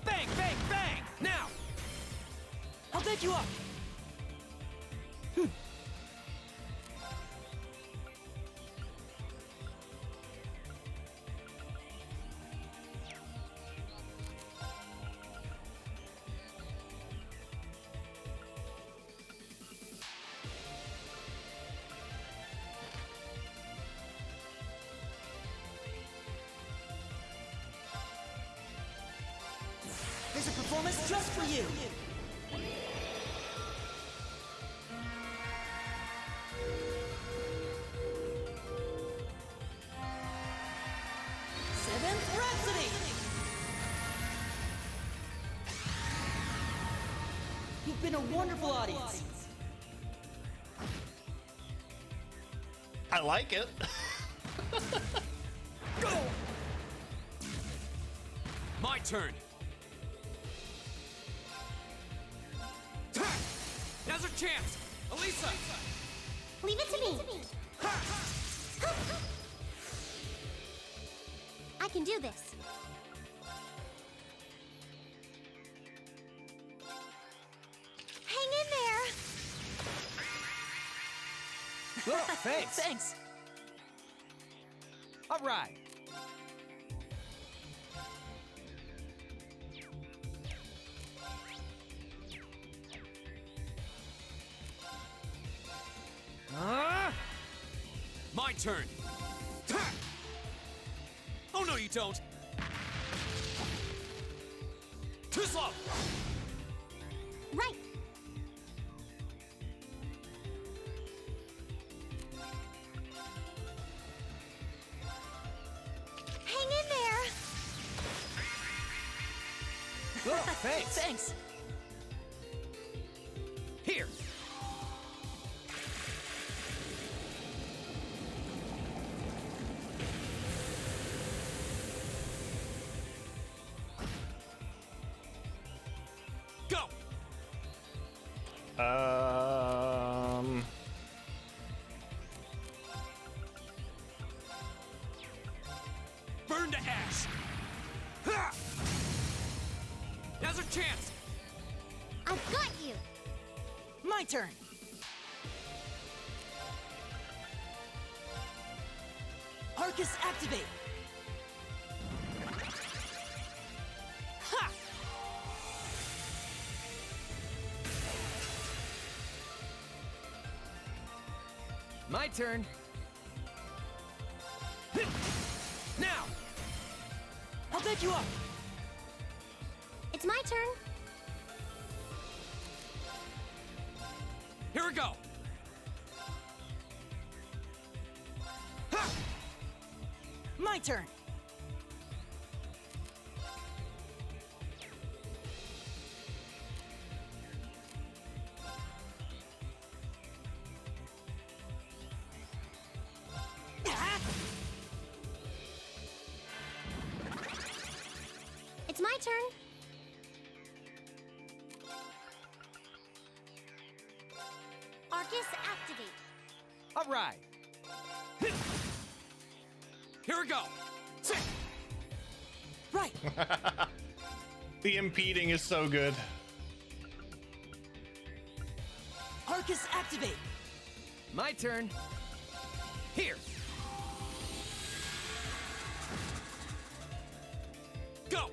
Bang, bang, bang! Now! I'll pick you up. There's a performance just for you. Seventh Rhapsody! You've been a wonderful audience. I like it. Go! My turn. Now's our chance. Alisa! Leave it to me. I can do this. Hang in there. Oh, thanks. Thanks. All right. My turn. Oh, no, you don't. Too slow. Right. Hang in there. Oh, thanks. Thanks. Here. Go. Burn to ash. Ha! Now's our chance. I've got you. My turn. Arcus activate. Ha! My turn. Now! I'll pick you up. It's my turn. Here we go. Ha! My turn. It's my turn. Arcus, activate. All right. Here we go. Right. The impeding is so good. Arcus, activate. My turn. Here. Go.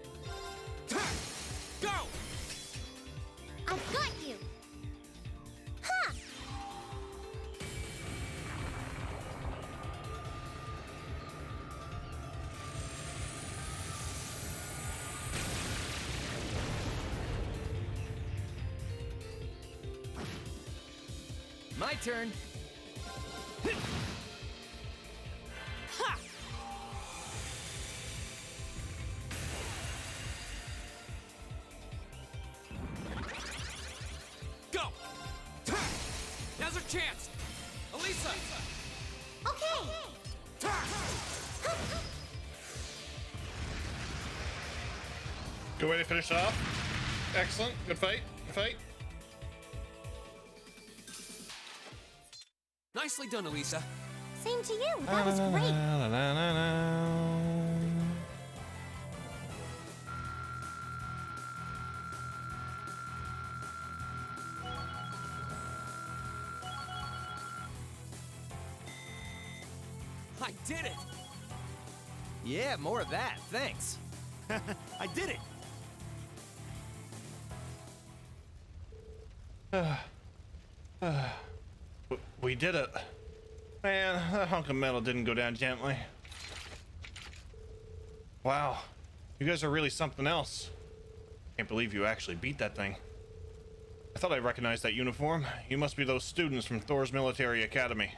Go. I've got you. Ha! My turn. Ha! Go. Now's our chance. Alisa. Okay. Good way to finish it off. Excellent. Good fight. Good fight. Nicely done, Alisa. Same to you. That was great. I did it. Yeah, more of that. Thanks. I did it! We did it. Man, that hunk of metal didn't go down gently. Wow. You guys are really something else. Can't believe you actually beat that thing. I thought I recognized that uniform. You must be those students from Thor's military academy.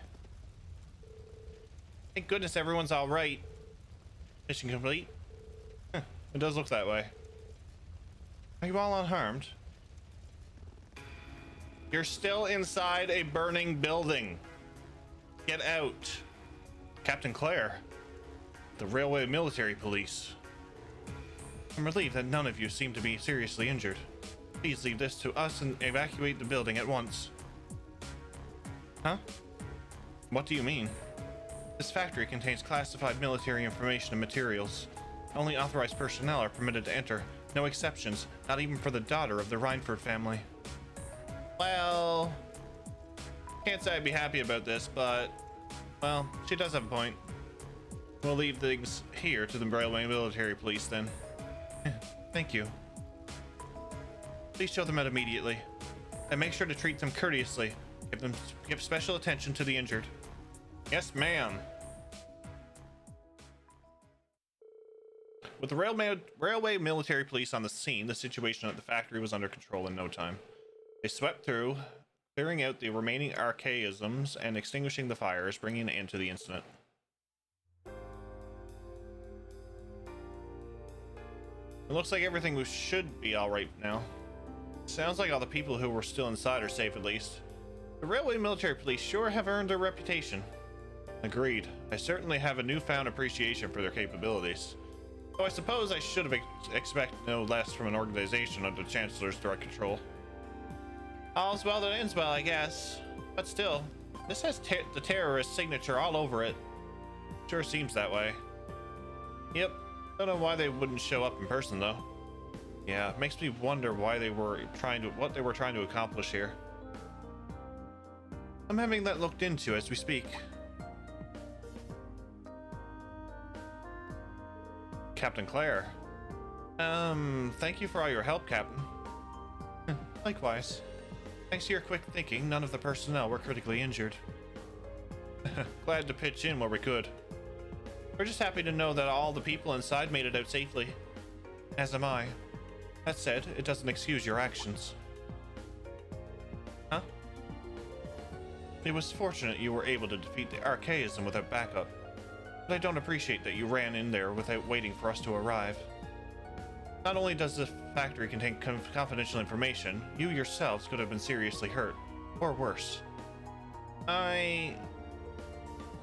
Thank goodness everyone's all right. Mission complete? Huh, it does look that way. Are you all unharmed? You're still inside a burning building. Get out. Captain Claire, the Railway Military Police. I'm relieved that none of you seem to be seriously injured. Please leave this to us and evacuate the building at once. Huh? What do you mean? This factory contains classified military information and materials. Only authorized personnel are permitted to enter. No exceptions, not even for the daughter of the Reinford family. Well, can't say I'd be happy about this, but, well, she does have a point. We'll leave things here to the Railway Military Police then. Thank you. Please show them out immediately. And make sure to treat them courteously. Give special attention to the injured. Yes, ma'am. With the Railway Military Police on the scene, the situation at the factory was under control in no time. They swept through, clearing out the remaining archaisms and extinguishing the fires, bringing an end to the incident. It looks like everything should be alright now. Sounds like all the people who were still inside are safe at least. The Railway Military Police sure have earned their reputation. Agreed. I certainly have a newfound appreciation for their capabilities. Though I suppose I should have expected no less from an organization under the Chancellor's direct control. All's well that ends well, I guess. But still, this has the terrorist signature all over it. Sure seems that way. Yep. Don't know why they wouldn't show up in person though. Yeah, it makes me wonder why they were what they were trying to accomplish here. I'm having that looked into as we speak. Captain Claire. Thank you for all your help, Captain. Likewise. Thanks to your quick thinking, none of the personnel were critically injured. Glad to pitch in where we could. We're just happy to know that all the people inside made it out safely. As am I. That said, it doesn't excuse your actions. Huh? It was fortunate you were able to defeat the archaism without backup. But I don't appreciate that you ran in there without waiting for us to arrive. Not only does the factory contain confidential information, you yourselves could have been seriously hurt. Or worse. I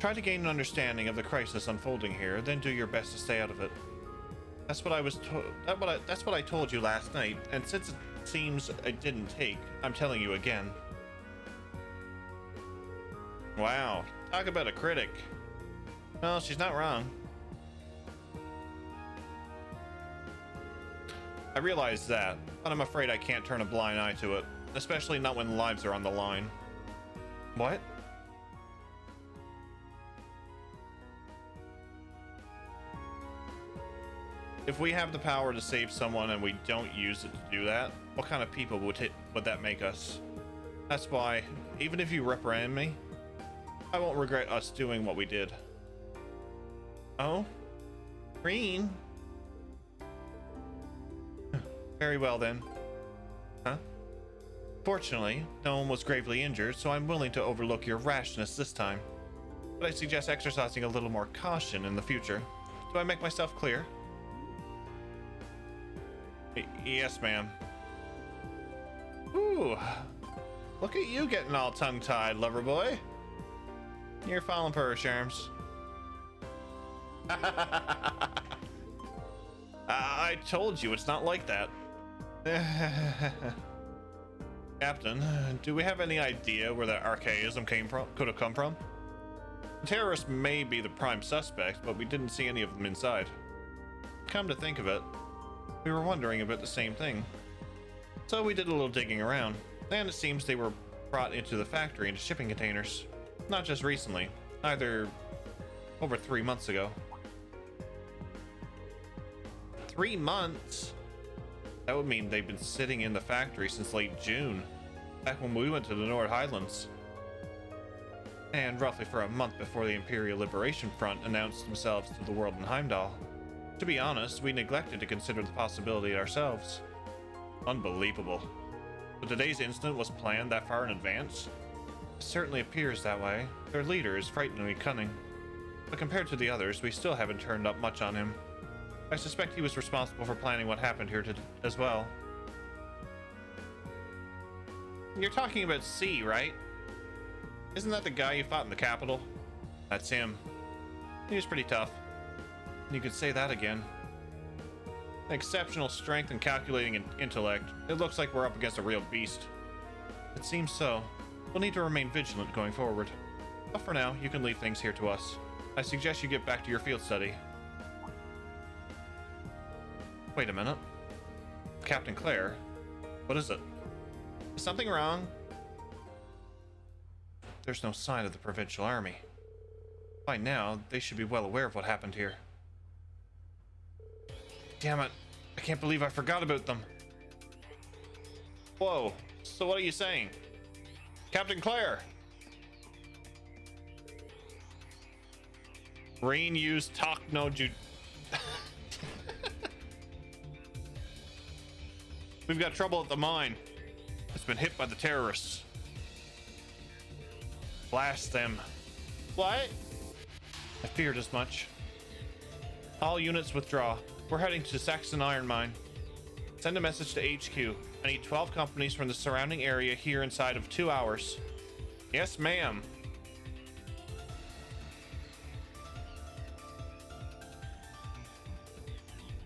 try to gain an understanding of the crisis unfolding here, then do your best to stay out of it. That's what I was told. That's what I told you last night. And since it seems I didn't take, I'm telling you again. Wow, talk about a critic. Well, she's not wrong. I realize that, but I'm afraid I can't turn a blind eye to it, especially not when lives are on the line. What? If we have the power to save someone and we don't use it to do that, what kind of people would that make us? That's why, even if you reprimand me, I won't regret us doing what we did. Oh? Green? Very well then. Huh? Fortunately, no one was gravely injured, so I'm willing to overlook your rashness this time. But I suggest exercising a little more caution in the future. Do I make myself clear? Yes, ma'am. Ooh. Look at you getting all tongue-tied, lover boy. You're falling for her charms. I told you it's not like that. Captain, do we have any idea where that archaism could have come from? The terrorists may be the prime suspect, but we didn't see any of them inside. Come to think of it, we were wondering about the same thing. So we did a little digging around, and it seems they were brought into the factory in shipping containers. Not just recently, either over 3 months ago. 3 months? That would mean they've been sitting in the factory since late June, back when we went to the North Highlands. And roughly for a month before the Imperial Liberation Front announced themselves to the world in Heimdall. To be honest, we neglected to consider the possibility ourselves. Unbelievable. But today's incident was planned that far in advance? It certainly appears that way. Their leader is frighteningly cunning. But compared to the others, we still haven't turned up much on him. I suspect he was responsible for planning what happened here as well. You're talking about C, right? Isn't that the guy you fought in the Capitol? That's him. He was pretty tough. You could say that again. Exceptional strength and calculating intellect. It looks like we're up against a real beast. It seems so. We'll need to remain vigilant going forward. But for now, you can leave things here to us. I suggest you get back to your field study. Wait a minute. Captain Claire? What is it? Is something wrong? There's no sign of the Provincial Army. By now, they should be well aware of what happened here. Damn it. I can't believe I forgot about them. Whoa. So what are you saying? Captain Claire! Rain used talk no ju... We've got trouble at the mine. It's been hit by the terrorists. Blast them. What? I feared as much. All units withdraw. We're heading to Saxon Iron Mine. Send a message to HQ. I need 12 companies from the surrounding area here inside of 2 hours. Yes, ma'am.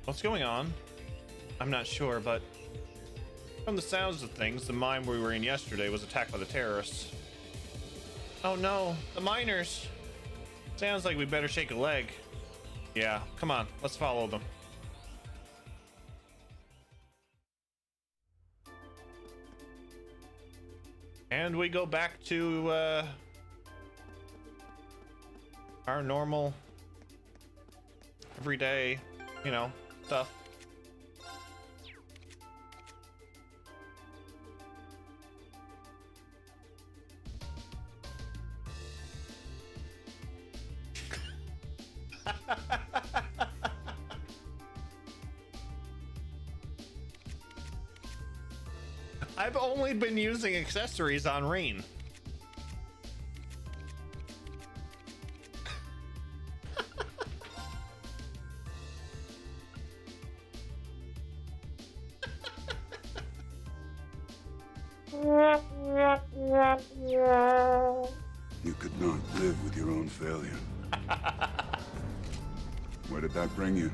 What's going on? I'm not sure, but from the sounds of things, the mine we were in yesterday was attacked by the terrorists. Oh no, the miners! Sounds like we better shake a leg. Yeah, come on, let's follow them. And we go back to our normal, everyday, you know, stuff. I've only been using accessories on Rain. You could not live with your own failure. Where did that bring you?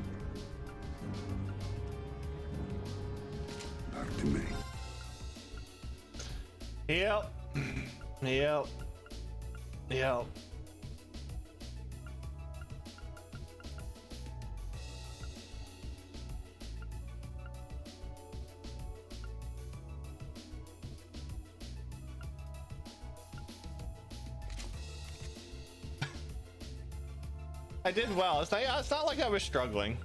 to me. Yep. Yep. Yep. I did well. It's not like I was struggling.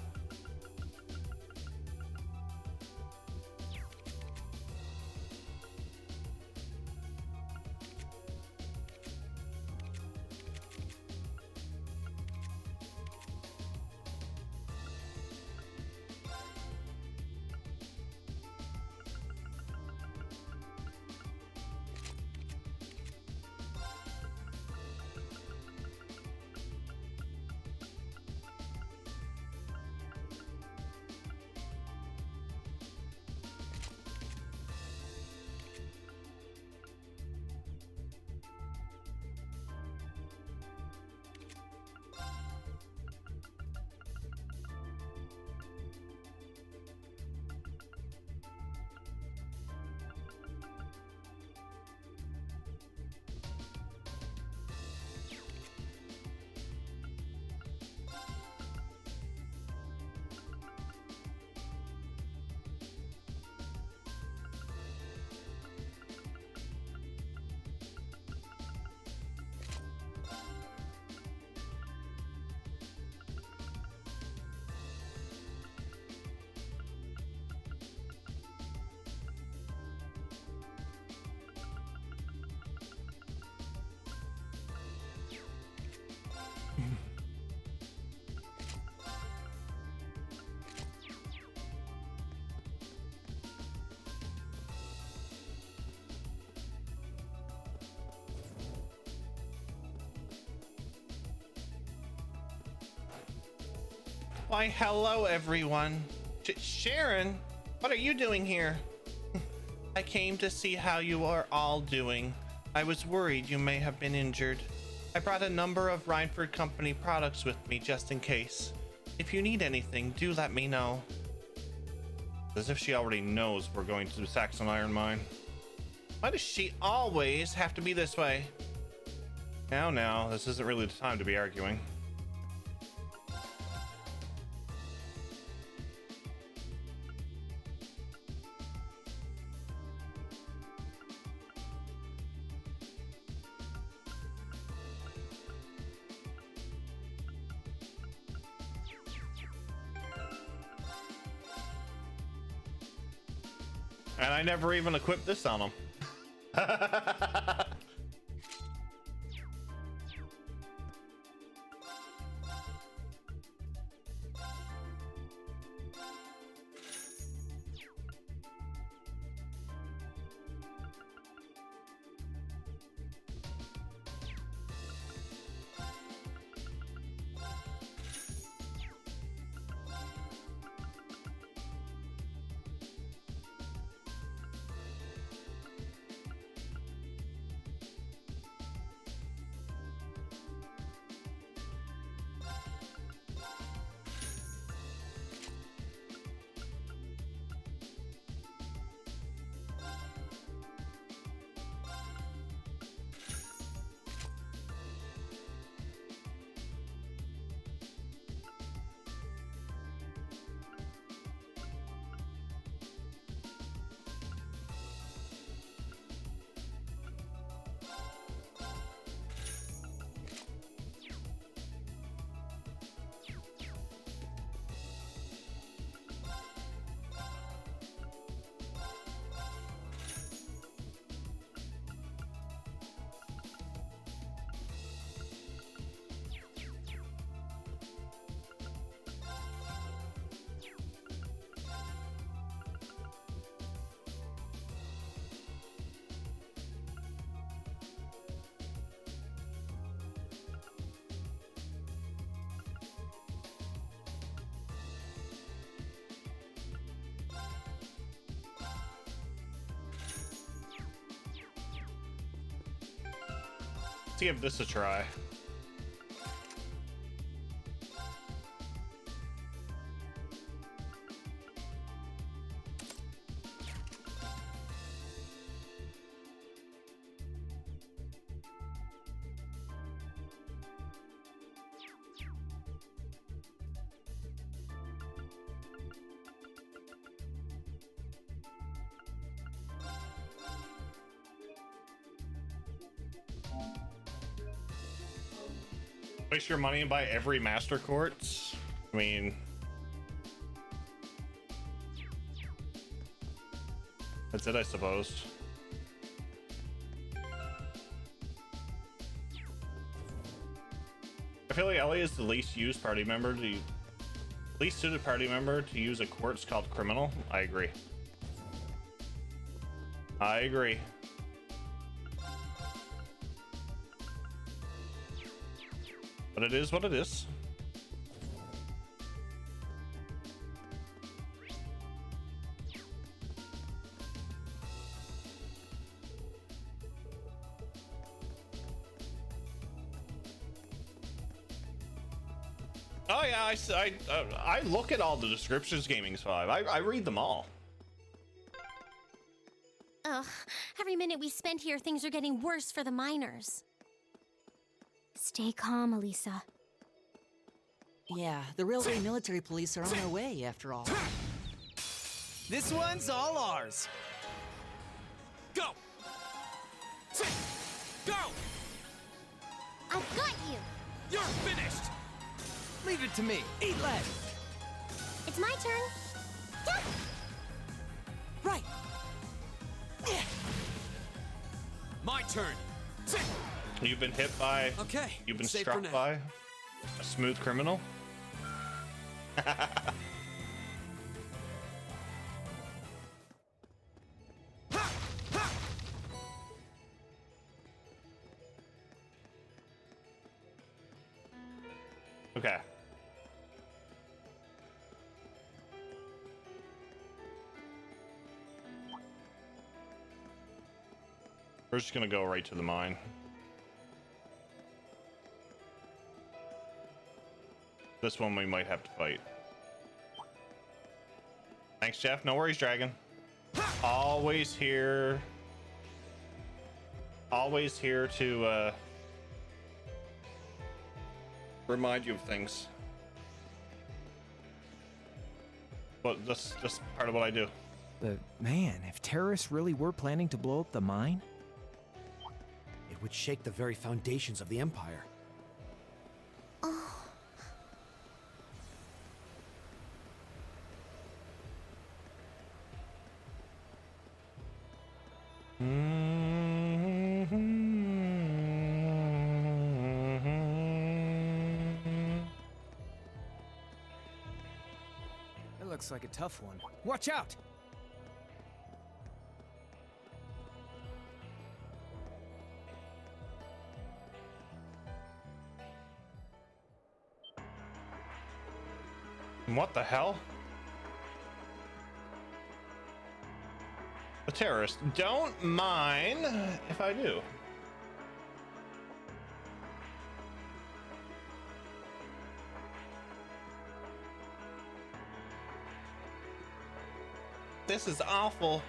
Why, hello everyone. Sharon, what are you doing here? I came to see how you are all doing. I was worried you may have been injured. I brought a number of Rhineford Company products with me just in case. If you need anything, do let me know. As if she already knows we're going to the Saxon Iron Mine. Why does she always have to be this way? Now, this isn't really the time to be arguing. And I never even equipped this on him. Let's give this a try. Waste your money and buy every master quartz? I mean, that's it, I suppose. I feel like Ellie is the least used party member to least suited party member to use a quartz called criminal. I agree. I agree. But it is what it is. Oh yeah, I look at all the descriptions Gaming's 5. I read them all. Ugh, every minute we spend here, things are getting worse for the miners. Stay calm, Alisa. Yeah, the railway military police are on their way, after all. This one's all ours. Go! Go! I've got you! You're finished! Leave it to me. Eat lead. It's my turn. Yeah. Right. My turn. You've been hit by. Okay. You've been safe for struck now. by a smooth criminal. Okay. We're just gonna go right to the mine. This one we might have to fight. Thanks, Jeff. No worries, Dragon. Always here. Always here to remind you of things. But that's part of what I do. But man, if terrorists really were planning to blow up the mine, It would shake the very foundations of the Empire. it looks like a tough one. Watch out! What the hell? A terrorist. Don't mind if I do. This is awful.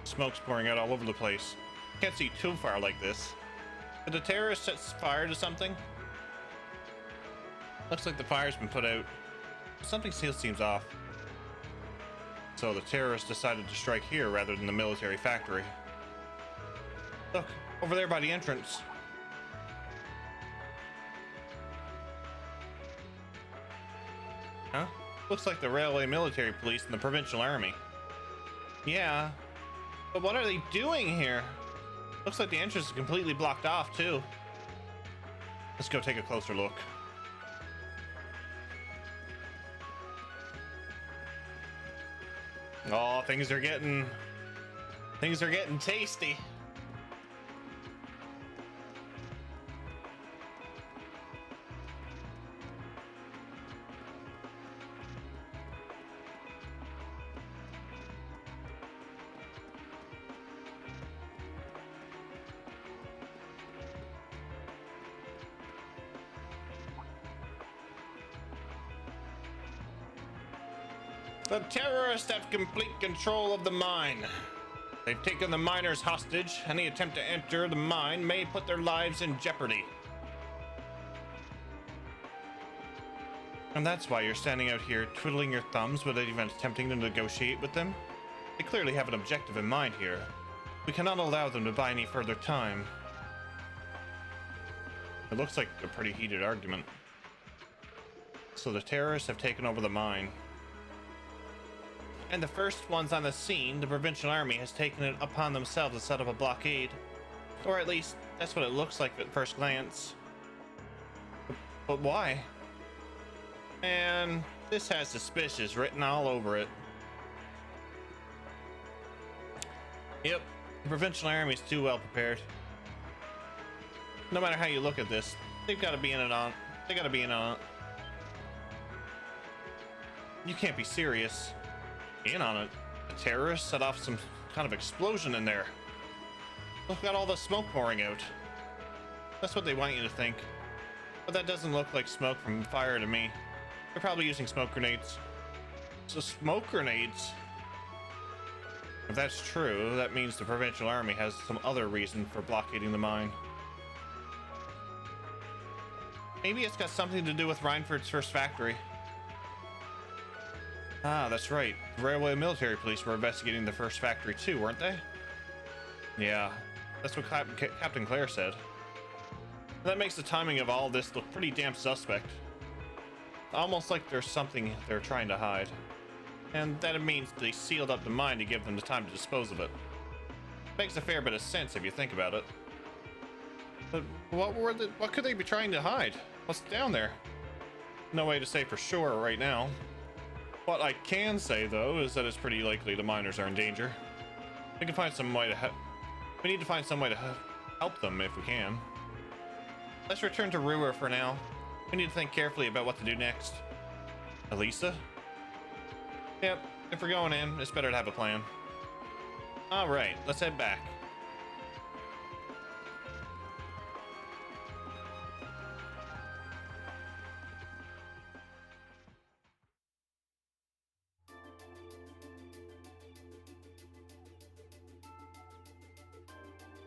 Smoke's pouring out all over the place. Can't see too far like this. Did the terrorist set fire to something? Looks like the fire's been put out. Something still seems off. So the terrorists decided to strike here rather than the military factory. Look, over there by the entrance. Huh? Looks like the railway military police and the provincial army. Yeah, but what are they doing here? Looks like the entrance is completely blocked off too. Let's go take a closer look. Oh, things are getting tasty. The terrorists have complete control of the mine. They've taken the miners hostage. Any attempt to enter the mine may put their lives in jeopardy. And that's why you're standing out here twiddling your thumbs without even attempting to negotiate with them? They clearly have an objective in mind here. We cannot allow them to buy any further time. It looks like a pretty heated argument. So the terrorists have taken over the mine. And the first ones on the scene, the Provincial Army, has taken it upon themselves to set up a blockade. Or at least, that's what it looks like at first glance. But why? And this has suspicious written all over it. Yep, the Provincial Army is too well prepared. No matter how you look at this, they've got to be in it on. They got to be in on it. You can't be serious. In on it. The terrorists set off some kind of explosion in there. Look at all the smoke pouring out. That's what they want you to think. But that doesn't look like smoke from fire to me. They're probably using smoke grenades. So smoke grenades? If that's true, that means the Provincial Army has some other reason for blockading the mine. Maybe it's got something to do with Reinford's first factory. Ah, that's right. The Railway Military Police were investigating the first factory too, weren't they? Yeah, that's what Captain Claire said. That makes the timing of all this look pretty damn suspect. Almost like there's something they're trying to hide. And that it means they sealed up the mine to give them the time to dispose of it. Makes a fair bit of sense if you think about it. But what could they be trying to hide? What's down there? No way to say for sure right now. What I can say, though, is that it's pretty likely the miners are in danger. We can find some way to we need to find some way to help them if we can. Let's return to Ruer for now. We need to think carefully about what to do next. Alisa? Yep, if we're going in, it's better to have a plan. Alright, let's head back.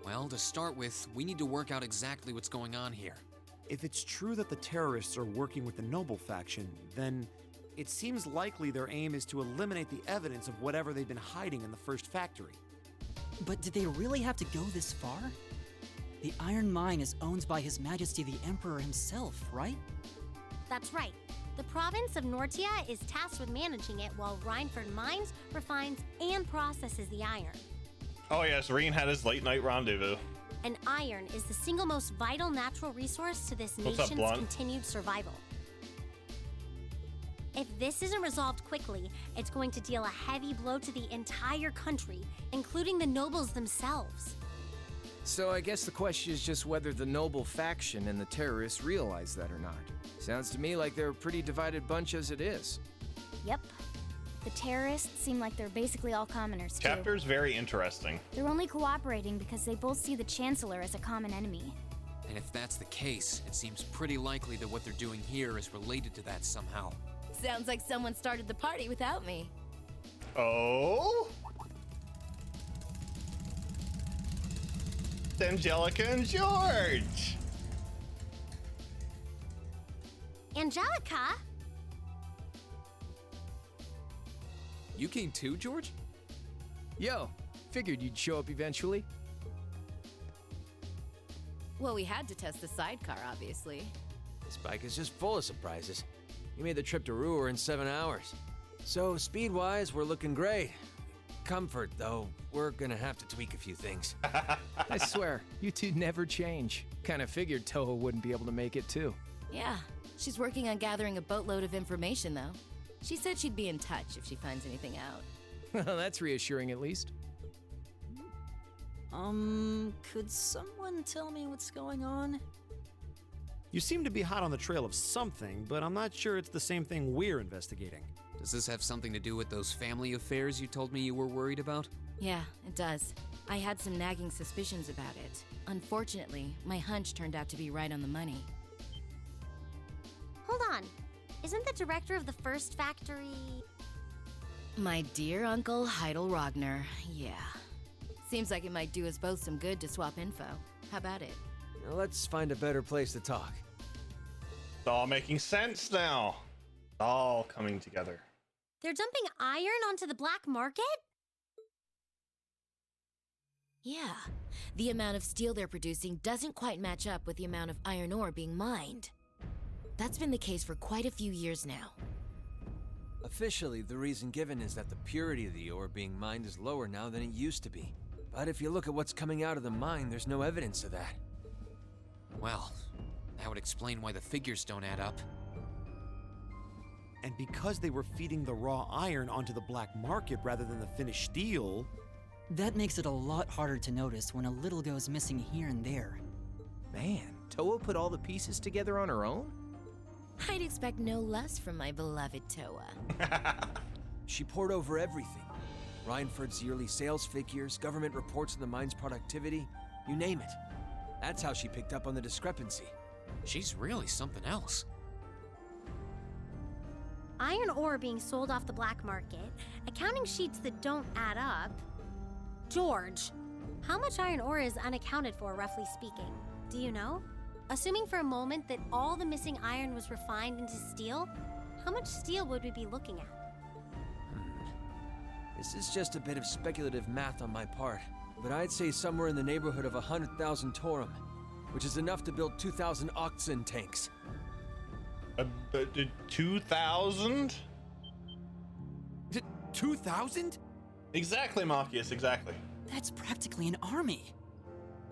Well, to start with, we need to work out exactly what's going on here. If it's true that the terrorists are working with the Noble faction, then it seems likely their aim is to eliminate the evidence of whatever they've been hiding in the first factory. But did they really have to go this far? The iron mine is owned by His Majesty the Emperor himself, right? That's right. The province of Nortia is tasked with managing it while Reinford mines, refines, and processes the iron. Oh yes, Reen had his late night rendezvous. And iron is the single most vital natural resource to this nation's continued survival. If this isn't resolved quickly, it's going to deal a heavy blow to the entire country, including the nobles themselves. So I guess the question is just whether the Noble faction and the terrorists realize that or not. Sounds to me like they're a pretty divided bunch as it is. Yep. The terrorists seem like they're basically all commoners, too. Chapter's very interesting. They're only cooperating because they both see the Chancellor as a common enemy. And if that's the case, it seems pretty likely that what they're doing here is related to that somehow. Sounds like someone started the party without me. Oh? Angelica and George! Angelica? You came too, George? Yo, figured you'd show up eventually. Well, we had to test the sidecar, obviously. This bike is just full of surprises. You made the trip to Ruer in 7 hours. So, speed-wise, we're looking great. Comfort, though, we're gonna have to tweak a few things. I swear, you two never change. Kinda figured Toho wouldn't be able to make it, too. Yeah, she's working on gathering a boatload of information, though. She said she'd be in touch if she finds anything out. Well, that's reassuring at least. Could someone tell me what's going on? You seem to be hot on the trail of something, but I'm not sure it's the same thing we're investigating. Does this have something to do with those family affairs you told me you were worried about? Yeah, it does. I had some nagging suspicions about it. Unfortunately, my hunch turned out to be right on the money. Hold on. Isn't the director of the first factory... My dear Uncle Heidel Rogner, yeah. Seems like it might do us both some good to swap info. How about it? Now let's find a better place to talk. It's all making sense now. It's all coming together. They're dumping iron onto the black market? Yeah, the amount of steel they're producing doesn't quite match up with the amount of iron ore being mined. That's been the case for quite a few years now. Officially, the reason given is that the purity of the ore being mined is lower now than it used to be. But if you look at what's coming out of the mine, there's no evidence of that. Well, that would explain why the figures don't add up. And because they were feeding the raw iron onto the black market rather than the finished steel... That makes it a lot harder to notice when a little goes missing here and there. Man, Toa put all the pieces together on her own? I'd expect no less from my beloved Toa. She poured over everything. Rhineford's yearly sales figures, government reports on the mine's productivity, you name it. That's how she picked up on the discrepancy. She's really something else. Iron ore being sold off the black market, accounting sheets that don't add up. George, how much iron ore is unaccounted for, roughly speaking? Do you know? Assuming for a moment that all the missing iron was refined into steel, how much steel would we be looking at? This is just a bit of speculative math on my part, but I'd say somewhere in the neighborhood of 100,000 Torum, which is enough to build 2,000 oxen tanks. 2,000? 2,000? Exactly, Marcus, exactly. That's practically an army.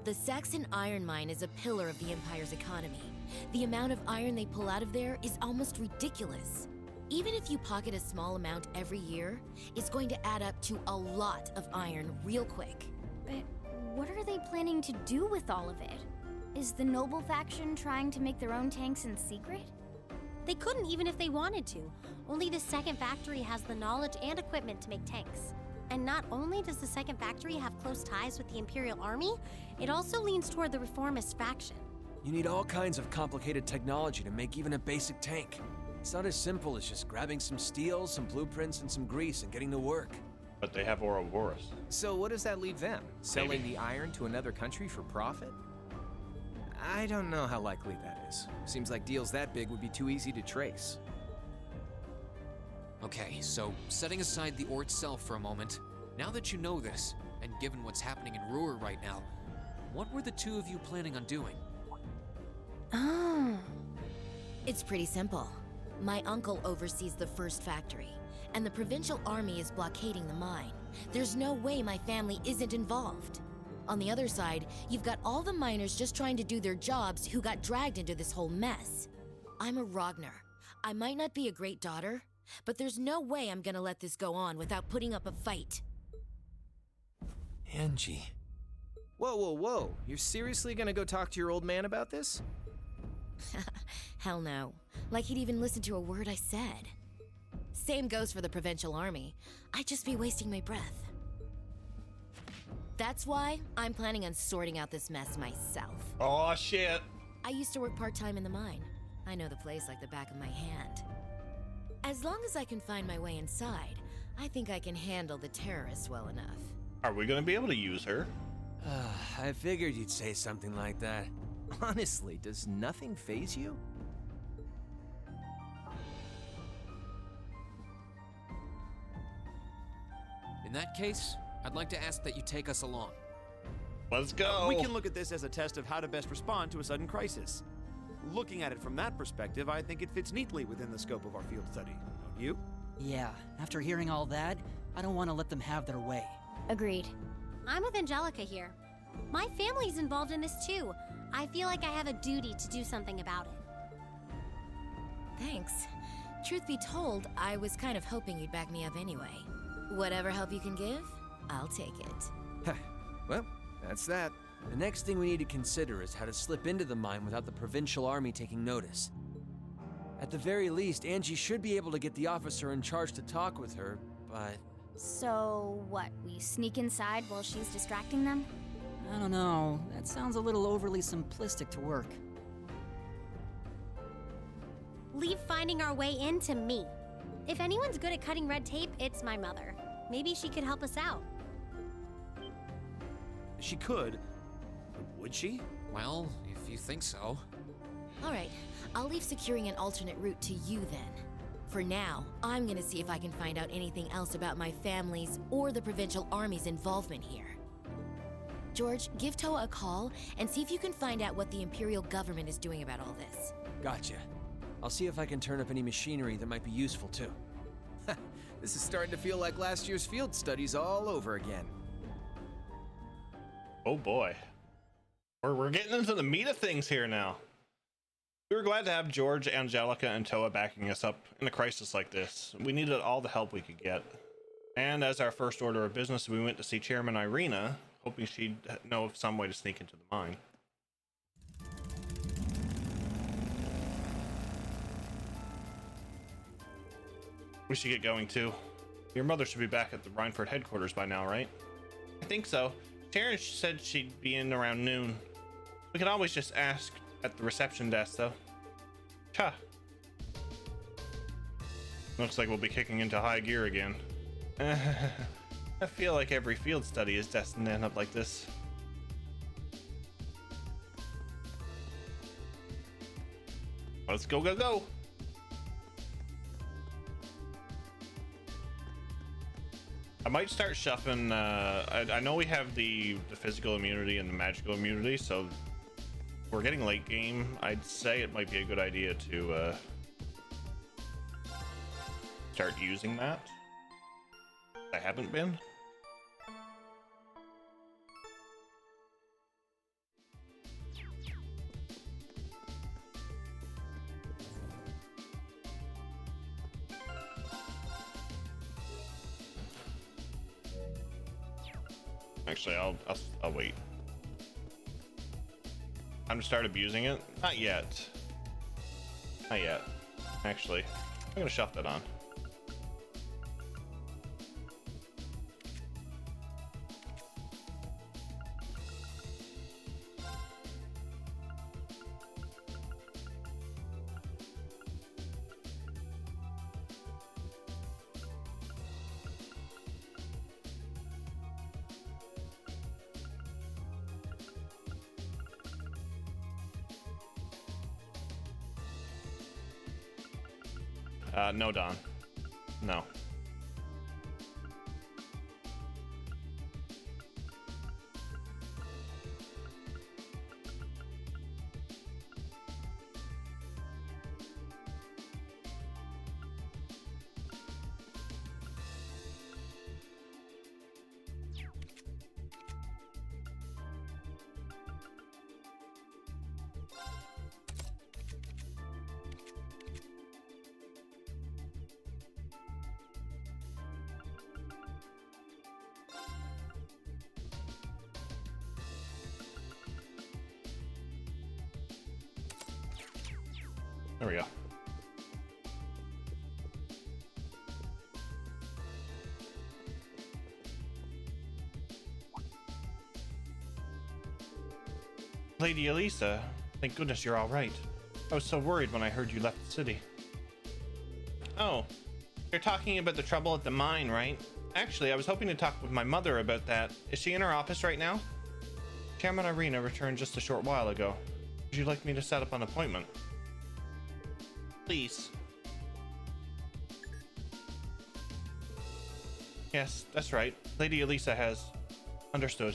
The Saxon iron mine is a pillar of the Empire's economy. The amount of iron they pull out of there is almost ridiculous. Even if you pocket a small amount every year, it's going to add up to a lot of iron real quick. But what are they planning to do with all of it? Is the noble faction trying to make their own tanks in secret? They couldn't even if they wanted to. Only the second factory has the knowledge and equipment to make tanks. And not only does the second factory have close ties with the Imperial Army, it also leans toward the reformist faction. You need all kinds of complicated technology to make even a basic tank. It's not as simple as just grabbing some steel, some blueprints, and some grease and getting to work. But they have Ouroboros. So what does that leave them? Selling the iron to another country for profit? I don't know how likely that is. Seems like deals that big would be too easy to trace. Okay, so setting aside the ore itself for a moment, now that you know this, and given what's happening in Ruer right now, what were the two of you planning on doing? Oh. It's pretty simple. My uncle oversees the first factory, and the provincial army is blockading the mine. There's no way my family isn't involved. On the other side, you've got all the miners just trying to do their jobs who got dragged into this whole mess. I'm a Ragnar. I might not be a great daughter, but there's no way I'm gonna let this go on without putting up a fight. Angie. Whoa, whoa, whoa. You're seriously gonna go talk to your old man about this? Hell no. Like he'd even listen to a word I said. Same goes for the provincial army. I'd just be wasting my breath. That's why I'm planning on sorting out this mess myself. Oh, shit. I used to work part-time in the mine. I know the place like the back of my hand. As long as I can find my way inside, I think I can handle the terrorists well enough. Are we gonna be able to use her? I figured you'd say something like that. Honestly, does nothing faze you? In that case, I'd like to ask that you take us along. Let's go. We can look at this as a test of how to best respond to a sudden crisis. Looking at it from that perspective, I think it fits neatly within the scope of our field study. Don't you? Yeah, after hearing all that, I don't want to let them have their way. Agreed. I'm with Angelica here. My family's involved in this too. I feel like I have a duty to do something about it. Thanks. Truth be told, I was kind of hoping you'd back me up anyway. Whatever help you can give, I'll take it. Well, that's that. The next thing we need to consider is how to slip into the mine without the provincial army taking notice. At the very least, Angie should be able to get the officer in charge to talk with her, but... So, what, we sneak inside while she's distracting them? I don't know. That sounds a little overly simplistic to work. Leave finding our way in to me. If anyone's good at cutting red tape, it's my mother. Maybe she could help us out. She could. But would she? Well, if you think so. All right, I'll leave securing an alternate route to you then. For now, I'm gonna see if I can find out anything else about my family's or the provincial army's involvement here. George, give Toa a call and see if you can find out what the Imperial government is doing about all this. Gotcha. I'll see if I can turn up any machinery that might be useful too. This is starting to feel like last year's field studies all over again. Oh boy. We're getting into the meat of things here now. We were glad to have George, Angelica, and Toa backing us up in a crisis like this. We needed all the help we could get. And as our first order of business, we went to see Chairman Irina, hoping she'd know of some way to sneak into the mine. We should get going too. Your mother should be back at the Rhineford headquarters by now, right? I think so. Sharon said she'd be in around noon. We can always just ask at the reception desk, though. Cha. Looks like we'll be kicking into high gear again. I feel like every field study is destined to end up like this. Let's go, go, go! I might start shuffling. I know we have the physical immunity and the magical immunity, so we're getting late game. I'd say it might be a good idea to start using that. I haven't been. Actually, I'll wait. Time to start abusing it? Not yet. Not yet. Actually, I'm gonna shove that on. No, Don. No. There we go. Lady Alisa, thank goodness you're all right. I was so worried when I heard you left the city. Oh, you're talking about the trouble at the mine, right? Actually, I was hoping to talk with my mother about that. Is she in her office right now? Chairman Irina returned just a short while ago. Would you like me to set up an appointment? Please. Yes, that's right. Lady Alisa has. Understood.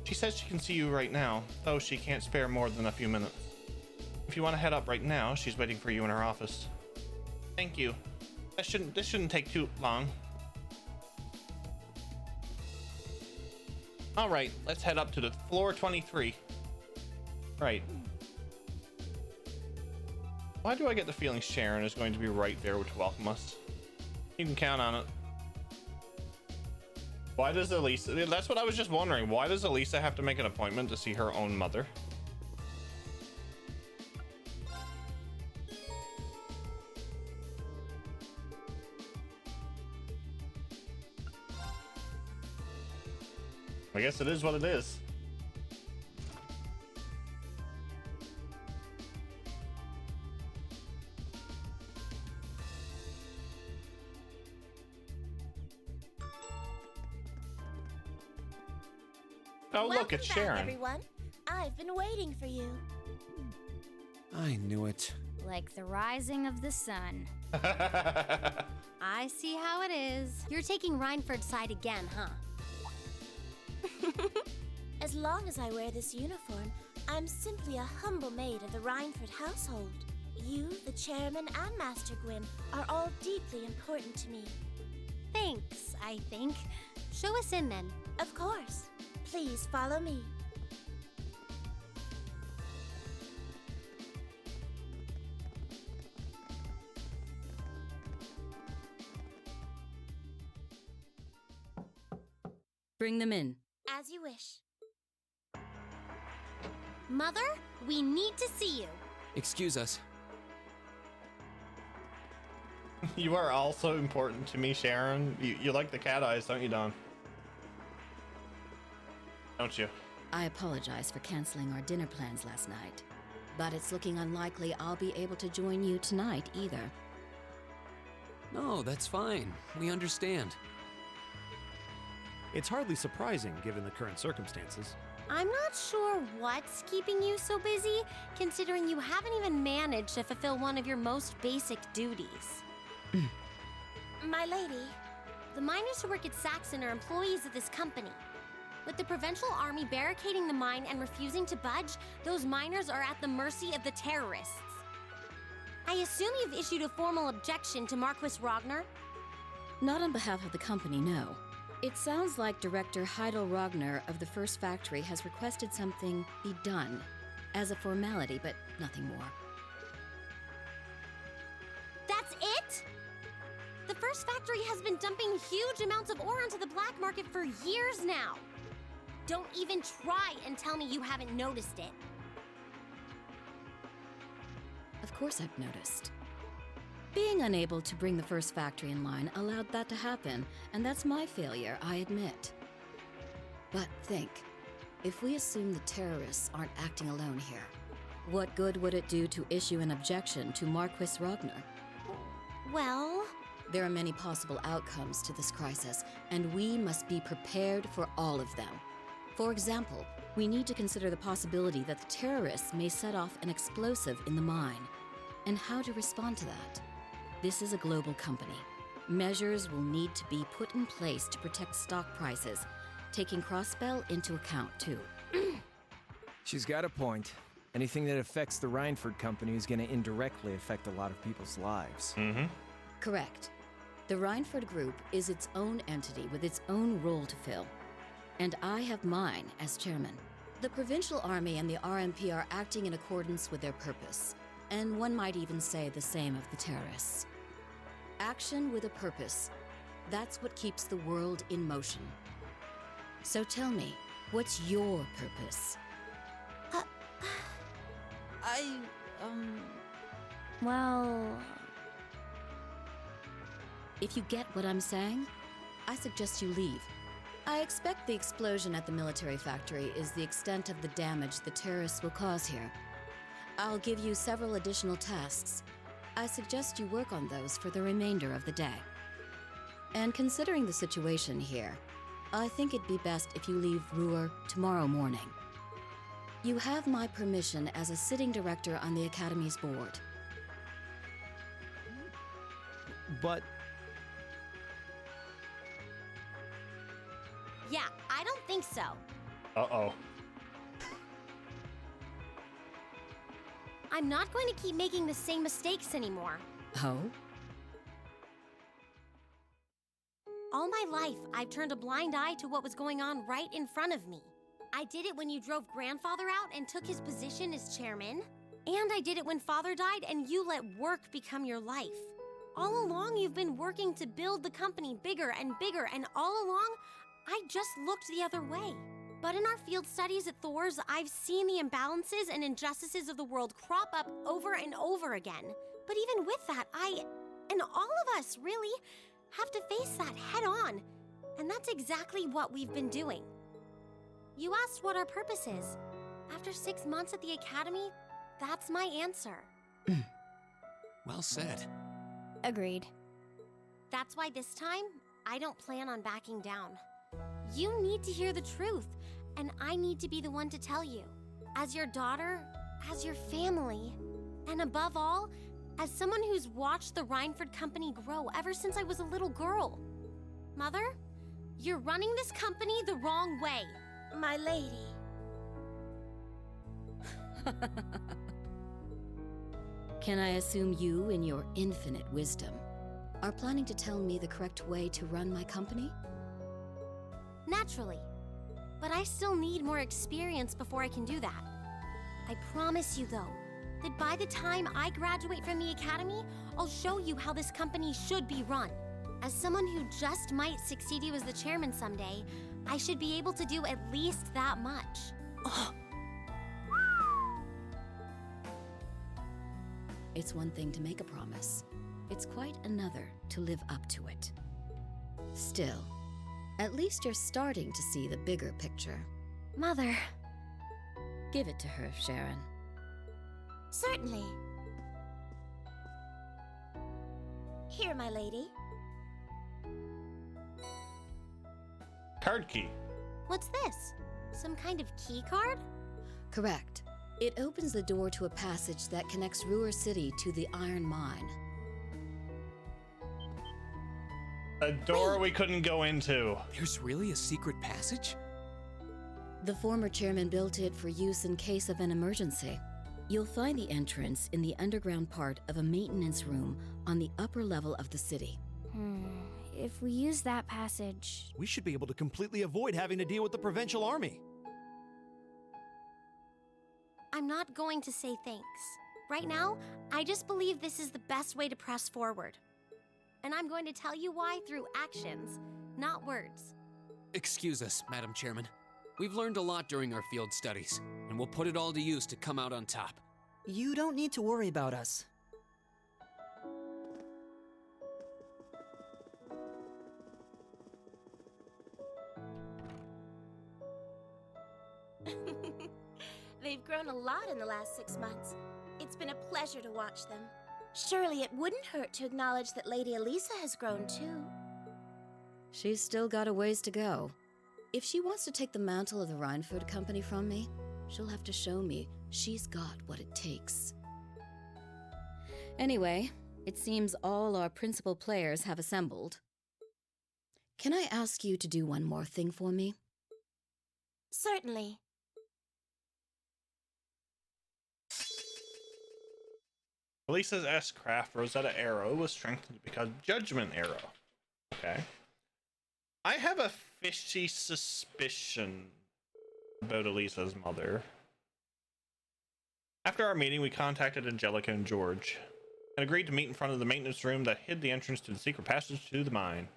She says she can see you right now, though she can't spare more than a few minutes. If you want to head up right now, she's waiting for you in her office. Thank you. This shouldn't take too long. All right, let's head up to the floor 23. Right. Why do I get the feeling Sharon is going to be right there to welcome us? You can count on it. Why does Alisa... That's what I was just wondering. Why does Alisa have to make an appointment to see her own mother? I guess it is what it is. Oh, look, it's Sharon. Everyone, I've been waiting for you. I knew it. like the rising of the sun. I see how it is. You're taking Rhineford's side again, huh? As long as I wear this uniform, I'm simply a humble maid of the Rhineford household. You, the chairman, and Master Gwyn are all deeply important to me. Thanks, I think. Show us in then. Of course. Please follow me. Bring them in. As you wish. Mother, we need to see you. Excuse us. You are also important to me, Sharon. You like the cat eyes, don't you, Don? Don't you? I apologize for canceling our dinner plans last night, but it's looking unlikely I'll be able to join you tonight either. No, that's fine. We understand. It's hardly surprising given the current circumstances. I'm not sure what's keeping you so busy, considering you haven't even managed to fulfill one of your most basic duties. My lady. The miners who work at Saxon are employees of this company. With the Provincial Army barricading the mine and refusing to budge, those miners are at the mercy of the terrorists. I assume you've issued a formal objection to Marquis Ragnar? Not on behalf of the company, no. It sounds like Director Heidel Ragnar of the First Factory has requested something be done as a formality, but nothing more. That's it? The First Factory has been dumping huge amounts of ore onto the black market for years now. Don't even try and tell me you haven't noticed it. Of course I've noticed. Being unable to bring the First Factory in line allowed that to happen, and that's my failure, I admit. But think, if we assume the terrorists aren't acting alone here, what good would it do to issue an objection to Marquis Ragnar? Well... There are many possible outcomes to this crisis, and we must be prepared for all of them. For example, we need to consider the possibility that the terrorists may set off an explosive in the mine, and how to respond to that. This is a global company. Measures will need to be put in place to protect stock prices, taking Crossbell into account, too. She's got a point. Anything that affects the Rhineford company is going to indirectly affect a lot of people's lives. Mm-hmm. Correct. The Rhineford Group is its own entity with its own role to fill. And I have mine as chairman. The Provincial Army and the RMP are acting in accordance with their purpose. And one might even say the same of the terrorists. Action with a purpose. That's what keeps the world in motion. So tell me, what's your purpose? Well... If you get what I'm saying, I suggest you leave. I expect the explosion at the military factory is the extent of the damage the terrorists will cause here. I'll give you several additional tasks. I suggest you work on those for the remainder of the day. And considering the situation here, I think it'd be best if you leave Ruer tomorrow morning. You have my permission as a sitting director on the Academy's board. But... Yeah, I don't think so. Uh-oh. I'm not going to keep making the same mistakes anymore. Oh? All my life, I've turned a blind eye to what was going on right in front of me. I did it when you drove Grandfather out and took his position as chairman. And I did it when Father died and you let work become your life. All along, you've been working to build the company bigger, and all along, I just looked the other way. But in our field studies at Thor's, I've seen the imbalances and injustices of the world crop up over and over again. But even with that, I, and all of us, really, have to face that head on. And that's exactly what we've been doing. You asked what our purpose is. After 6 months at the Academy, that's my answer. Well said. Agreed. That's why this time, I don't plan on backing down. You need to hear the truth, and I need to be the one to tell you. As your daughter, as your family, And above all, as someone who's watched the Rhineford Company grow ever since I was a little girl. Mother, you're running this company the wrong way. My lady. Can I assume you, in your infinite wisdom, are planning to tell me the correct way to run my company? Naturally. But I still need more experience before I can do that. I promise you, though, that by the time I graduate from the academy, I'll show you how this company should be run. As someone who just might succeed you as the chairman someday, I should be able to do at least that much. It's one thing to make a promise. It's quite another to live up to it. Still, at least you're starting to see the bigger picture. Mother. Give it to her, Sharon. Certainly. Here, my lady. Card key. What's this? Some kind of key card? Correct. It opens the door to a passage that connects Ruer City to the iron mine. A door we couldn't go into. There's really a secret passage? The former chairman built it for use in case of an emergency. You'll find the entrance in the underground part of a maintenance room on the upper level of the city. If we use that passage... We should be able to completely avoid having to deal with the provincial army. I'm not going to say thanks. Right now, I just believe this is the best way to press forward. And I'm going to tell you why through actions, not words. Excuse us, Madam Chairman. We've learned a lot during our field studies, and we'll put it all to use to come out on top. You don't need to worry about us. They've grown a lot in the last 6 months. It's been a pleasure to watch them. Surely it wouldn't hurt to acknowledge that Lady Alisa has grown too. She's still got a ways to go. If she wants to take the mantle of the Rhineford Company from me, she'll have to show me she's got what it takes. Anyway, it seems all our principal players have assembled. Can I ask you to do one more thing for me? Certainly. Alisa's S-Craft Rosetta Arrow was strengthened to become Judgment Arrow. Okay. I have a fishy suspicion about Alisa's mother. After our meeting, we contacted Angelica and George and agreed to meet in front of the maintenance room that hid the entrance to the secret passage to the mine.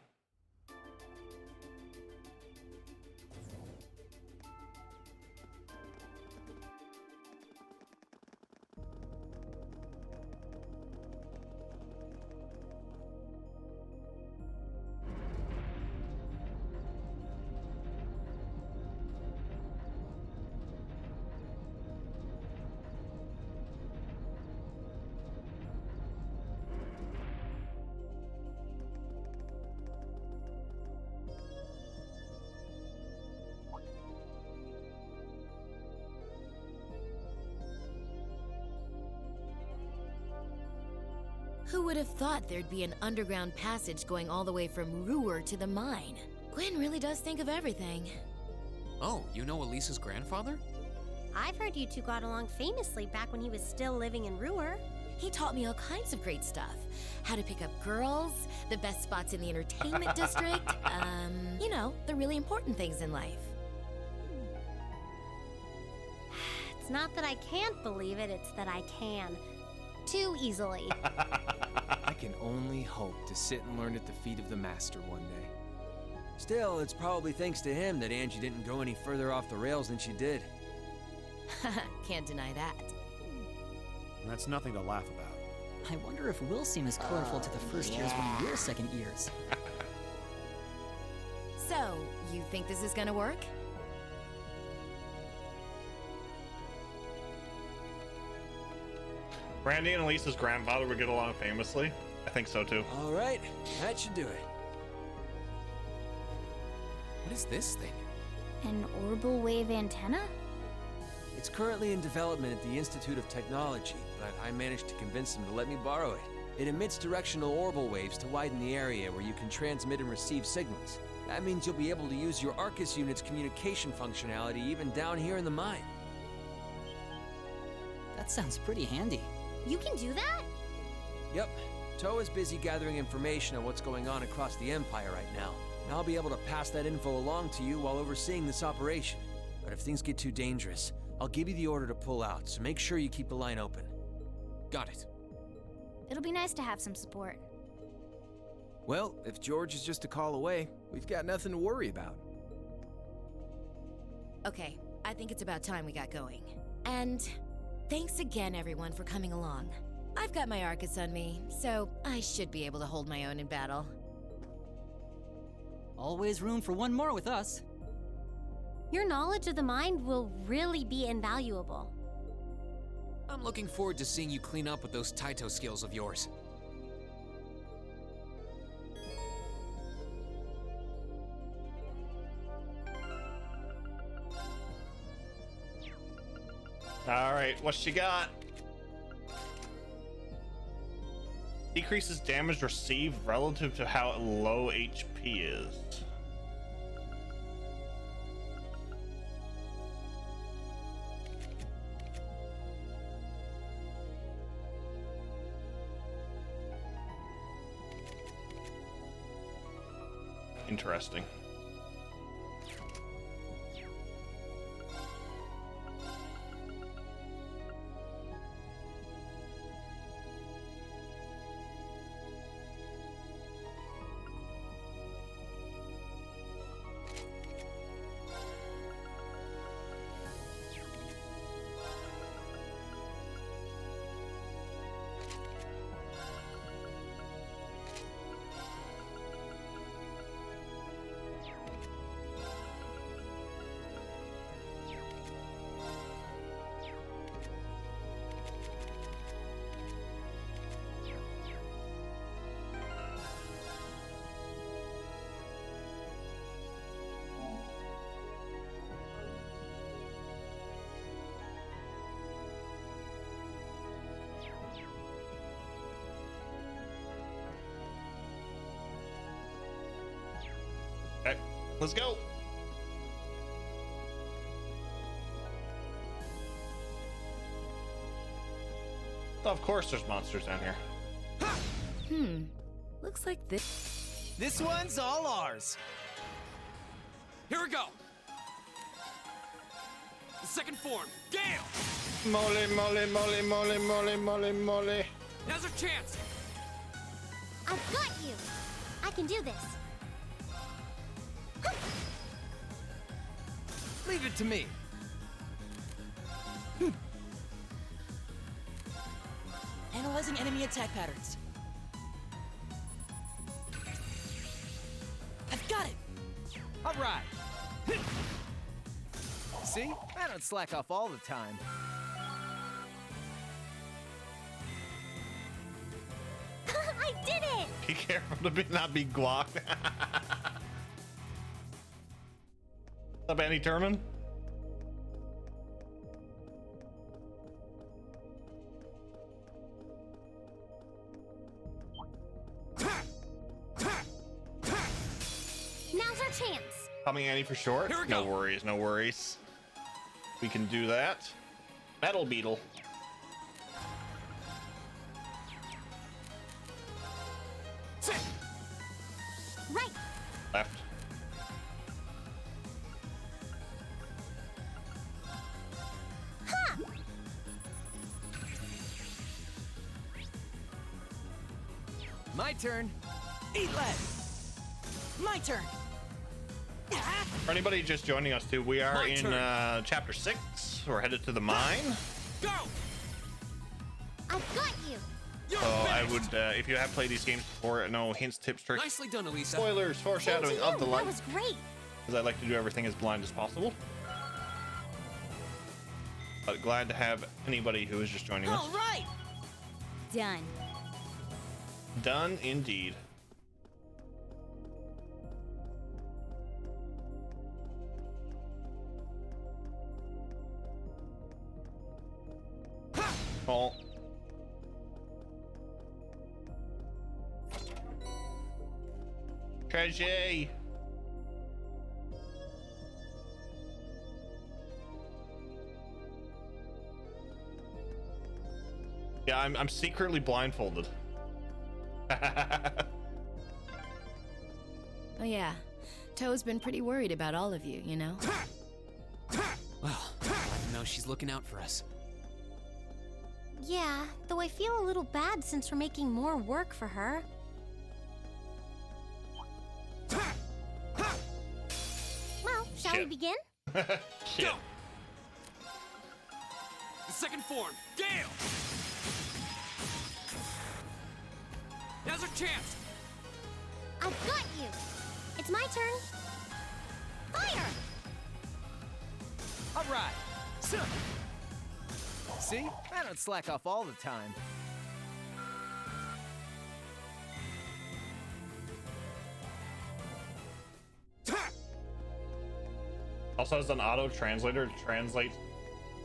Who would have thought there'd be an underground passage going all the way from Ruer to the mine? Gwen really does think of everything. Oh, you know Alisa's grandfather? I've heard you two got along famously back when he was still living in Ruer. He taught me all kinds of great stuff. How to pick up girls, the best spots in the entertainment district, you know, the really important things in life. It's not that I can't believe it, it's that I can. Too easily. I can only hope to sit and learn at the feet of the master one day. Still, it's probably thanks to him that Angie didn't go any further off the rails than she did. Can't deny that. That's nothing to laugh about. I wonder if we'll seem as colorful to the first years when we're second years. So, you think this is gonna work? Brandy and Alisa's grandfather would get along famously. I think so too. All right, that should do it. What is this thing? An orbital wave antenna? It's currently in development at the Institute of Technology, but I managed to convince him to let me borrow it. It emits directional orbital waves to widen the area where you can transmit and receive signals. That means you'll be able to use your Arcus unit's communication functionality even down here in the mine. That sounds pretty handy. You can do that? Yep. Toa's busy gathering information on what's going on across the Empire right now. And I'll be able to pass that info along to you while overseeing this operation. But if things get too dangerous, I'll give you the order to pull out, so make sure you keep the line open. Got it. It'll be nice to have some support. Well, if George is just a call away, we've got nothing to worry about. Okay, I think it's about time we got going. And thanks again, everyone, for coming along. I've got my Arcus on me, so I should be able to hold my own in battle. Always room for one more with us. Your knowledge of the mind will really be invaluable. I'm looking forward to seeing you clean up with those Taito skills of yours. All right, what she got? Decreases damage received relative to how low HP is. Interesting. Okay, let's go. Of course there's monsters down here. Looks like this. This one's all ours. Here we go! The second form, Gale! Mole, mole, mole, mole, mole, mole, mole. Now's our chance! I've got you! I can do this. Leave it to me. Analyzing enemy attack patterns. I've got it! All right. See? I don't slack off all the time. I did it! Be careful to not be guacked. What's up, Andy Turman? Now's our chance. Coming Annie for short. Here we No go. worries, no worries. We can do that. Metal Beetle. Right. Left. Ha! My turn. Eat lead. My turn! For anybody just joining us too, we are My in turn. chapter 6. We're headed to the mine. Go! I've got you! You're So I finished. would, if you have played these games before, know hints, tips, tricks, Nicely done, Alisa. spoilers, foreshadowing Same to of the you. light. That was great. Because I like to do everything as blind as possible. But glad to have anybody who is just joining us. All right! Done. Done indeed. Oh, Treasure! Yeah, I'm secretly blindfolded. Oh yeah, Toe's been pretty worried about all of you, you know? Well, I know she's looking out for us. Yeah, though I feel a little bad since we're making more work for her. Well, shall we begin? Shit. Go! The second form, Gale! Now's our chance! I've got you! It's my turn. Fire! All right. See? I don't slack off all the time. Also has an auto translator to translate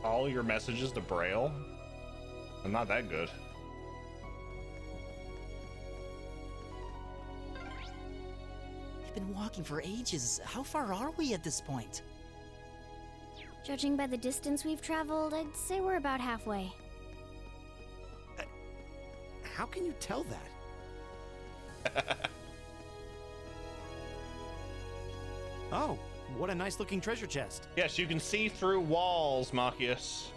all your messages to Braille. I'm not that good. We've been walking for ages. How far are we at this point? Judging by the distance we've traveled, I'd say we're about halfway. How can you tell that? Oh, what a nice looking treasure chest. Yes, you can see through walls, Machias.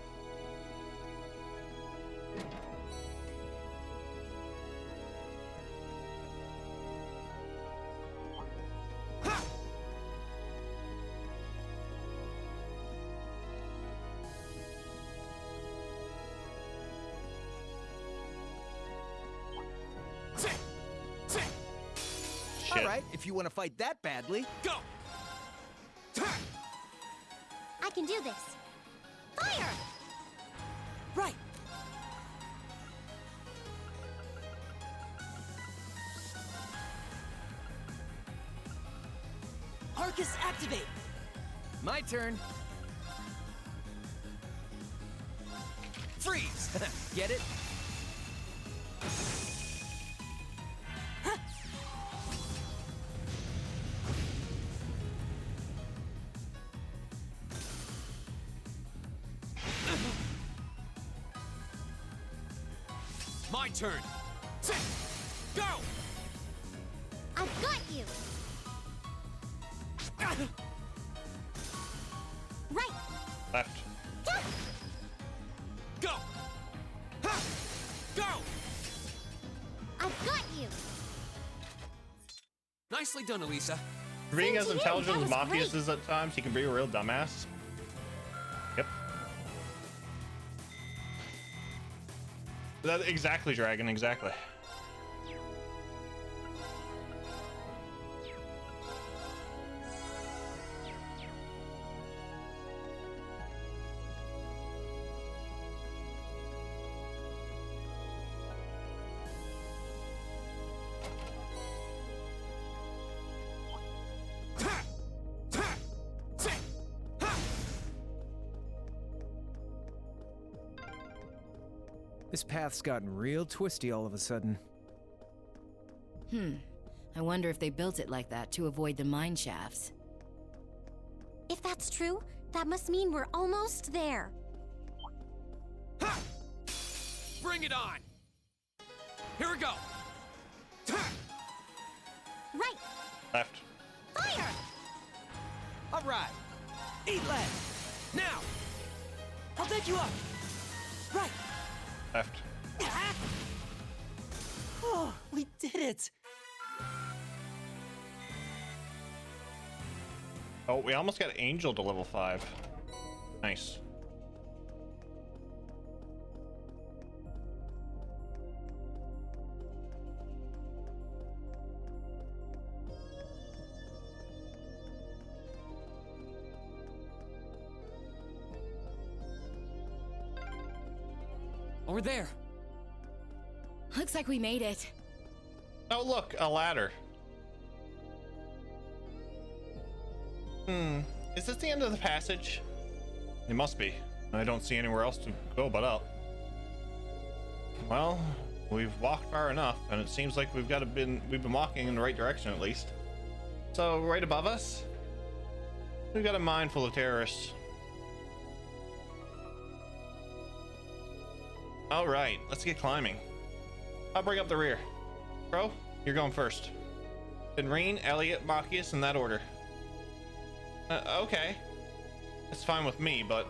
All right, if you want to fight that badly. Go! I can do this. Fire! Right. Arcus, activate! My turn. Freeze! Get it? My turn. Go! I've got you! Right! Left. Go! Go! I've got you! Nicely done, Alisa. For being as Same to you, intelligent that as was Machias great. is at times, he can be a real dumbass. Yep. That exactly, Dragon, exactly. This path's gotten real twisty all of a sudden. I wonder if they built it like that to avoid the mine shafts. If that's true, that must mean we're almost there. Bring it on! Here we go! Right! Left. Fire! All right. Eat lead. Now! I'll pick you up. Right. Left. Oh, we did it. Oh, we almost got Angel to level 5. Nice. Over there. Looks like we made it. Oh, look, a ladder. Is this the end of the passage? It must be. I don't see anywhere else to go but up. Well, we've walked far enough, and it seems like we've been walking in the right direction at least. So right above us, we've got a mine full of terrorists. All right, let's get climbing. I'll bring up the rear. Crow, you're going first. Then Reen, Elliot, Machias in that order. Okay. It's fine with me, but...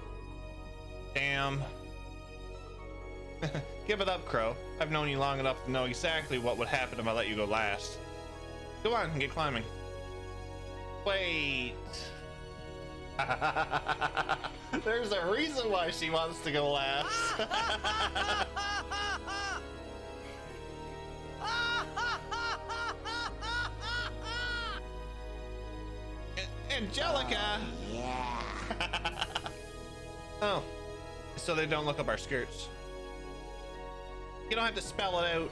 Damn. Give it up, Crow. I've known you long enough to know exactly what would happen if I let you go last. Go on, get climbing. Wait. There's a reason why she wants to go last. Angelica! Yeah. Oh, so they don't look up our skirts. You don't have to spell it out.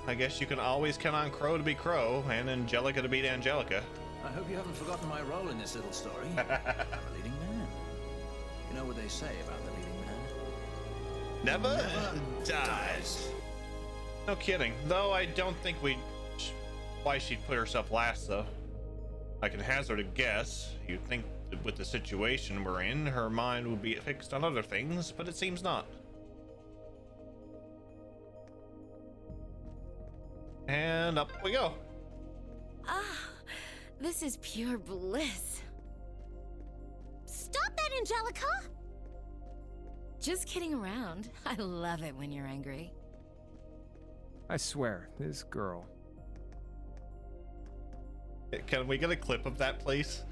I guess you can always count on Crow to be Crow and Angelica to beat Angelica. I hope you haven't forgotten my role in this little story. I'm a leading man. You know what they say about the leading man? Never dies. No kidding. Though I don't think why she'd put herself last, though. I can hazard a guess. You'd think that with the situation we're in, her mind would be fixed on other things, but it seems not. And up we go. Ah, this is pure bliss. Stop that, Angelica! Just kidding around. I love it when you're angry. I swear, this girl. Can we get a clip of that, please?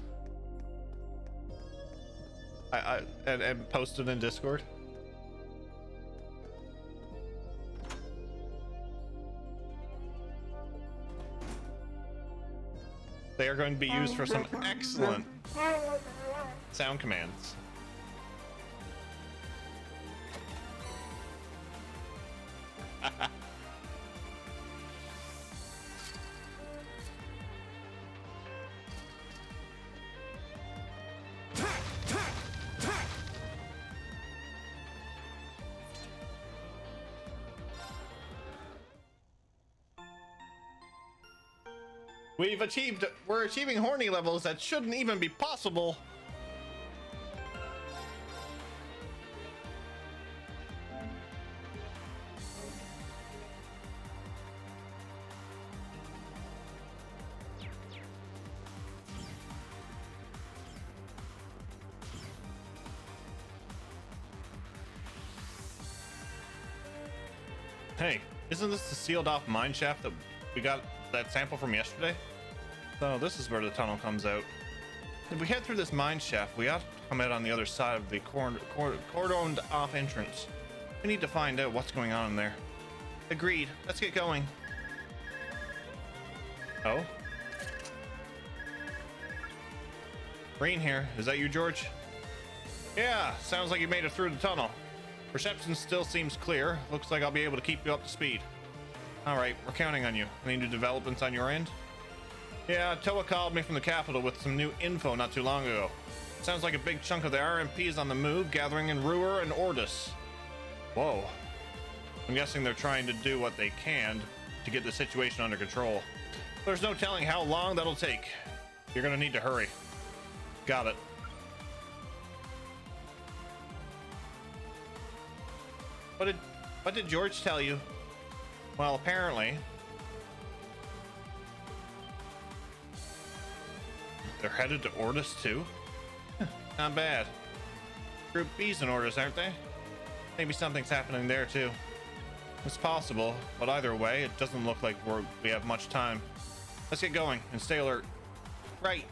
And post it in Discord. They are going to be used for some excellent sound commands. We're achieving horny levels that shouldn't even be possible. Hey, isn't this the sealed off mine shaft that we got that sample from yesterday? So this is where the tunnel comes out. If we head through this mine shaft, we ought to come out on the other side of the cordoned off entrance. We need to find out what's going on in there. Agreed. Let's get going. Oh? Green here. Is that you, George? Yeah, sounds like you made it through the tunnel. Reception still seems clear. Looks like I'll be able to keep you up to speed. All right, we're counting on you. Any new developments on your end? Yeah, Toa called me from the capital with some new info not too long ago. Sounds like a big chunk of the RMP is on the move, gathering in Ruer and Ordis. Whoa. I'm guessing they're trying to do what they can to get the situation under control. There's no telling how long that'll take. You're gonna need to hurry. Got it. What did George tell you? Well, apparently they're headed to Ordis too? Not bad. Group B's in Ordis, aren't they? Maybe something's happening there too. It's possible, but either way, it doesn't look like we have much time. Let's get going and stay alert. Right.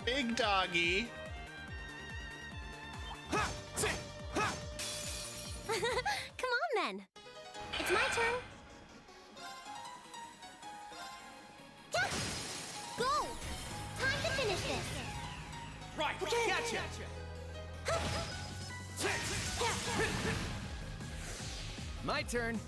Big doggy. Come on then. It's my turn. Yeah. Go. Time to finish this. Right. Okay. Gotcha. My turn.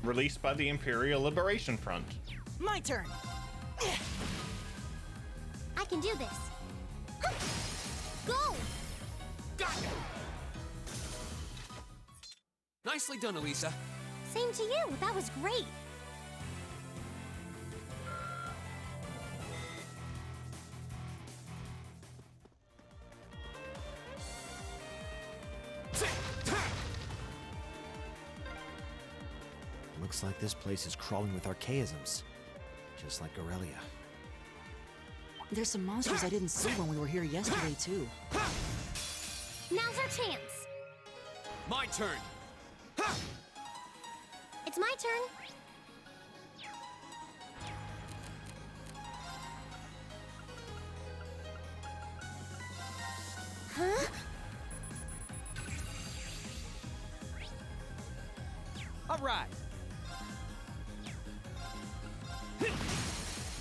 Released by the Imperial Liberation Front. My turn. I can do this. Go! Nicely done, Alisa. Same to you. That was great. Looks like this place is crawling with archaisms, just like Aurelia. There's some monsters I didn't see when we were here yesterday, too. Now's our chance. My turn. It's my turn. Huh? All right.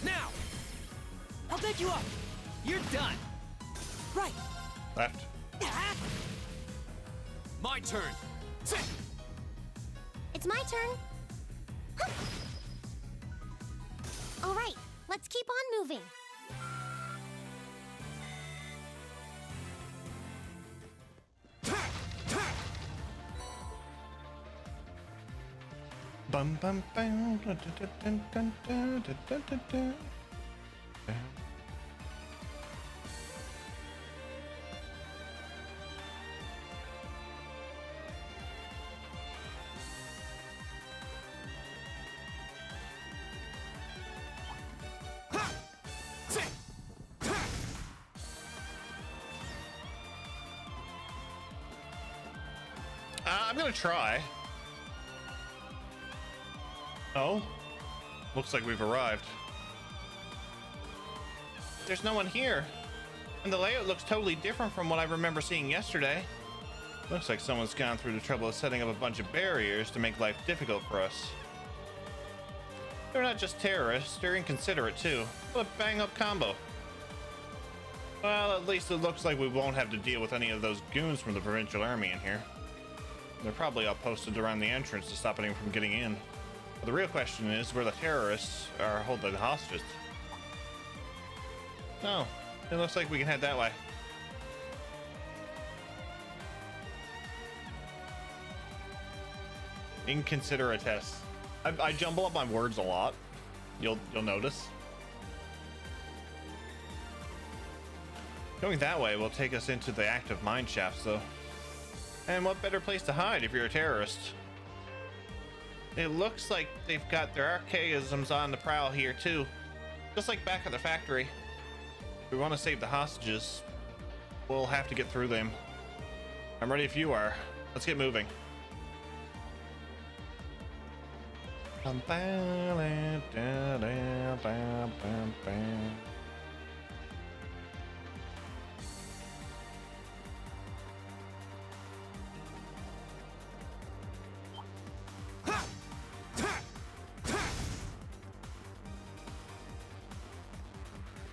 Now! I'll pick you up. You're done. Right. Left. My turn. It's my turn. All right, let's keep on moving. Bum bum bum. Dun, dun, dun, dun, dun, dun, dun, dun. I'm gonna try. Oh, looks like we've arrived. There's no one here, and the layout looks totally different from what I remember seeing yesterday. Looks like someone's gone through the trouble of setting up a bunch of barriers to make life difficult for us. They're not just terrorists, they're inconsiderate too. What a bang-up combo. Well, at least it looks like we won't have to deal with any of those goons from the Provincial Army in here. They're probably all posted around the entrance to stop anyone from getting in. But the real question is where the terrorists are holding the hostages. Oh, it looks like we can head that way. Inconsideratess. I jumble up my words a lot. You'll notice. Going that way will take us into the active mine shafts, though. And what better place to hide if you're a terrorist? It looks like they've got their archaisms on the prowl here too. Just like back at the factory. If we want to save the hostages, we'll have to get through them. I'm ready if you are. Let's get moving.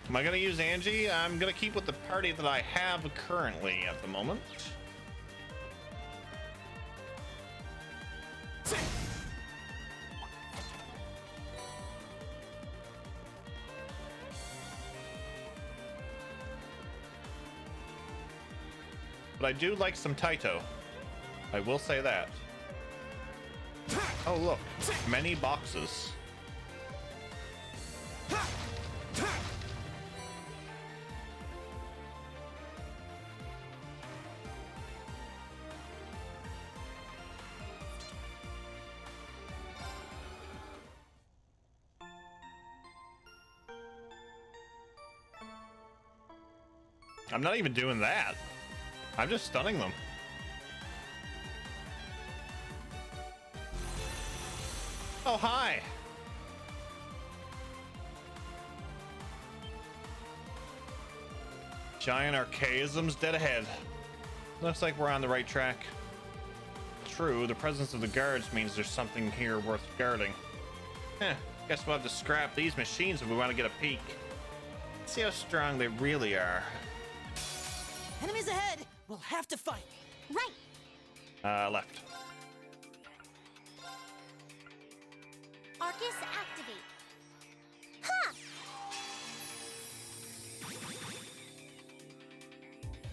Am I gonna use Angie? I'm gonna keep with the party that I have currently at the moment. But I do like some Taito. I will say that. Oh look, many boxes. I'm not even doing that. I'm just stunning them. Oh, hi. Giant archaisms dead ahead. Looks like we're on the right track. True, the presence of the guards means there's something here worth guarding. Guess we'll have to scrap these machines if we want to get a peek. See how strong they really are. Enemies ahead! We'll have to fight. Right. Left. Arcus, activate. Ha!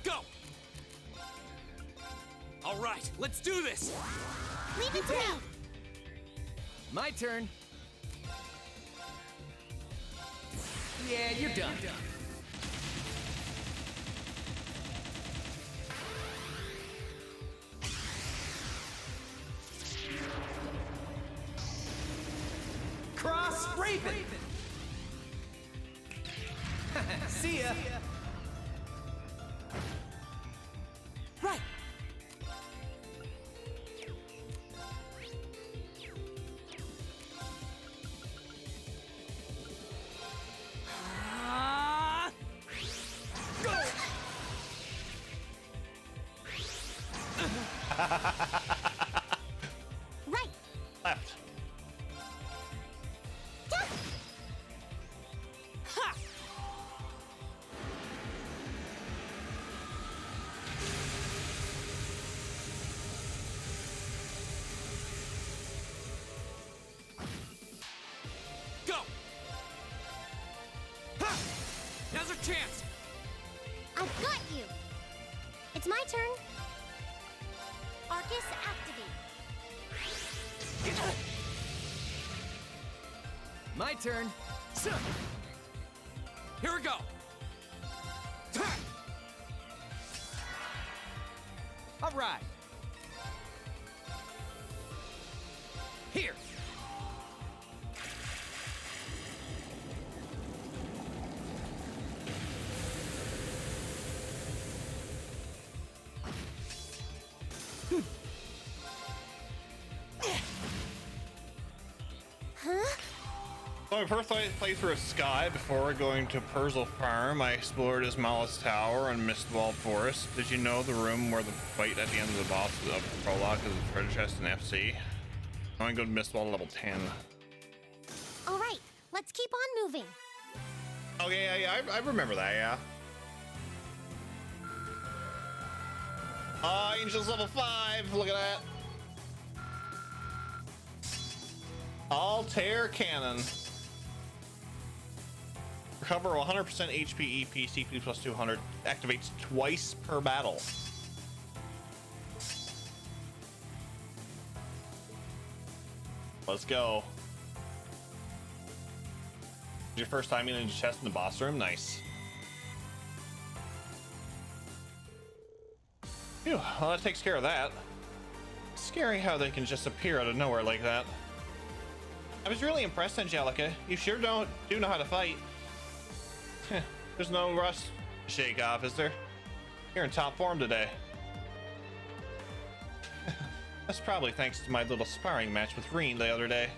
Go! All right, let's do this! Leave it to me! My turn. Yeah, you're done. Cross Raven. See ya. Right. Go! Right. Left. Ha! Go! Ha! Now's our chance! I've got you. It's my turn. Arcus, activate. My turn. Here we go! All right. Here. When I first played through Sky before going to Persil Farm, I explored Ismail's Tower and Mistwall Forest. Did you know the room where the fight at the end of the boss of the prologue is the treasure chest in FC? I want to go to Mistwall level 10. All right, let's keep on moving. Oh yeah, I remember that, yeah. Oh, Angel's level 5, look at that. Altair Cannon. Recover 100% HP EP, CP plus 200. Activates twice per battle. Let's go. Your first time in the chest in the boss room? Nice. Phew, well that takes care of that. Scary how they can just appear out of nowhere like that. I was really impressed, Angelica. You sure do know how to fight. There's no rust to shake off, is there? You're in top form today. That's probably thanks to my little sparring match with Reen the other day.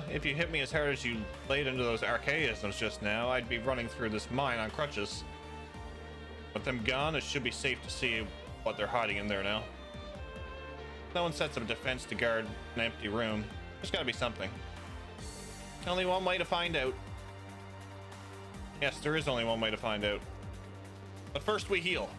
If you hit me as hard as you laid into those archaisms just now, I'd be running through this mine on crutches. With them gone, it should be safe to see what they're hiding in there now. No one sets up a defense to guard an empty room. There's gotta be something. Only one way to find out. Yes, there is only one way to find out. But first we heal.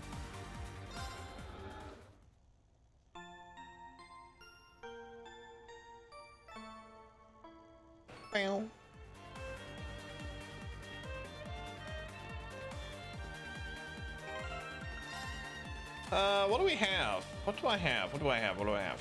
What do we have? What do I have? What do I have? What do I have?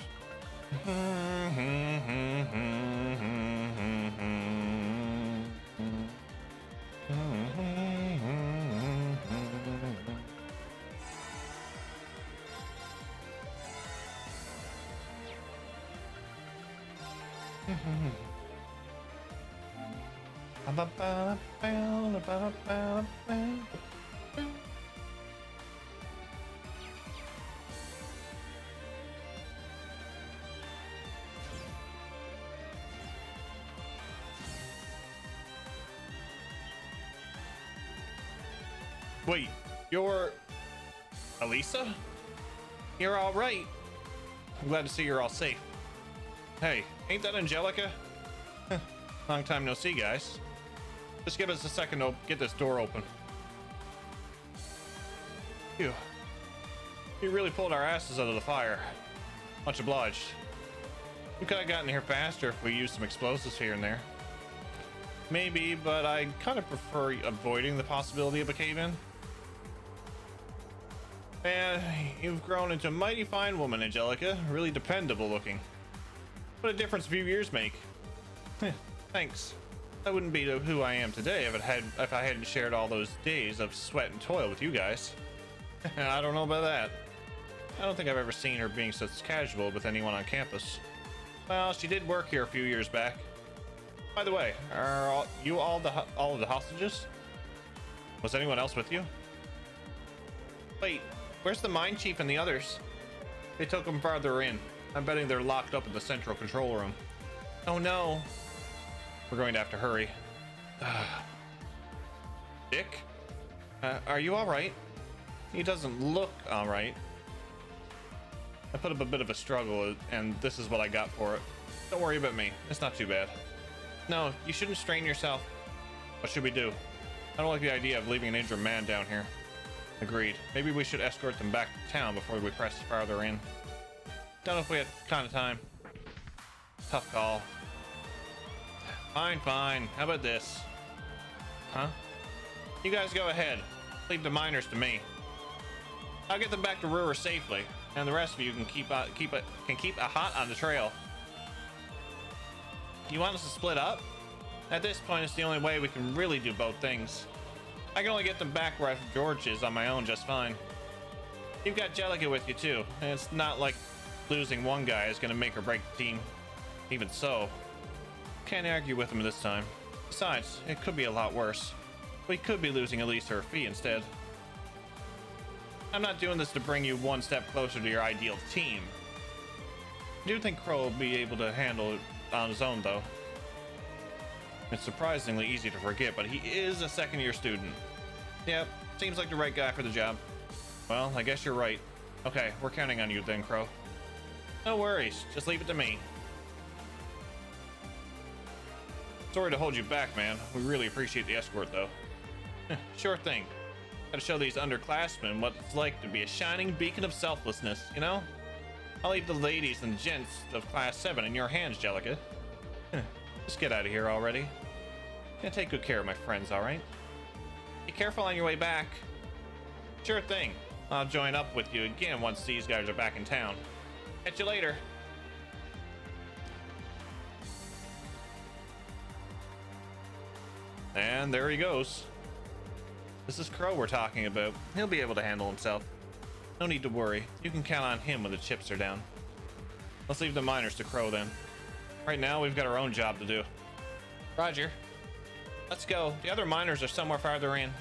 Wait, you're Alisa? You're all right. I'm glad to see you're all safe. Hey, ain't that Angelica? Long time no see, guys. Just give us a second to get this door open. Phew. You really pulled our asses out of the fire. Much obliged. We could have gotten here faster if we used some explosives here and there. Maybe, but I kind of prefer avoiding the possibility of a cave-in. Man, you've grown into a mighty fine woman, Angelica. Really dependable looking. What a difference a few years make. Thanks. I wouldn't be who I am today if I hadn't shared all those days of sweat and toil with you guys. I don't know about that. I don't think I've ever seen her being such casual with anyone on campus. Well, she did work here a few years back. By the way, are you all of the hostages? Was anyone else with you? Wait, where's the mine chief and the others? They took them farther in. I'm betting they're locked up in the central control room. Oh no. We're going to have to hurry. Dick? Are you alright? He doesn't look alright. I put up a bit of a struggle, and this is what I got for it. Don't worry about me. It's not too bad. No, you shouldn't strain yourself. What should we do? I don't like the idea of leaving an injured man down here. Agreed. Maybe we should escort them back to town before we press farther in. Don't know if we have kind of time. Tough call. Fine, fine. How about this? Huh? You guys go ahead. Leave the miners to me. I'll get them back to Ruer safely, and the rest of you can keep a hot on the trail. You want us to split up? At this point, it's the only way we can really do both things. I can only get them back where George is on my own just fine. You've got Jellica with you too, and it's not like losing one guy is gonna make or break the team. Even so, can't argue with him this time. Besides, it could be a lot worse. We could be losing Alisa or Fee instead. I'm not doing this to bring you one step closer to your ideal team. I do think Crow will be able to handle it on his own, though. It's surprisingly easy to forget, but he is a second-year student. Yep, seems like the right guy for the job. Well, I guess you're right. Okay, we're counting on you then, Crow. No worries, just leave it to me. Sorry to hold you back, man. We really appreciate the escort, though. Sure thing. Gotta show these underclassmen what it's like to be a shining beacon of selflessness, you know? I'll leave the ladies and gents of Class 7 in your hands, Jellica. Just get out of here already. Gonna take good care of my friends, alright? Be careful on your way back. Sure thing. I'll join up with you again once these guys are back in town. Catch you later. And there he goes. This is Crow we're talking about. He'll be able to handle himself. No need to worry. You can count on him when the chips are down. Let's leave the miners to Crow then. Right now, we've got our own job to do. Roger. Let's go. The other miners are somewhere farther in.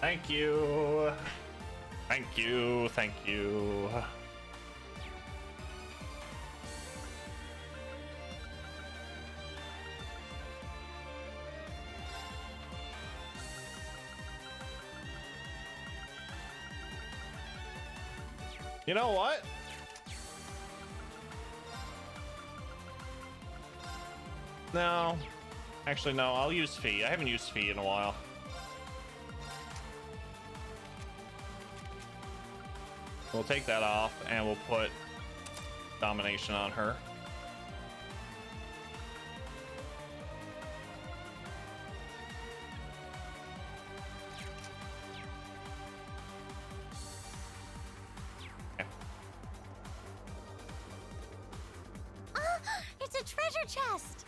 Thank you. Thank you. Thank you. You know what? No. Actually, no. I'll use Fee. I haven't used Fee in a while. We'll take that off and we'll put domination on her. It's a treasure chest!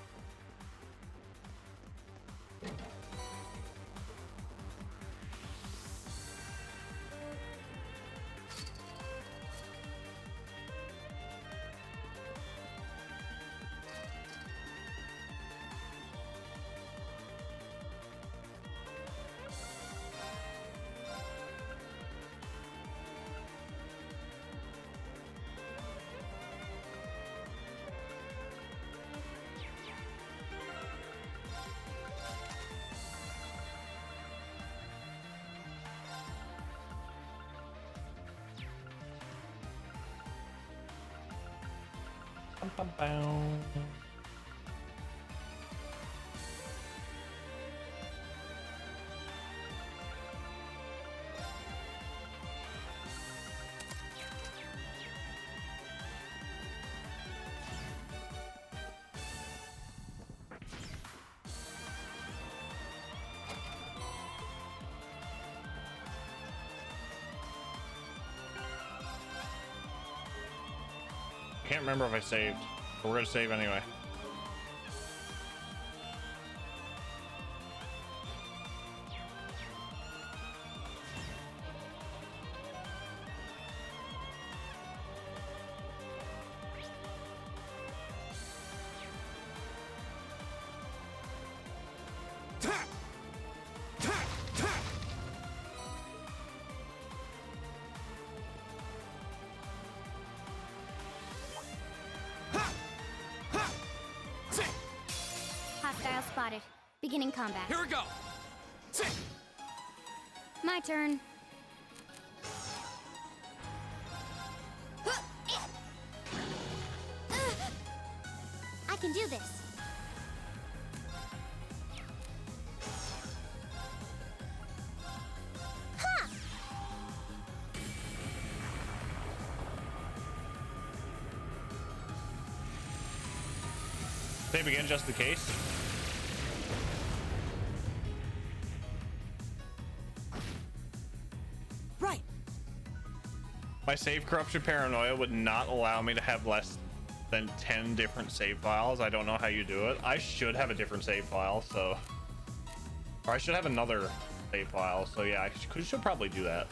Ba-ba-bow. I can't remember if I saved, but we're gonna save anyway. Hostile spotted. Beginning combat. Here we go. My turn. I can do this. Ha! Save again, just in case. Right. My save corruption paranoia would not allow me to have less than 10 different save files. I don't know how you do it. I should have a different save file, so... Or I should have another save file, so yeah, I should probably do that.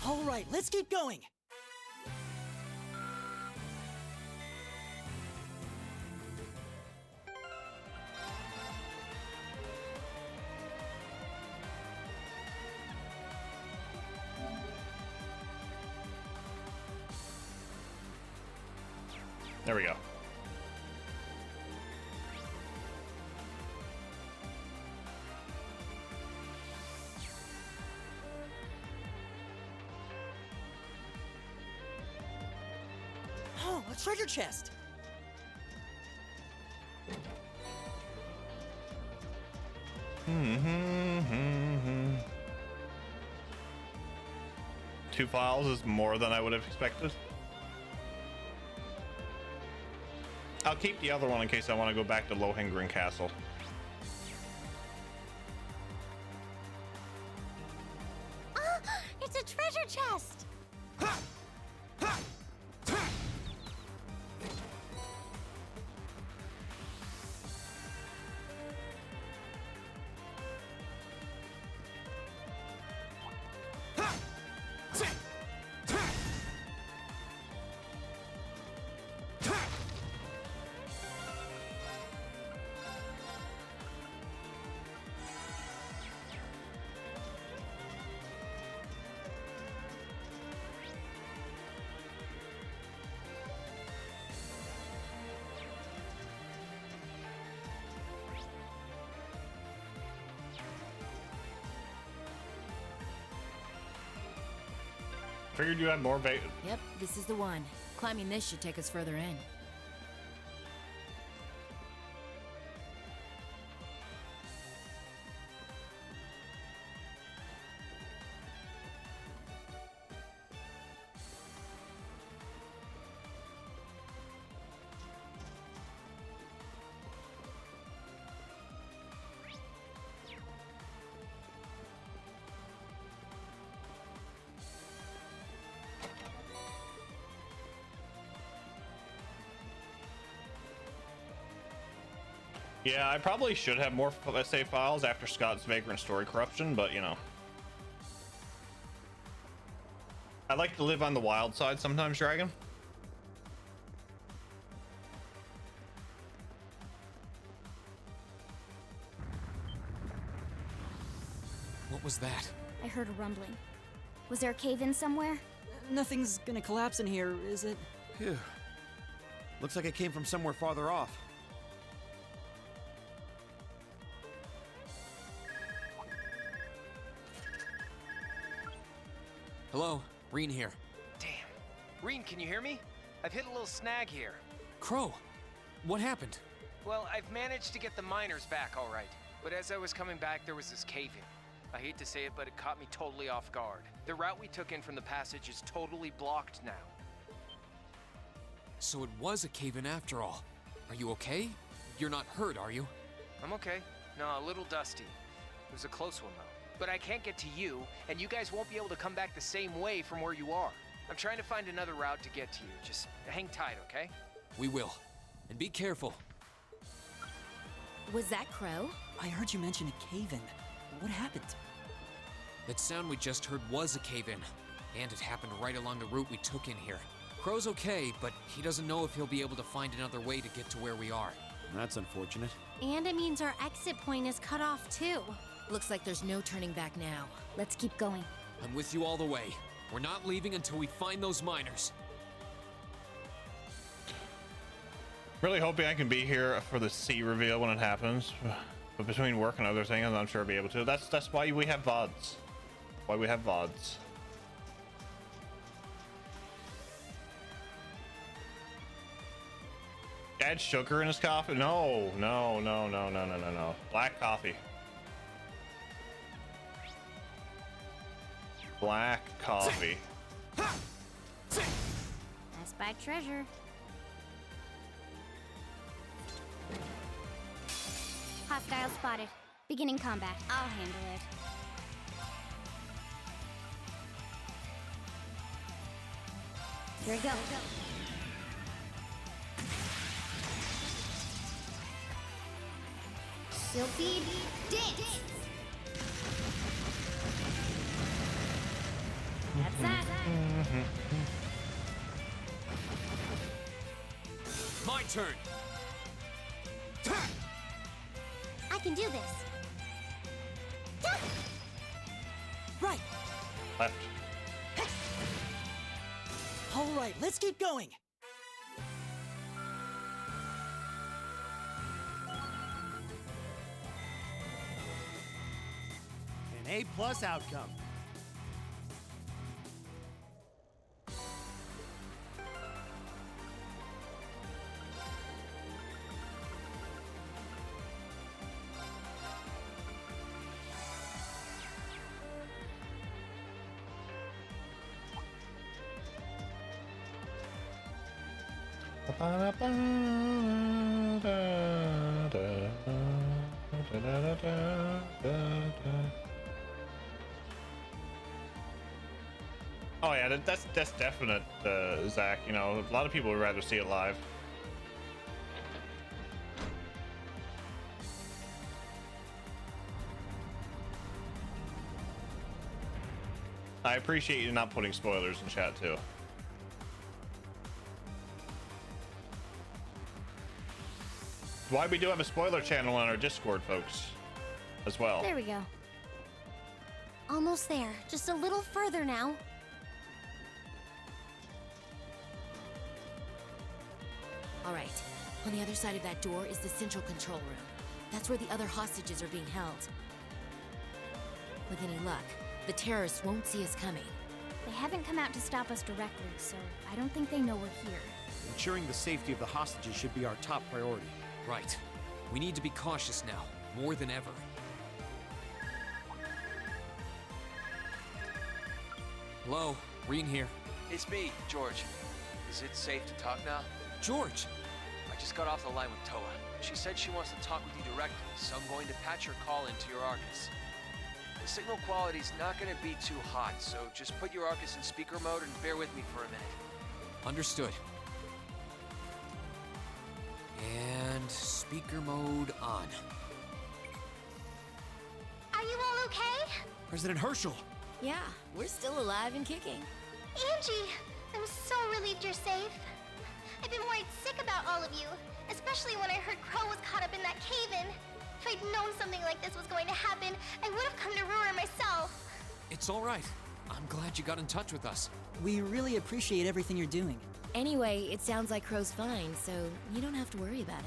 All right, let's keep going. There we go. Oh, a treasure chest. Two files is more than I would have expected. I'll keep the other one in case I want to go back to Lohengrin Castle. Ah, it's a treasure chest! Figured you had more bait. Yep, this is the one. Climbing this should take us further in. Yeah, I probably should have more save files after Scott's Vagrant Story Corruption, but you know. I like to live on the wild side sometimes, Dragon. What was that? I heard a rumbling. Was there a cave-in somewhere? Nothing's gonna collapse in here, is it? Phew. Looks like it came from somewhere farther off. Hello, Reen here. Damn. Reen, can you hear me? I've hit a little snag here. Crow, what happened? Well, I've managed to get the miners back all right. But as I was coming back, there was this cave-in. I hate to say it, but it caught me totally off guard. The route we took in from the passage is totally blocked now. So it was a cave-in after all. Are you okay? You're not hurt, are you? I'm okay. No, a little dusty. It was a close one, though. But I can't get to you, and you guys won't be able to come back the same way from where you are. I'm trying to find another route to get to you. Just hang tight, okay? We will. And be careful. Was that Crow? I heard you mention a cave-in. What happened? That sound we just heard was a cave-in. And it happened right along the route we took in here. Crow's okay, but he doesn't know if he'll be able to find another way to get to where we are. That's unfortunate. And it means our exit point is cut off too. Looks like there's no turning back now. Let's keep going. I'm with you all the way. We're not leaving until we find those miners. Really hoping I can be here for the C reveal when it happens. But between work and other things, I'm not sure I'll be able to. That's why we have VODs. Why we have VODs. Add sugar in his coffee? No. Black coffee. Black coffee. I spied treasure. Hostile spotted. Beginning combat. I'll handle it. Here we go. Stealthy dance. That's that. My turn. I can do this. Right. Left. All right, let's keep going. An A+ outcome. Oh yeah, that's definite, Zach. You know, a lot of people would rather see it live. I appreciate you not putting spoilers in chat too. Why we do have a spoiler channel on our Discord, folks, as well. There we go. Almost there. Just a little further now. All right. On the other side of that door is the central control room. That's where the other hostages are being held. With any luck, the terrorists won't see us coming. They haven't come out to stop us directly, so I don't think they know we're here. Ensuring the safety of the hostages should be our top priority. Right. We need to be cautious now, more than ever. Hello, Reen here. It's me, George. Is it safe to talk now? George! I just got off the line with Toa. She said she wants to talk with you directly, so I'm going to patch her call into your Arcus. The signal quality's not going to be too hot, so just put your Arcus in speaker mode and bear with me for a minute. Understood. And speaker mode on. Are you all okay? President Herschel! Yeah, we're still alive and kicking. Angie, I'm so relieved you're safe. I've been worried sick about all of you, especially when I heard Crow was caught up in that cave-in. If I'd known something like this was going to happen, I would have come to Ruer myself. It's all right. I'm glad you got in touch with us. We really appreciate everything you're doing. Anyway, it sounds like Crow's fine, so you don't have to worry about it.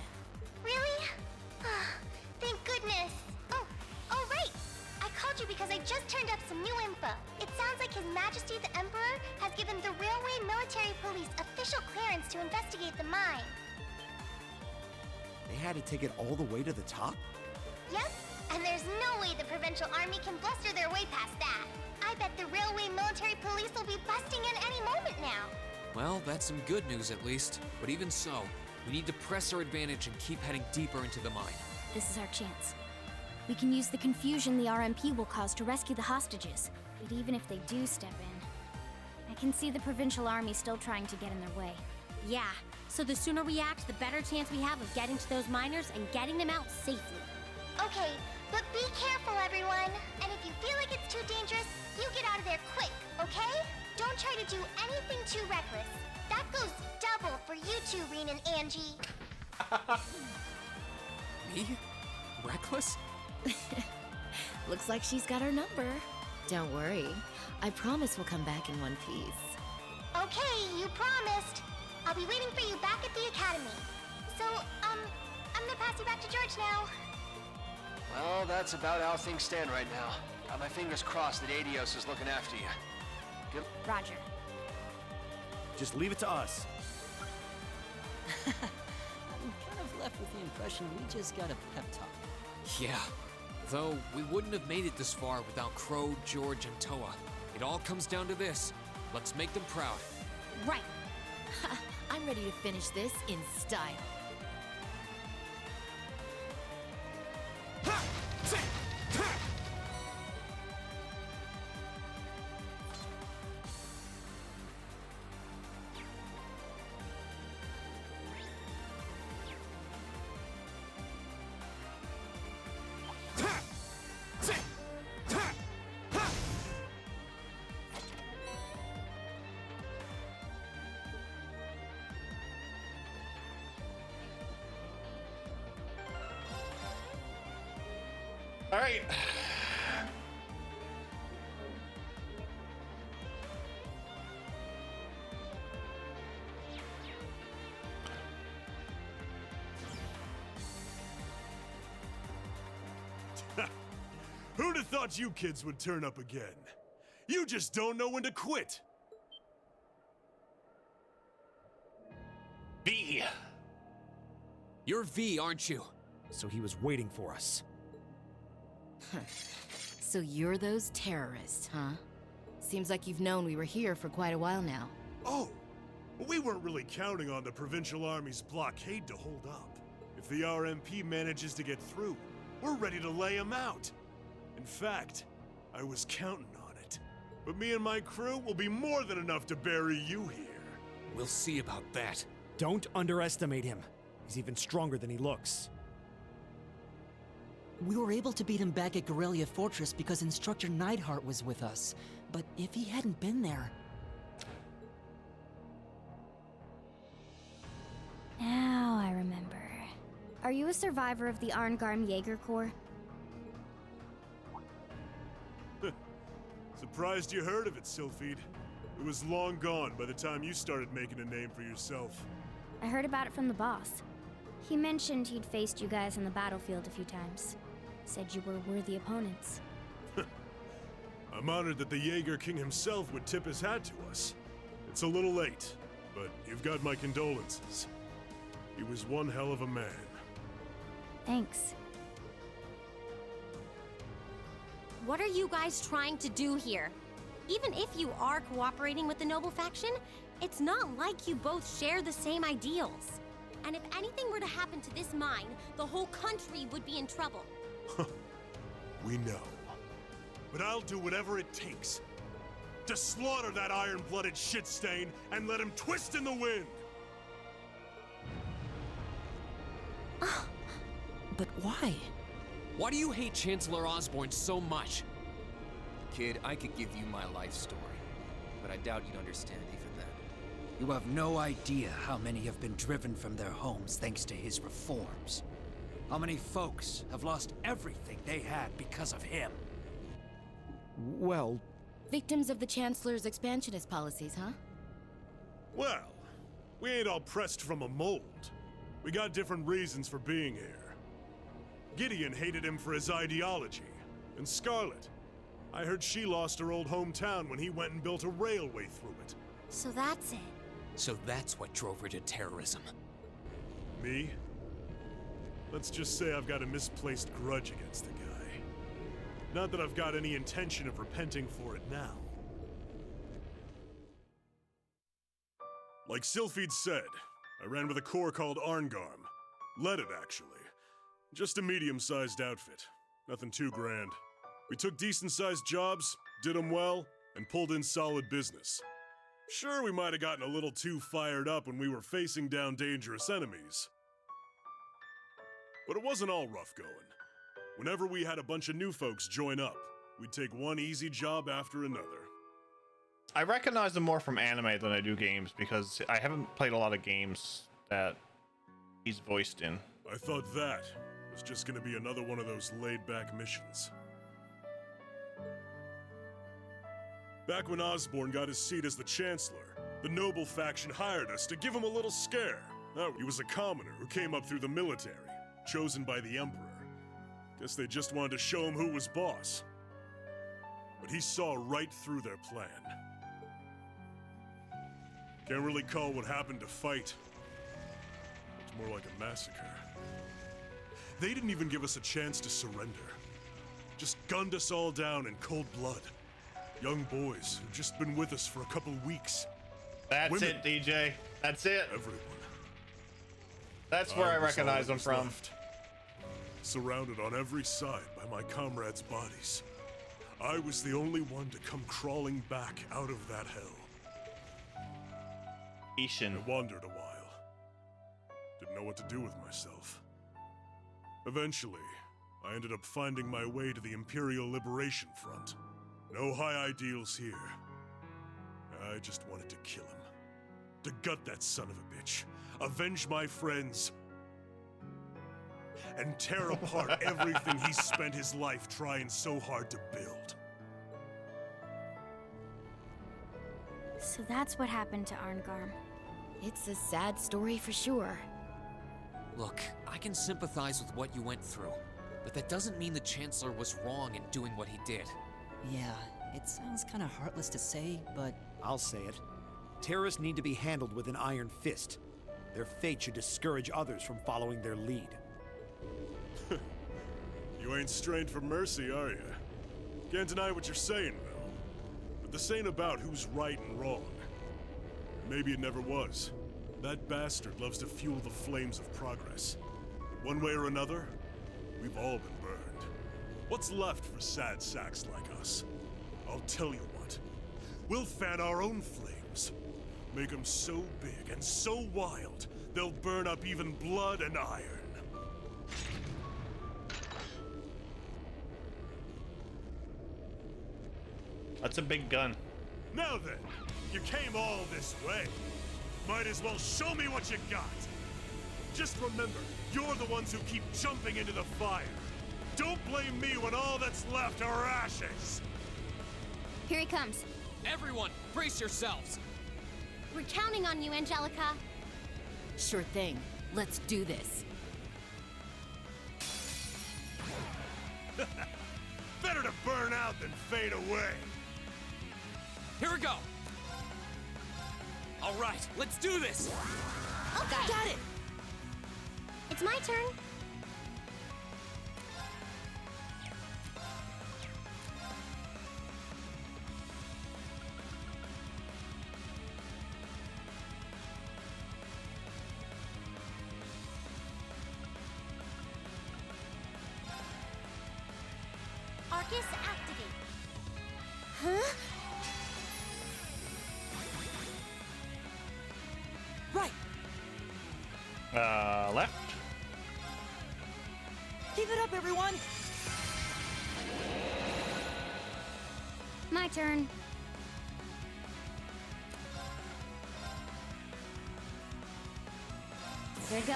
Really? Thank goodness. Oh, right. I called you because I just turned up some new info. It sounds like His Majesty the Emperor has given the Railway Military Police official clearance to investigate the mine. They had to take it all the way to the top? Yep, and there's no way the Provincial Army can bluster their way past that. I bet the Railway Military Police will be busting in any moment now. Well, that's some good news at least. But even so, we need to press our advantage and keep heading deeper into the mine. This is our chance. We can use the confusion the RMP will cause to rescue the hostages. But even if they do step in, I can see the Provincial Army still trying to get in their way. Yeah, so the sooner we act, the better chance we have of getting to those miners and getting them out safely. Okay, but be careful, everyone. And if you feel like it's too dangerous, you get out of there quick, okay? Don't try to do anything too reckless. That goes double for you two, Reen and Angie. Me? Reckless? Looks like she's got our number. Don't worry. I promise we'll come back in one piece. Okay, you promised. I'll be waiting for you back at the academy. So, I'm gonna pass you back to George now. Well, that's about how things stand right now. Got my fingers crossed that Adios is looking after you. Good. Roger. Just leave it to us. I'm kind of left with the impression we just got a pep talk. Yeah. Though, we wouldn't have made it this far without Crow, George, and Toa. It all comes down to this. Let's make them proud. Right. I'm ready to finish this in style. All right. Who'd have thought you kids would turn up again? You just don't know when to quit. V. You're V, aren't you? So he was waiting for us. So you're those terrorists, huh? Seems like you've known we were here for quite a while now. Oh, well, we weren't really counting on the Provincial Army's blockade to hold up. If the RMP manages to get through, we're ready to lay them out. In fact, I was counting on it. But me and my crew will be more than enough to bury you here. We'll see about that. Don't underestimate him. He's even stronger than he looks. We were able to beat him back at Guerrilla Fortress because Instructor Neidhart was with us. But if he hadn't been there... Now I remember. Are you a survivor of the Arngarm Jaeger Corps? Surprised you heard of it, Sylphide. It was long gone by the time you started making a name for yourself. I heard about it from the boss. He mentioned he'd faced you guys on the battlefield a few times. Said you were worthy opponents. I'm honored that the Jaeger King himself would tip his hat to us. It's a little late, but you've got my condolences. He was one hell of a man. Thanks. What are you guys trying to do here? Even if you are cooperating with the noble faction, it's not like you both share the same ideals. And if anything were to happen to this mine, the whole country would be in trouble. We know. But I'll do whatever it takes to slaughter that iron-blooded shit stain and let him twist in the wind! But why? Why do you hate Chancellor Osborne so much? Kid, I could give you my life story, but I doubt you'd understand even then. You have no idea how many have been driven from their homes thanks to his reforms. How many folks have lost everything they had because of him. Well... Victims of the Chancellor's expansionist policies, huh? Well, We ain't all pressed from a mold. We got different reasons for being here. Gideon hated him for his ideology. And Scarlet, I heard she lost her old hometown when he went and built a railway through it. So that's it. So that's what drove her to terrorism. Me? Let's just say I've got a misplaced grudge against the guy. Not that I've got any intention of repenting for it now. Like Sylphid said, I ran with a corps called Arngarm. Led it, actually. Just a medium-sized outfit. Nothing too grand. We took decent-sized jobs, did them well, and pulled in solid business. Sure, we might have gotten a little too fired up when we were facing down dangerous enemies. But it wasn't all rough going. Whenever we had a bunch of new folks join up, we'd take one easy job after another. I recognize them more from anime than I do games because I haven't played a lot of games that he's voiced in. I thought that was just gonna be another one of those laid-back missions. Back when Osborn got his seat as the Chancellor, the Noble faction hired us to give him a little scare. He was a commoner who came up through the military, chosen by the Emperor. Guess they just wanted to show him who was boss. But he saw right through their plan. Can't really call what happened a fight. It's more like a massacre. They didn't even give us a chance to surrender. Just gunned us all down in cold blood. Young boys who've just been with us for a couple weeks. That's Women, it, DJ. That's it. Everyone. That's where I was all recognize that them was from. left. Surrounded on every side by my comrades' bodies. I was the only one to come crawling back out of that hell. Ishin. I wandered a while. Didn't know what to do with myself. Eventually, I ended up finding my way to the Imperial Liberation Front. No high ideals here. I just wanted to kill him. To gut that son of a bitch. Avenge my friends. And tear apart everything he spent his life trying so hard to build. So that's what happened to Arngarm. It's a sad story for sure. Look, I can sympathize with what you went through, but that doesn't mean the Chancellor was wrong in doing what he did. Yeah, it sounds kind of heartless to say, but... I'll say it. Terrorists need to be handled with an iron fist. Their fate should discourage others from following their lead. You ain't strained for mercy, are you? Can't deny what you're saying, though. But this ain't about who's right and wrong. Maybe it never was. That bastard loves to fuel the flames of progress. But one way or another, we've all been burned. What's left for sad sacks like us? I'll tell you what. We'll fan our own flames. Make them so big and so wild, they'll burn up even blood and iron. That's a big gun. Now then, you came all this way. Might as well show me what you got. Just remember, you're the ones who keep jumping into the fire. Don't blame me when all that's left are ashes. Here he comes. Everyone, brace yourselves. We're counting on you, Angelica. Sure thing. Let's do this. Better to burn out than fade away. Here we go. All right, let's do this. Okay. Got it. It's my turn. Arcus activate. Huh? Right. Left. Keep it up, everyone! My turn. There you go.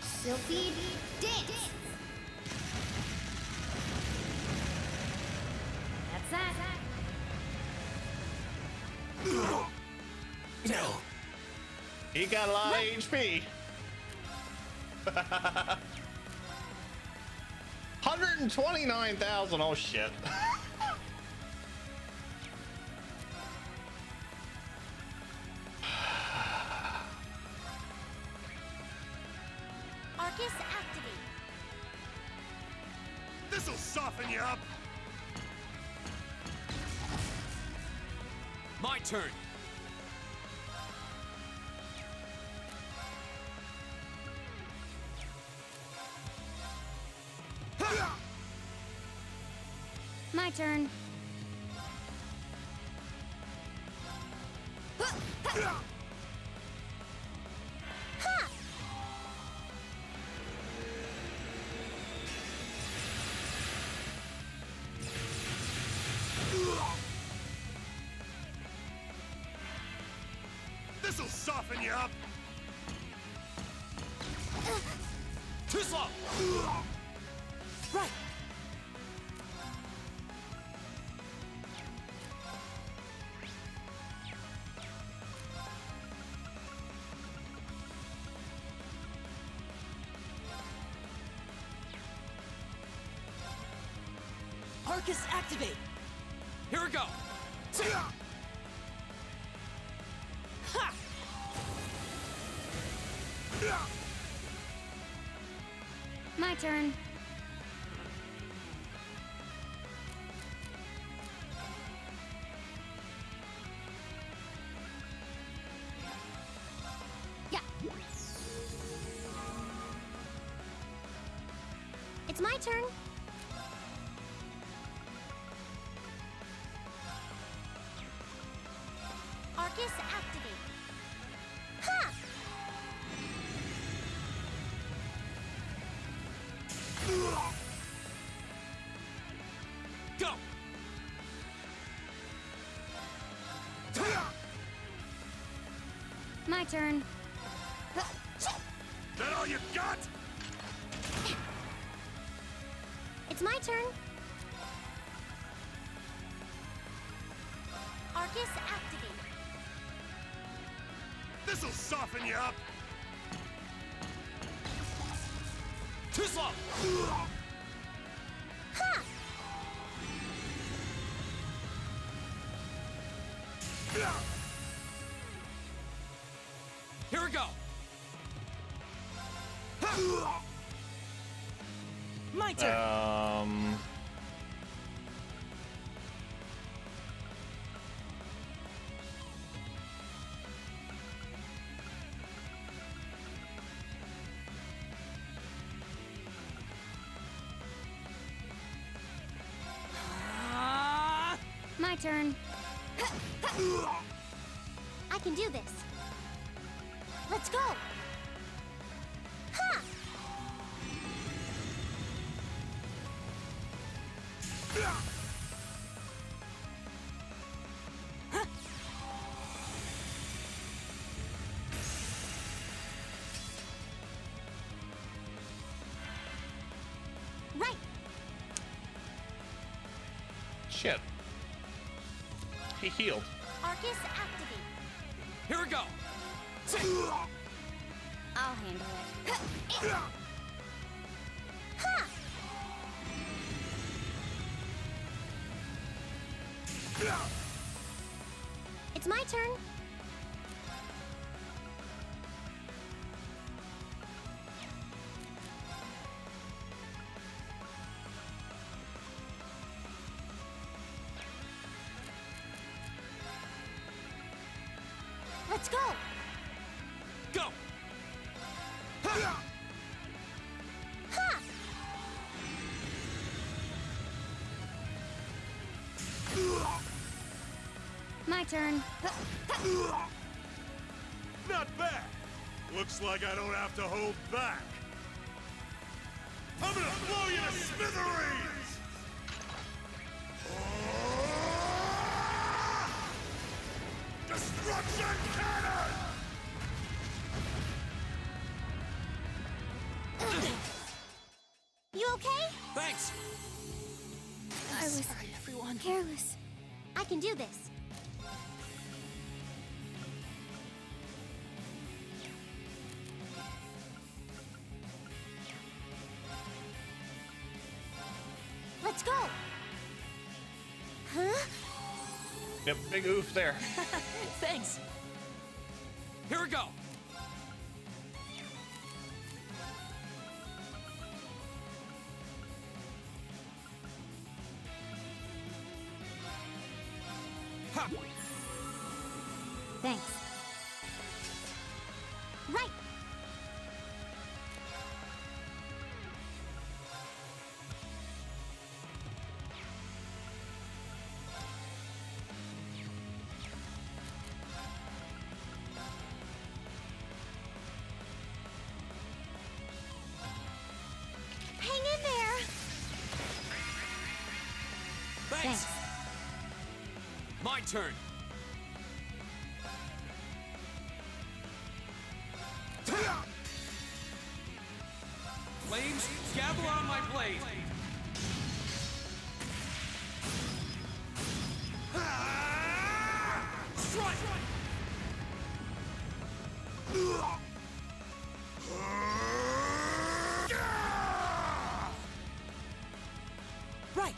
Stealthy dance. That's that. He got a lot of HP. 129,000. Oh shit. Arcus, activate. This'll soften you up. My turn. My turn. This'll soften you up. Too slow. Right. Arcus, activate. Here we go. My turn. Yeah. It's my turn. Arcus, activate. Ha! Go. My turn. That all you got? It's my turn. Arcus, activate. This'll soften you up. Too slow. Ha! Here we go. My turn. My turn. I can do this. Let's go. Ha! Right. Shit. He healed. Arcus, activate. Here we go. I'll handle it. Ha! It's my turn. Let's go. Go. Ha! My turn. Not bad. Looks like I don't have to hold back. I'm gonna blow you to smithereens! Destruction cannon! You okay? Thanks. I was careless. I can do this. Let's go! Huh? Yep, big oof there. Thanks. Here we go. Ha! Thanks. Right! Hang in there! Thanks. My turn. Flames, gather on my blade. Strike! Right.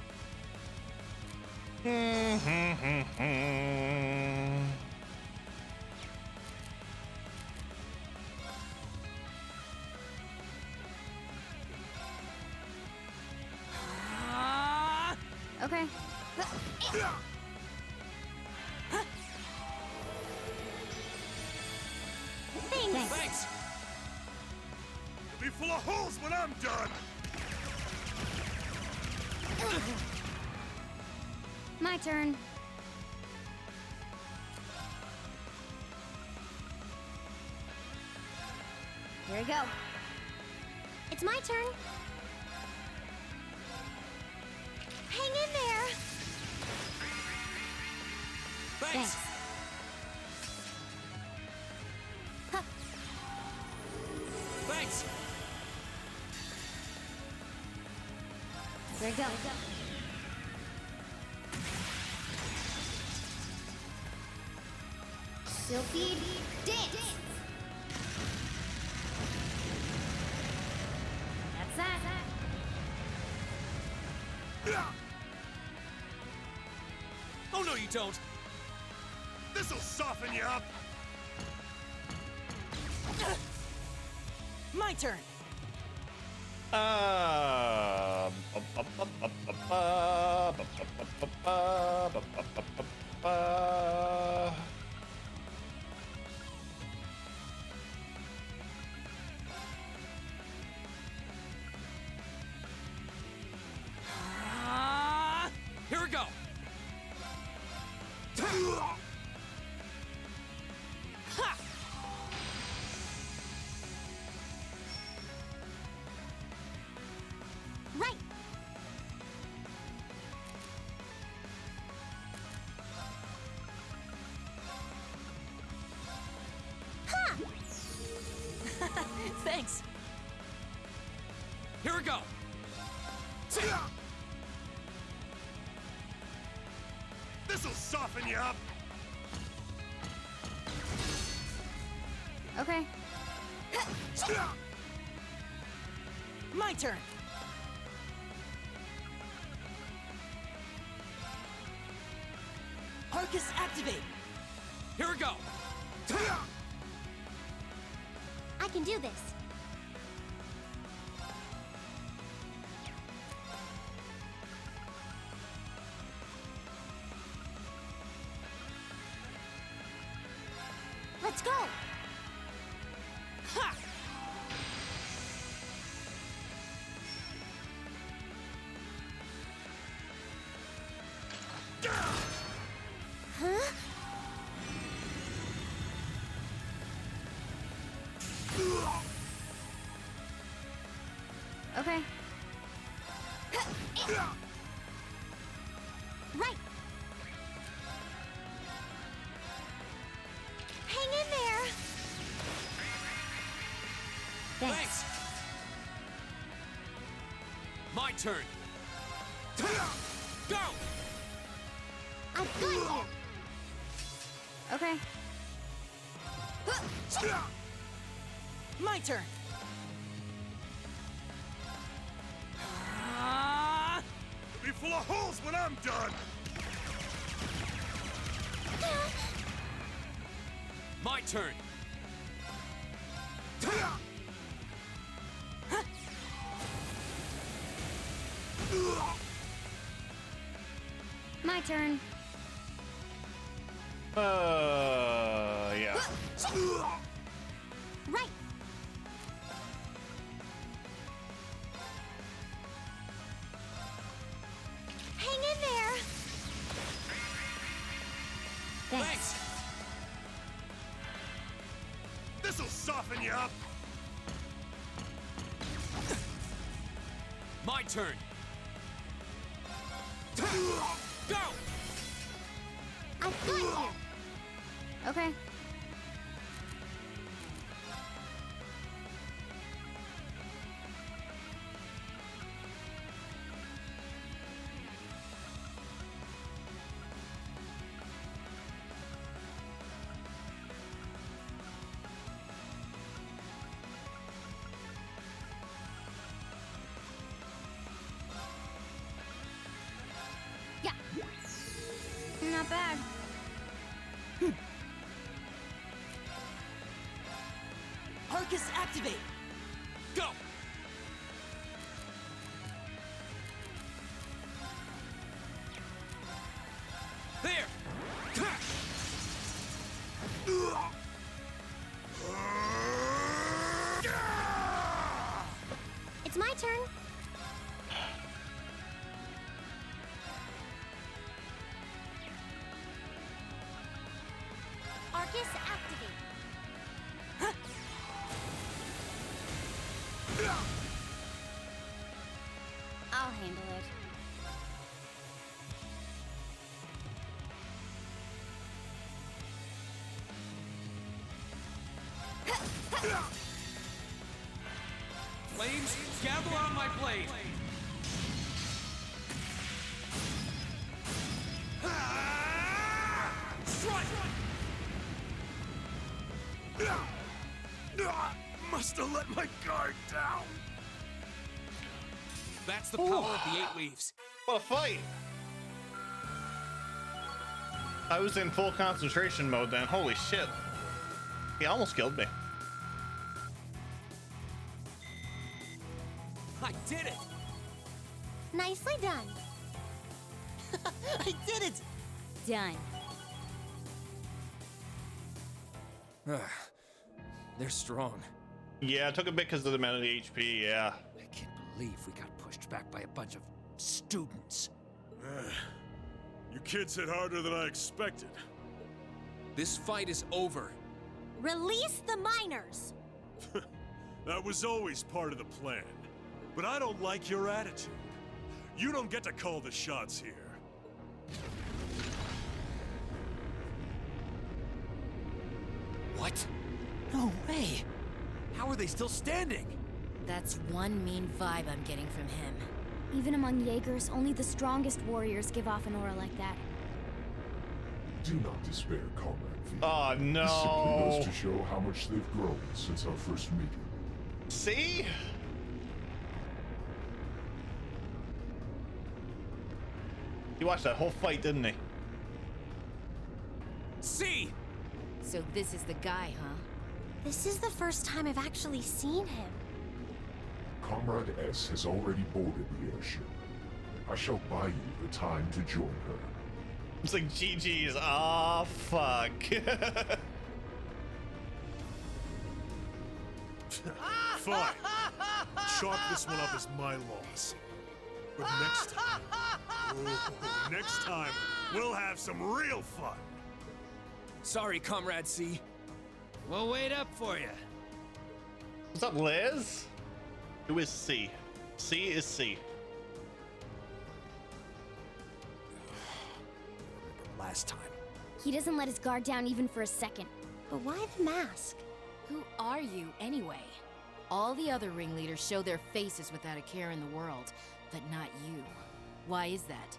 Okay. Thanks. You'll be full of holes when I'm done! My turn. Here we go. It's my turn. Hang in there! Thanks. Huh. Thanks. Here we go. Stealthy dance. That's that. Oh no, you don't. This'll soften you up! My turn. Here we go. Ha! Right. Ha! Thanks. Here we go. This'll soften you up! Okay. My turn. Arcus activate. Here we go. I can do this. Let's go. Ha! Huh? Okay. Right. Hang in there! Thanks. My turn. Go. I've got you. Okay. My turn. You'll be full of holes when I'm done! My turn. My turn. Yeah. Right. Hang in there. Thanks. This'll soften you up! My turn. Go! I've got you. Okay. Yeah. Not bad. Arcus, activate! Go! There! It's my turn. Arcus, activate. I'll handle it. Flames, gather on my blade! Strike! Must have let my guard down! That's the power of the 8 leaves. What a fight! I was in full concentration mode then. Holy shit. He almost killed me. I did it! Nicely done. I did it! Done. They're strong. Yeah, it took a bit because of the amount of the HP, yeah. I can't believe we got pushed back by a bunch of students. You kids hit harder than I expected. This fight is over. Release the miners. That was always part of the plan. But I don't like your attitude. You don't get to call the shots here. What? No way! How are they still standing? That's one mean vibe I'm getting from him. Even among Jaegers, only the strongest warriors give off an aura like that. Do not despair, Comrade V. Oh, no. This simply goes to show how much they've grown since our first meeting. See? He watched that whole fight, didn't he? See! So this is the guy, huh? This is the first time I've actually seen him. Comrade S has already boarded the airship. I shall buy you the time to join her. It's like GG's. Oh, fuck. Fine. Chalk this one up as my loss. But next time, we'll have some real fun. Sorry, Comrade C. We'll wait up for you. What's up, Liz? Who is C? C is C. Last time. He doesn't let his guard down even for a second. But why the mask? Who are you, anyway? All the other ringleaders show their faces without a care in the world, but not you. Why is that?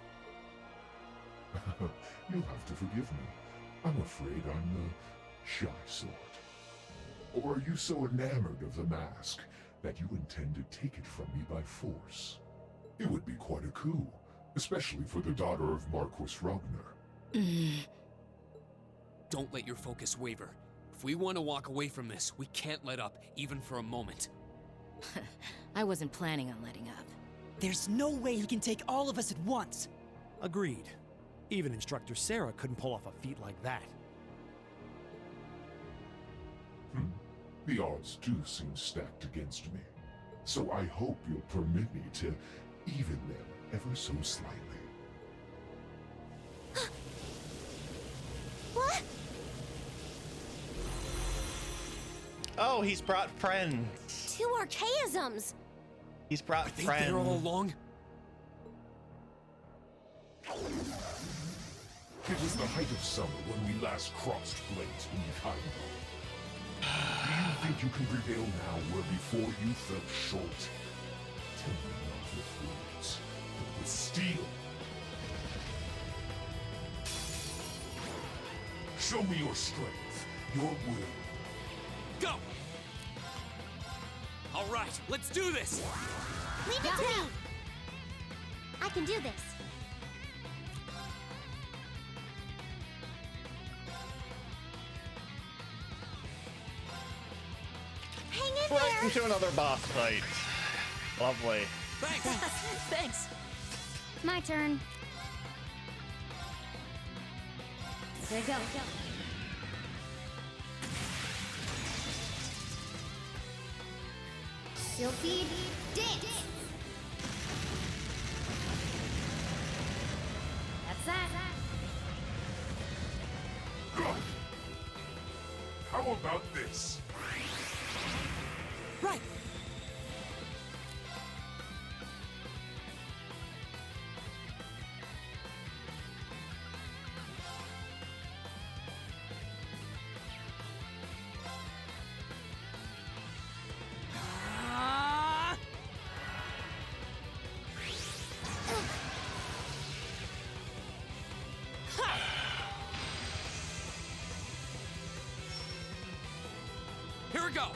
You'll have to forgive me. I'm afraid I'm the shy sort. Or are you so enamored of the mask that you intend to take it from me by force? It would be quite a coup, especially for the daughter of Marquis Ragnar. Don't let your focus waver. If we want to walk away from this, we can't let up, even for a moment. I wasn't planning on letting up. There's no way he can take all of us at once. Agreed. Even Instructor Sarah couldn't pull off a feat like that. The odds do seem stacked against me. So I hope you'll permit me to even them ever so slightly. What? Oh, he's brought friends. 2 archaisms! He's brought They friends. there all along? It was the height of summer when we last crossed blades beneath Heimdall. Do you think you can prevail now where before you fell short? Tell me not with words, but with steel. Show me your strength, your will. Go! All right, let's do this! Leave it to me! I can do this. Hang in Right there! into another boss fight. Lovely. Thanks! Thanks. My turn. There you go. Stealthy dance. That's that. How about this? Right. Here we go!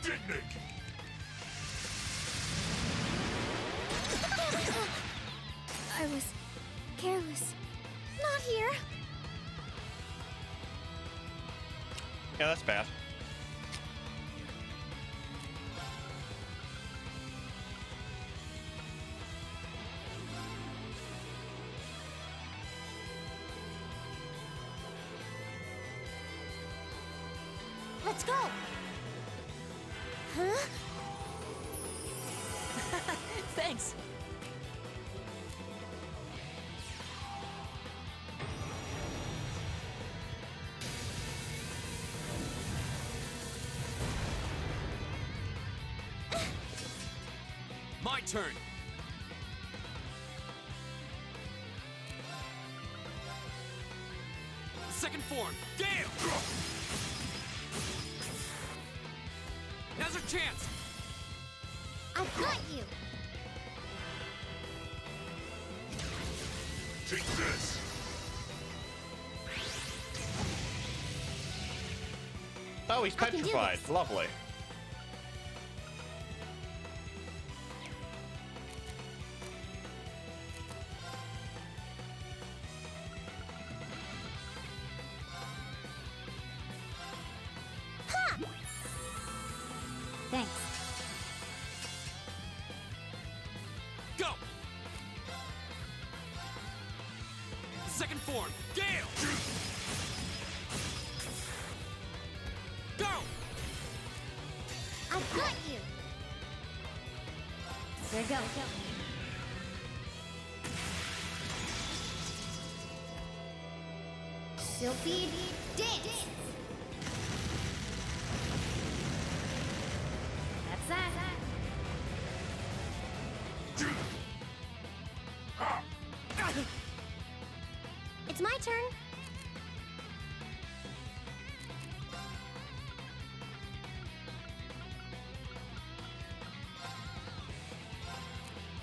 Detonate! I was careless. Not here! Yeah, that's bad. Let's go! Huh? Thanks. My turn! Second form, Gale! Now's our chance! I've got you. Take this! Oh, he's I can do petrified. this. Lovely. Thanks. Go! Second form, Gale! Go! I've got you. There you go. Stealthy dance. That's that. It's my turn.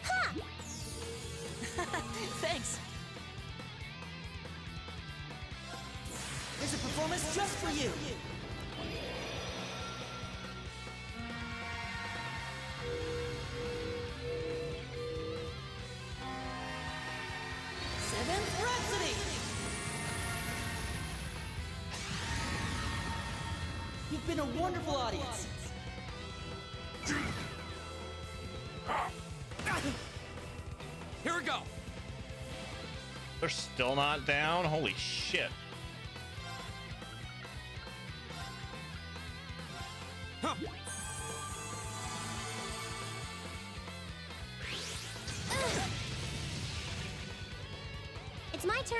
Ha! Thanks. There's a performance just for you! Seventh Rhapsody! You've been a wonderful audience. Here we go. They're still not down? Holy shit. Huh. It's my turn.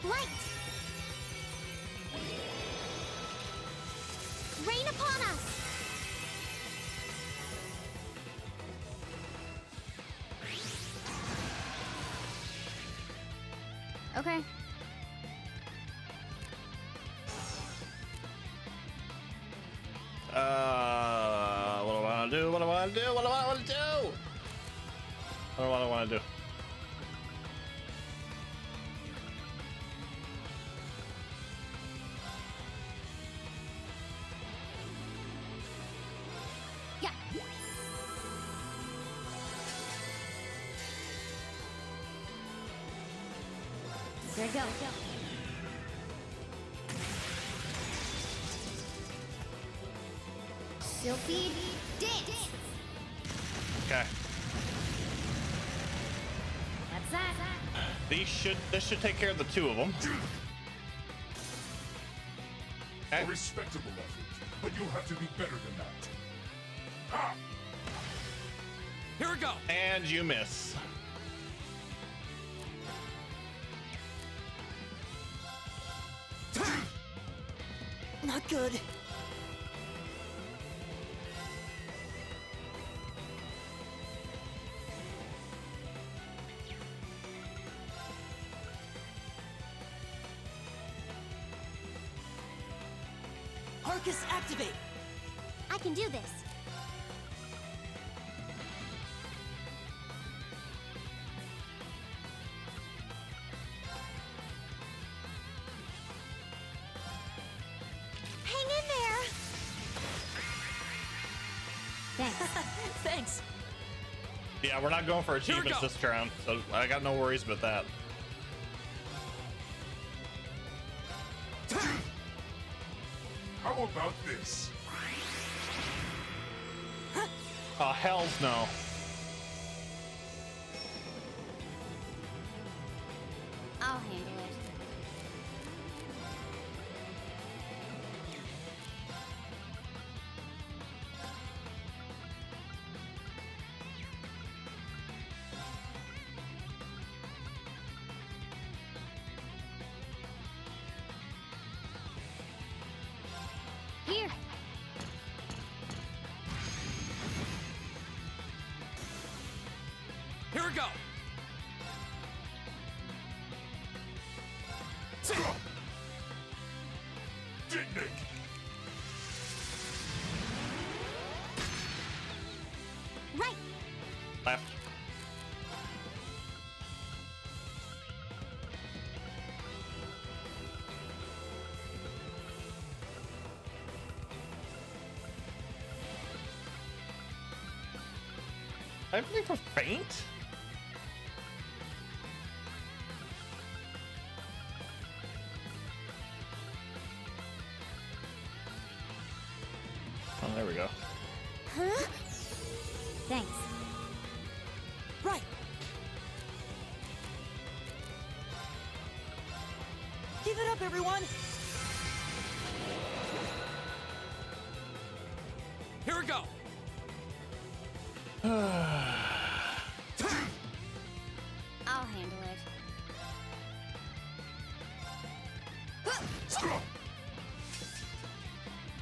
Light! Rain upon us! Okay. What do I want to do? What do I want to do? What do I want to do? What do I want to do? Yeah. There you go. Stealthy dance. Okay. That's that. This should take care of the two of them. A respectable effort, but you'll have to be better than that. Ah! Here we go. And you miss. Not good. Arcus, activate! I can do this. Hang in there! Thanks. Thanks. Yeah, we're not going for achievements this round, so I got no worries about that. How about this? Oh, hells no. I'll handle it. Here. Here we go. Dignity. Right! Left. I believe for faint. Oh, there we go. Huh? Thanks. Right. Give it up, everyone! Here we go. I'll handle it.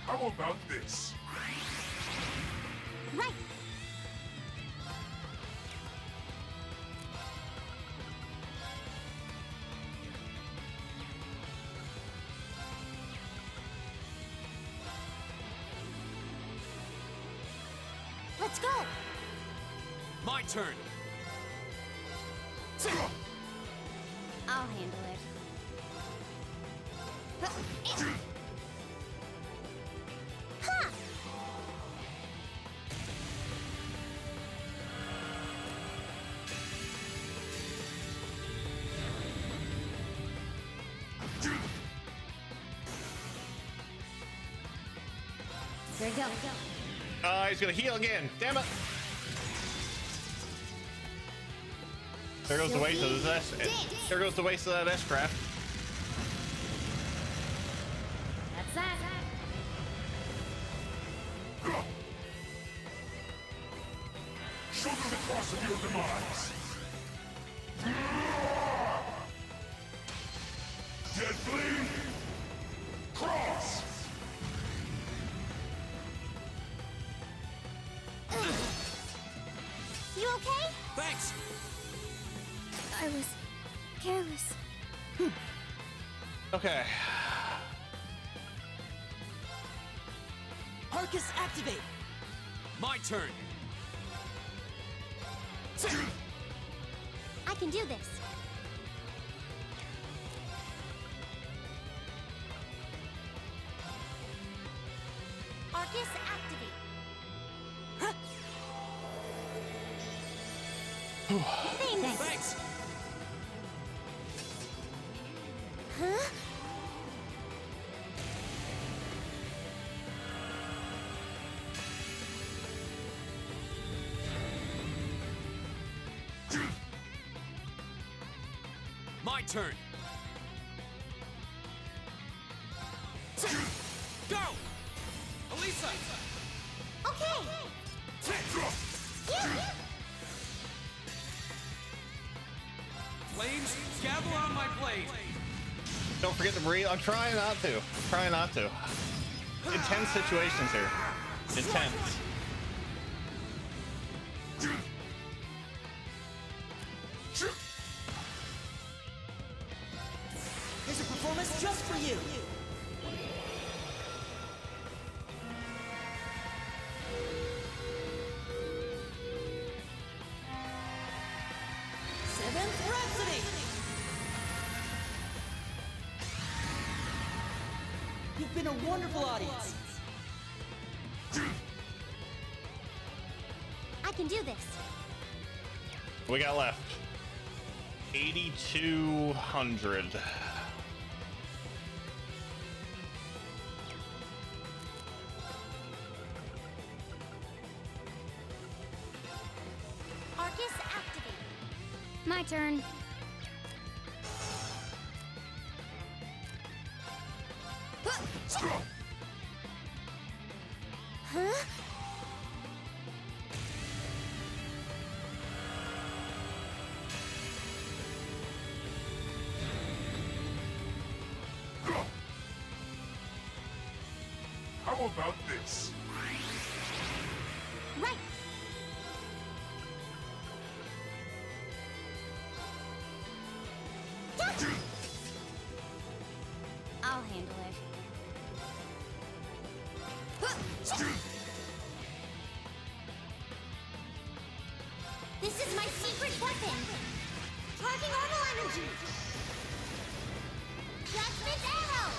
How about this? Right! Let's go! My turn. I'll handle it. Ha! There you go. He's gonna heal again. Damn it. There goes the waste of this. There goes the waste of that S-craft. That's that. Show them the cross of your demise. Deadly cross. You okay? Thanks. I was careless. Okay. Arcus, activate! My turn. I can do this. Arcus, activate. Thanks. Huh? My turn. Go! Alisa! Okay. Flames, gather on my blade. Don't forget to breathe. I'm trying not to. Trying not to. Intense situations here. Intense. Here's a performance just for you. Seventh Rhapsody! You've been a wonderful audience. I can do this. We got left 8,200. Arcus, activate. My turn. Huh? How about this? Right. I'll handle it. This is my secret weapon. Charging orbital energy. Judgment arrow.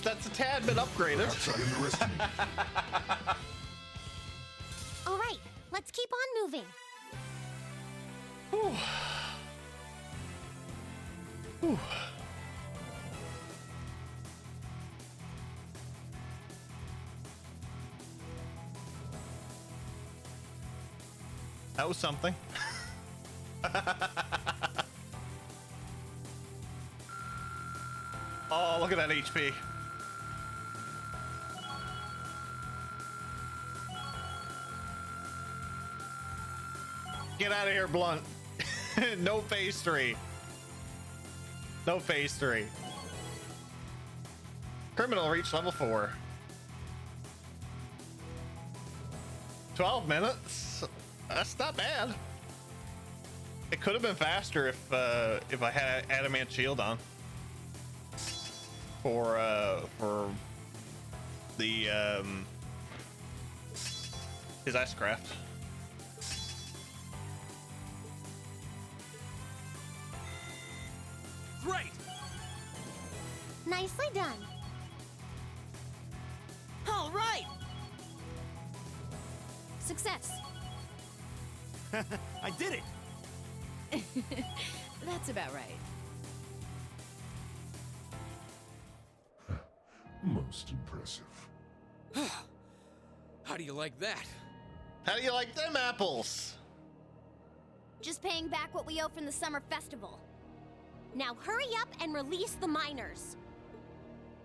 That's a tad bit upgraded. All right, let's keep on moving. Whew. Whew. That was something. Oh, look at that HP. Get out of here, Blunt. No phase 3. No phase 3. Criminal reached level 4. 12 minutes? That's not bad. It could have been faster if I had adamant shield on. for the his icecraft. Great! Nicely done. All right! Success. I did it! That's about right. Most impressive. How do you like that? How do you like them apples? Just paying back what we owe from the summer festival. Now hurry up and release the miners.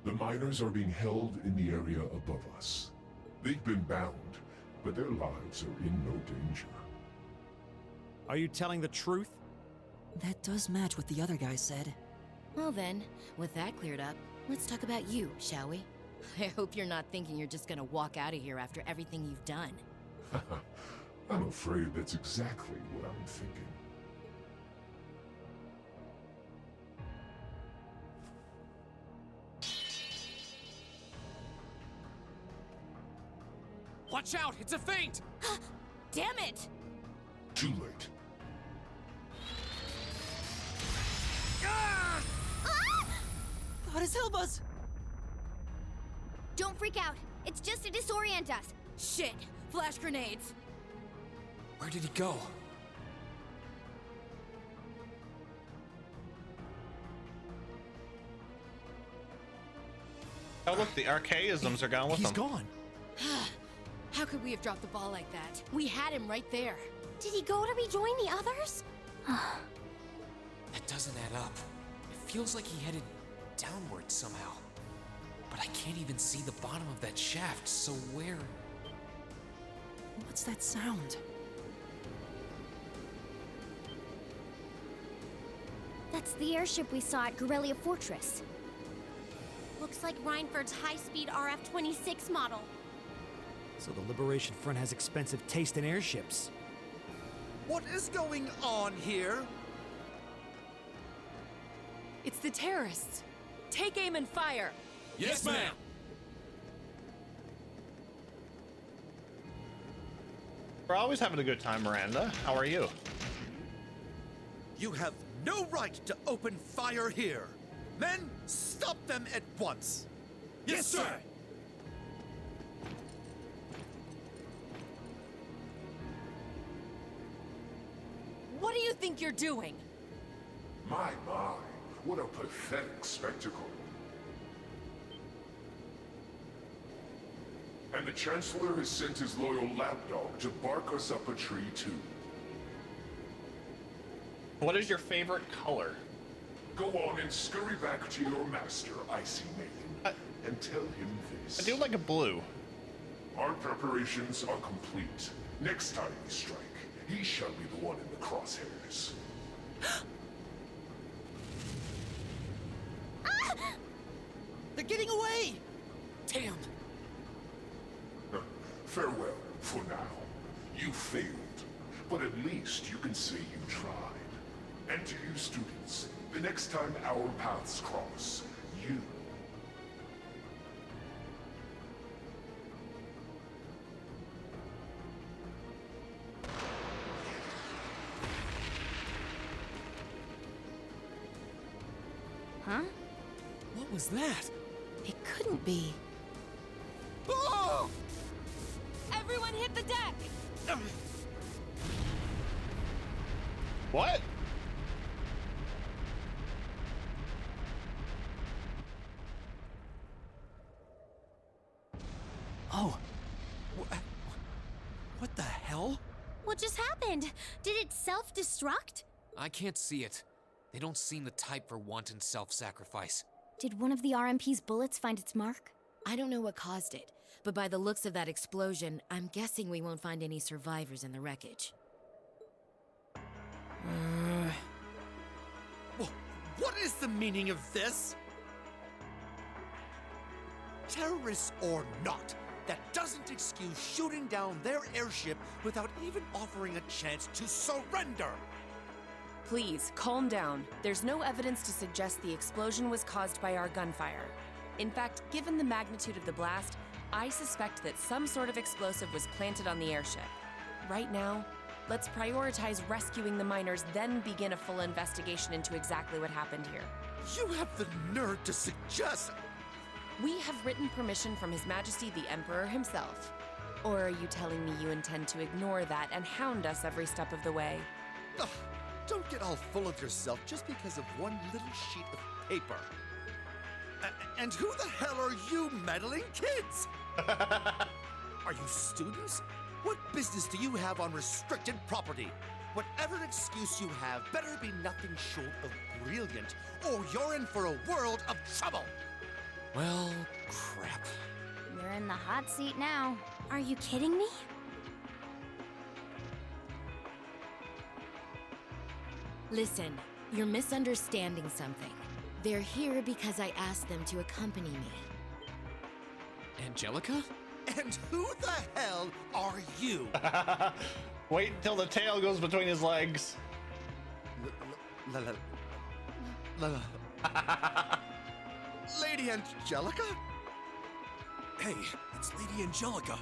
The miners are being held in the area above us. They've been bound, but their lives are in no danger. Are you telling the truth? That does match what the other guy said. Well then, with that cleared up, let's talk about you, shall we? I hope you're not thinking you're just gonna walk out of here after everything you've done. I'm afraid that's exactly what I'm thinking. Watch out! It's a feint! Damn it! Too late. Goddess help us! Don't freak out. It's just to disorient us. Shit! Flash grenades! Where did he go? Oh look, the archaisms are gone with He's them. gone. How could we have dropped the ball like that? We had him right there. Did he go to rejoin the others? That doesn't add up. It feels like he headed downward somehow. But I can't even see the bottom of that shaft, so where... What's that sound? That's the airship we saw at Guerrilla Fortress. Looks like Reinford's high-speed RF-26 model. So the Liberation Front has expensive taste in airships. What is going on here? It's the terrorists. Take aim and fire. Yes, ma'am! We're always having a good time, Miranda. How are you? You have no right to open fire here. Men, stop them at once. Yes, sir! What do you think you're doing? My, what a pathetic spectacle. And the Chancellor has sent his loyal lapdog to bark us up a tree, too. What is your favorite color? Go on and scurry back to your master, Icy Maiden, and tell him this. I do like a blue. Our preparations are complete. Next time we strike, he shall be the one in the crosshairs. They're getting away! Damn! Farewell, for now. You failed, but at least you can say you tried. And to you students, the next time our paths cross, you... Huh? What was that? It couldn't be. Oh! Everyone hit the deck! What? Oh. What the hell? What just happened? Did it self-destruct? I can't see it. They don't seem the type for wanton self-sacrifice. Did one of the RMP's bullets find its mark? I don't know what caused it, but by the looks of that explosion, I'm guessing we won't find any survivors in the wreckage. What is the meaning of this? Terrorists or not, that doesn't excuse shooting down their airship without even offering a chance to surrender. Please, calm down. There's no evidence to suggest the explosion was caused by our gunfire. In fact, given the magnitude of the blast, I suspect that some sort of explosive was planted on the airship. Right now, let's prioritize rescuing the miners, then begin a full investigation into exactly what happened here. You have the nerve to suggest... We have written permission from His Majesty the Emperor himself. Or are you telling me you intend to ignore that and hound us every step of the way? Ugh, don't get all full of yourself just because of one little sheet of paper. And who the hell are you meddling kids? Are you students? What business do you have on restricted property? Whatever excuse you have better be nothing short of brilliant, or you're in for a world of trouble. Well, crap. You're in the hot seat now. Are you kidding me? Listen, you're misunderstanding something. They're here because I asked them to accompany me. Angelica? And who the hell are you? Wait until the tail goes between his legs. Lady Angelica? Hey, it's Lady Angelica.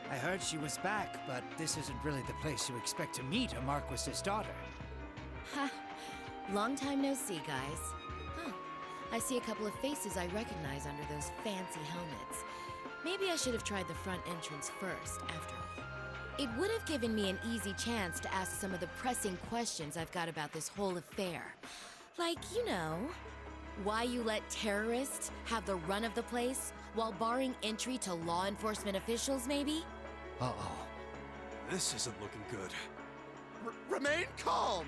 I heard she was back, but this isn't really the place you expect to meet a Marquis's daughter. Ha! Long time no see, guys. Huh. I see a couple of faces I recognize under those fancy helmets. Maybe I should have tried the front entrance first, after all. It would have given me an easy chance to ask some of the pressing questions I've got about this whole affair. Like, you know, why you let terrorists have the run of the place while barring entry to law enforcement officials, maybe? Uh-oh. This isn't looking good. Remain calm!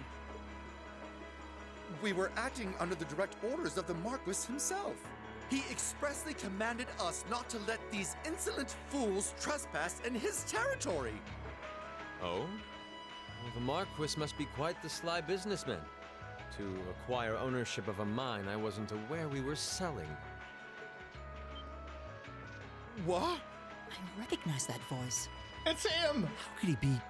We were acting under the direct orders of the Marquis himself. He expressly commanded us not to let these insolent fools trespass in his territory. Oh? Well, the Marquis must be quite the sly businessman. To acquire ownership of a mine I wasn't aware we were selling. What? I recognize that voice. It's him! How could he be?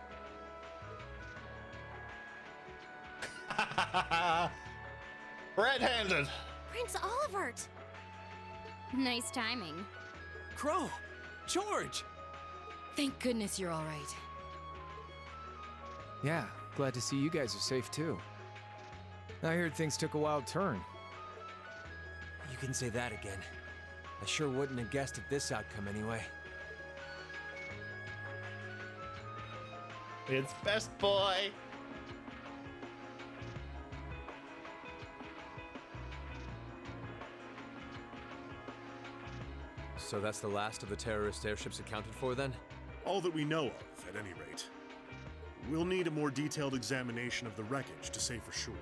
Red-handed! Prince Olivert! Nice timing. Crow! George! Thank goodness you're all right. Yeah, glad to see you guys are safe too. I heard things took a wild turn. You can say that again. I sure wouldn't have guessed at this outcome anyway. It's best boy! So that's the last of the terrorist airships accounted for then? All that we know of, at any rate. We'll need a more detailed examination of the wreckage to say for sure.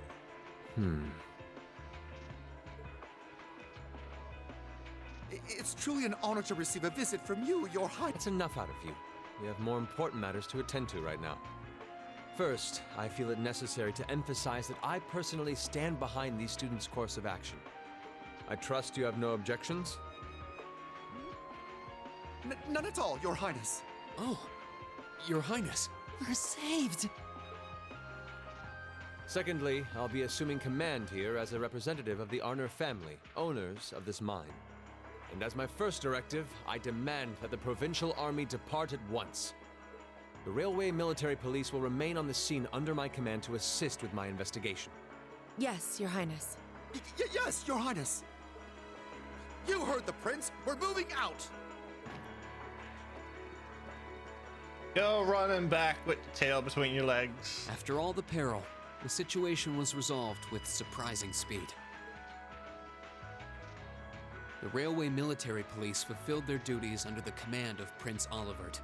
It's truly an honor to receive a visit from you, Your Highness. That's enough out of you. We have more important matters to attend to right now. First, I feel it necessary to emphasize that I personally stand behind these students' course of action. I trust you have no objections? None at all, Your Highness. Oh, Your Highness. We're saved. Secondly, I'll be assuming command here as a representative of the Arner family, owners of this mine. And as my first directive, I demand that the Provincial Army depart at once. The Railway Military Police will remain on the scene under my command to assist with my investigation. Yes, Your Highness. Yes, Your Highness. You heard the Prince. We're moving out. Go running back with the tail between your legs. After all the peril, the situation was resolved with surprising speed. The Railway Military Police fulfilled their duties under the command of Prince Olivert.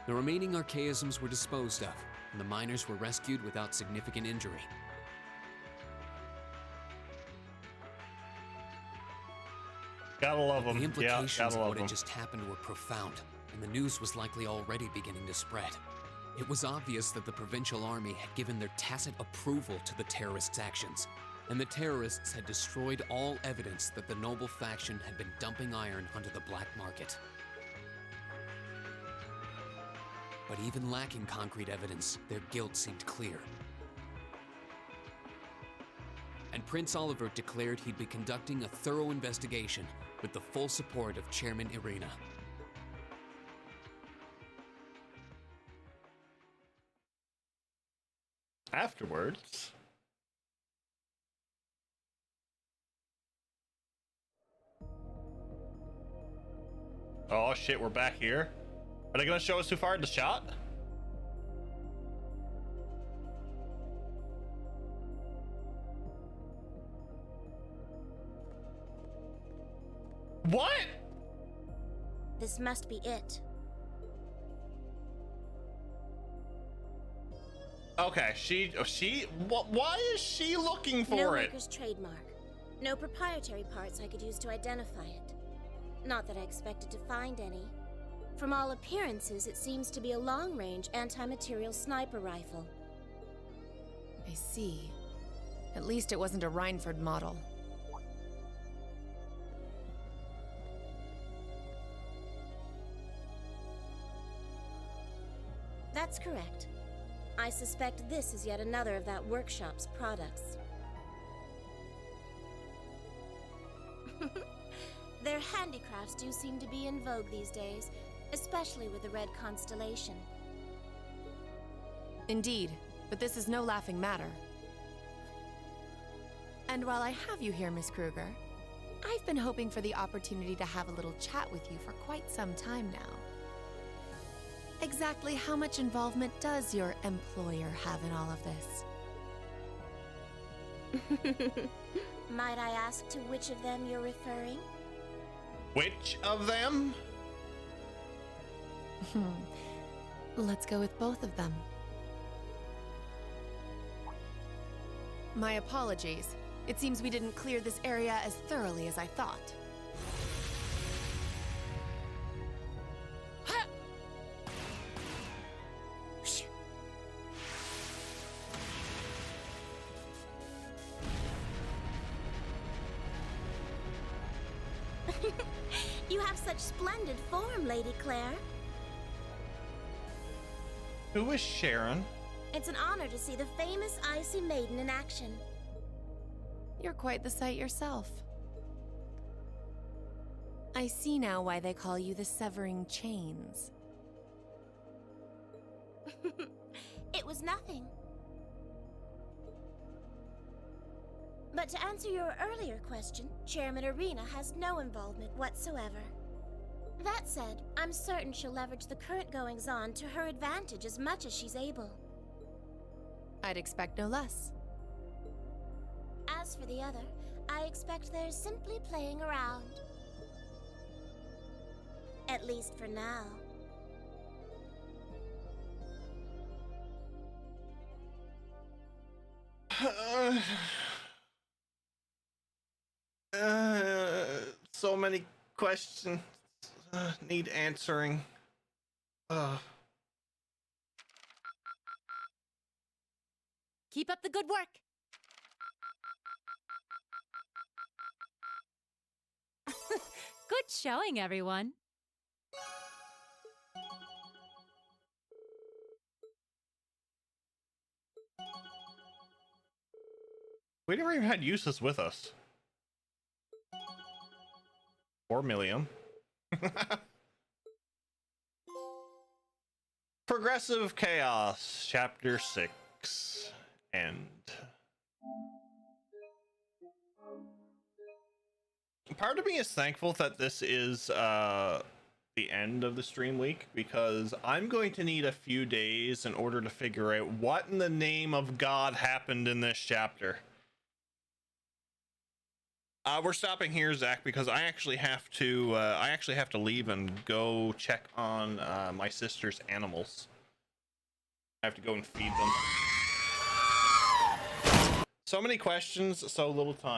The remaining archaisms were disposed of, and the miners were rescued without significant injury. Gotta love them. The implications gotta of love what them. had just happened were profound, and the news was likely already beginning to spread. It was obvious that the Provincial Army had given their tacit approval to the terrorists' actions, and the terrorists had destroyed all evidence that the noble faction had been dumping iron onto the black market. But even lacking concrete evidence, their guilt seemed clear. And Prince Oliver declared he'd be conducting a thorough investigation with the full support of Chairman Irina. Afterwards, oh shit, we're back here. Are they gonna show us who fired the shot? What? This must be it. Okay, why is she looking for No it? maker's trademark. No proprietary parts I could use to identify it. Not that I expected to find any. From all appearances, it seems to be a long-range anti-material sniper rifle. I see. At least it wasn't a Rhineford model. That's correct. I suspect this is yet another of that workshop's products. Their handicrafts do seem to be in vogue these days, especially with the Red Constellation. Indeed, but this is no laughing matter. And while I have you here, Miss Kruger, I've been hoping for the opportunity to have a little chat with you for quite some time now. Exactly how much involvement does your employer have in all of this? Might I ask to which of them you're referring? Which of them? Let's go with both of them. My apologies. It seems we didn't clear this area as thoroughly as I thought. You have such splendid form, Lady Claire. Who is Sharon? It's an honor to see the famous Icy Maiden in action. You're quite the sight yourself. I see now why they call you the Severing Chains. It was nothing. But to answer your earlier question, Chairman Irina has no involvement whatsoever. That said, I'm certain she'll leverage the current goings-on to her advantage as much as she's able. I'd expect no less. As for the other, I expect they're simply playing around. At least for now. So many questions need answering. Keep up the good work. Good showing, everyone. We never even had Useless with us. Or Millium. Progressive Chaos, Chapter 6. End. Part of me is thankful that this is the end of the stream week, because I'm going to need a few days in order to figure out what in the name of God happened in this chapter. We're stopping here, Zach, because I actually have to leave and go check on my sister's animals. I have to go and feed them. So many questions, so little time.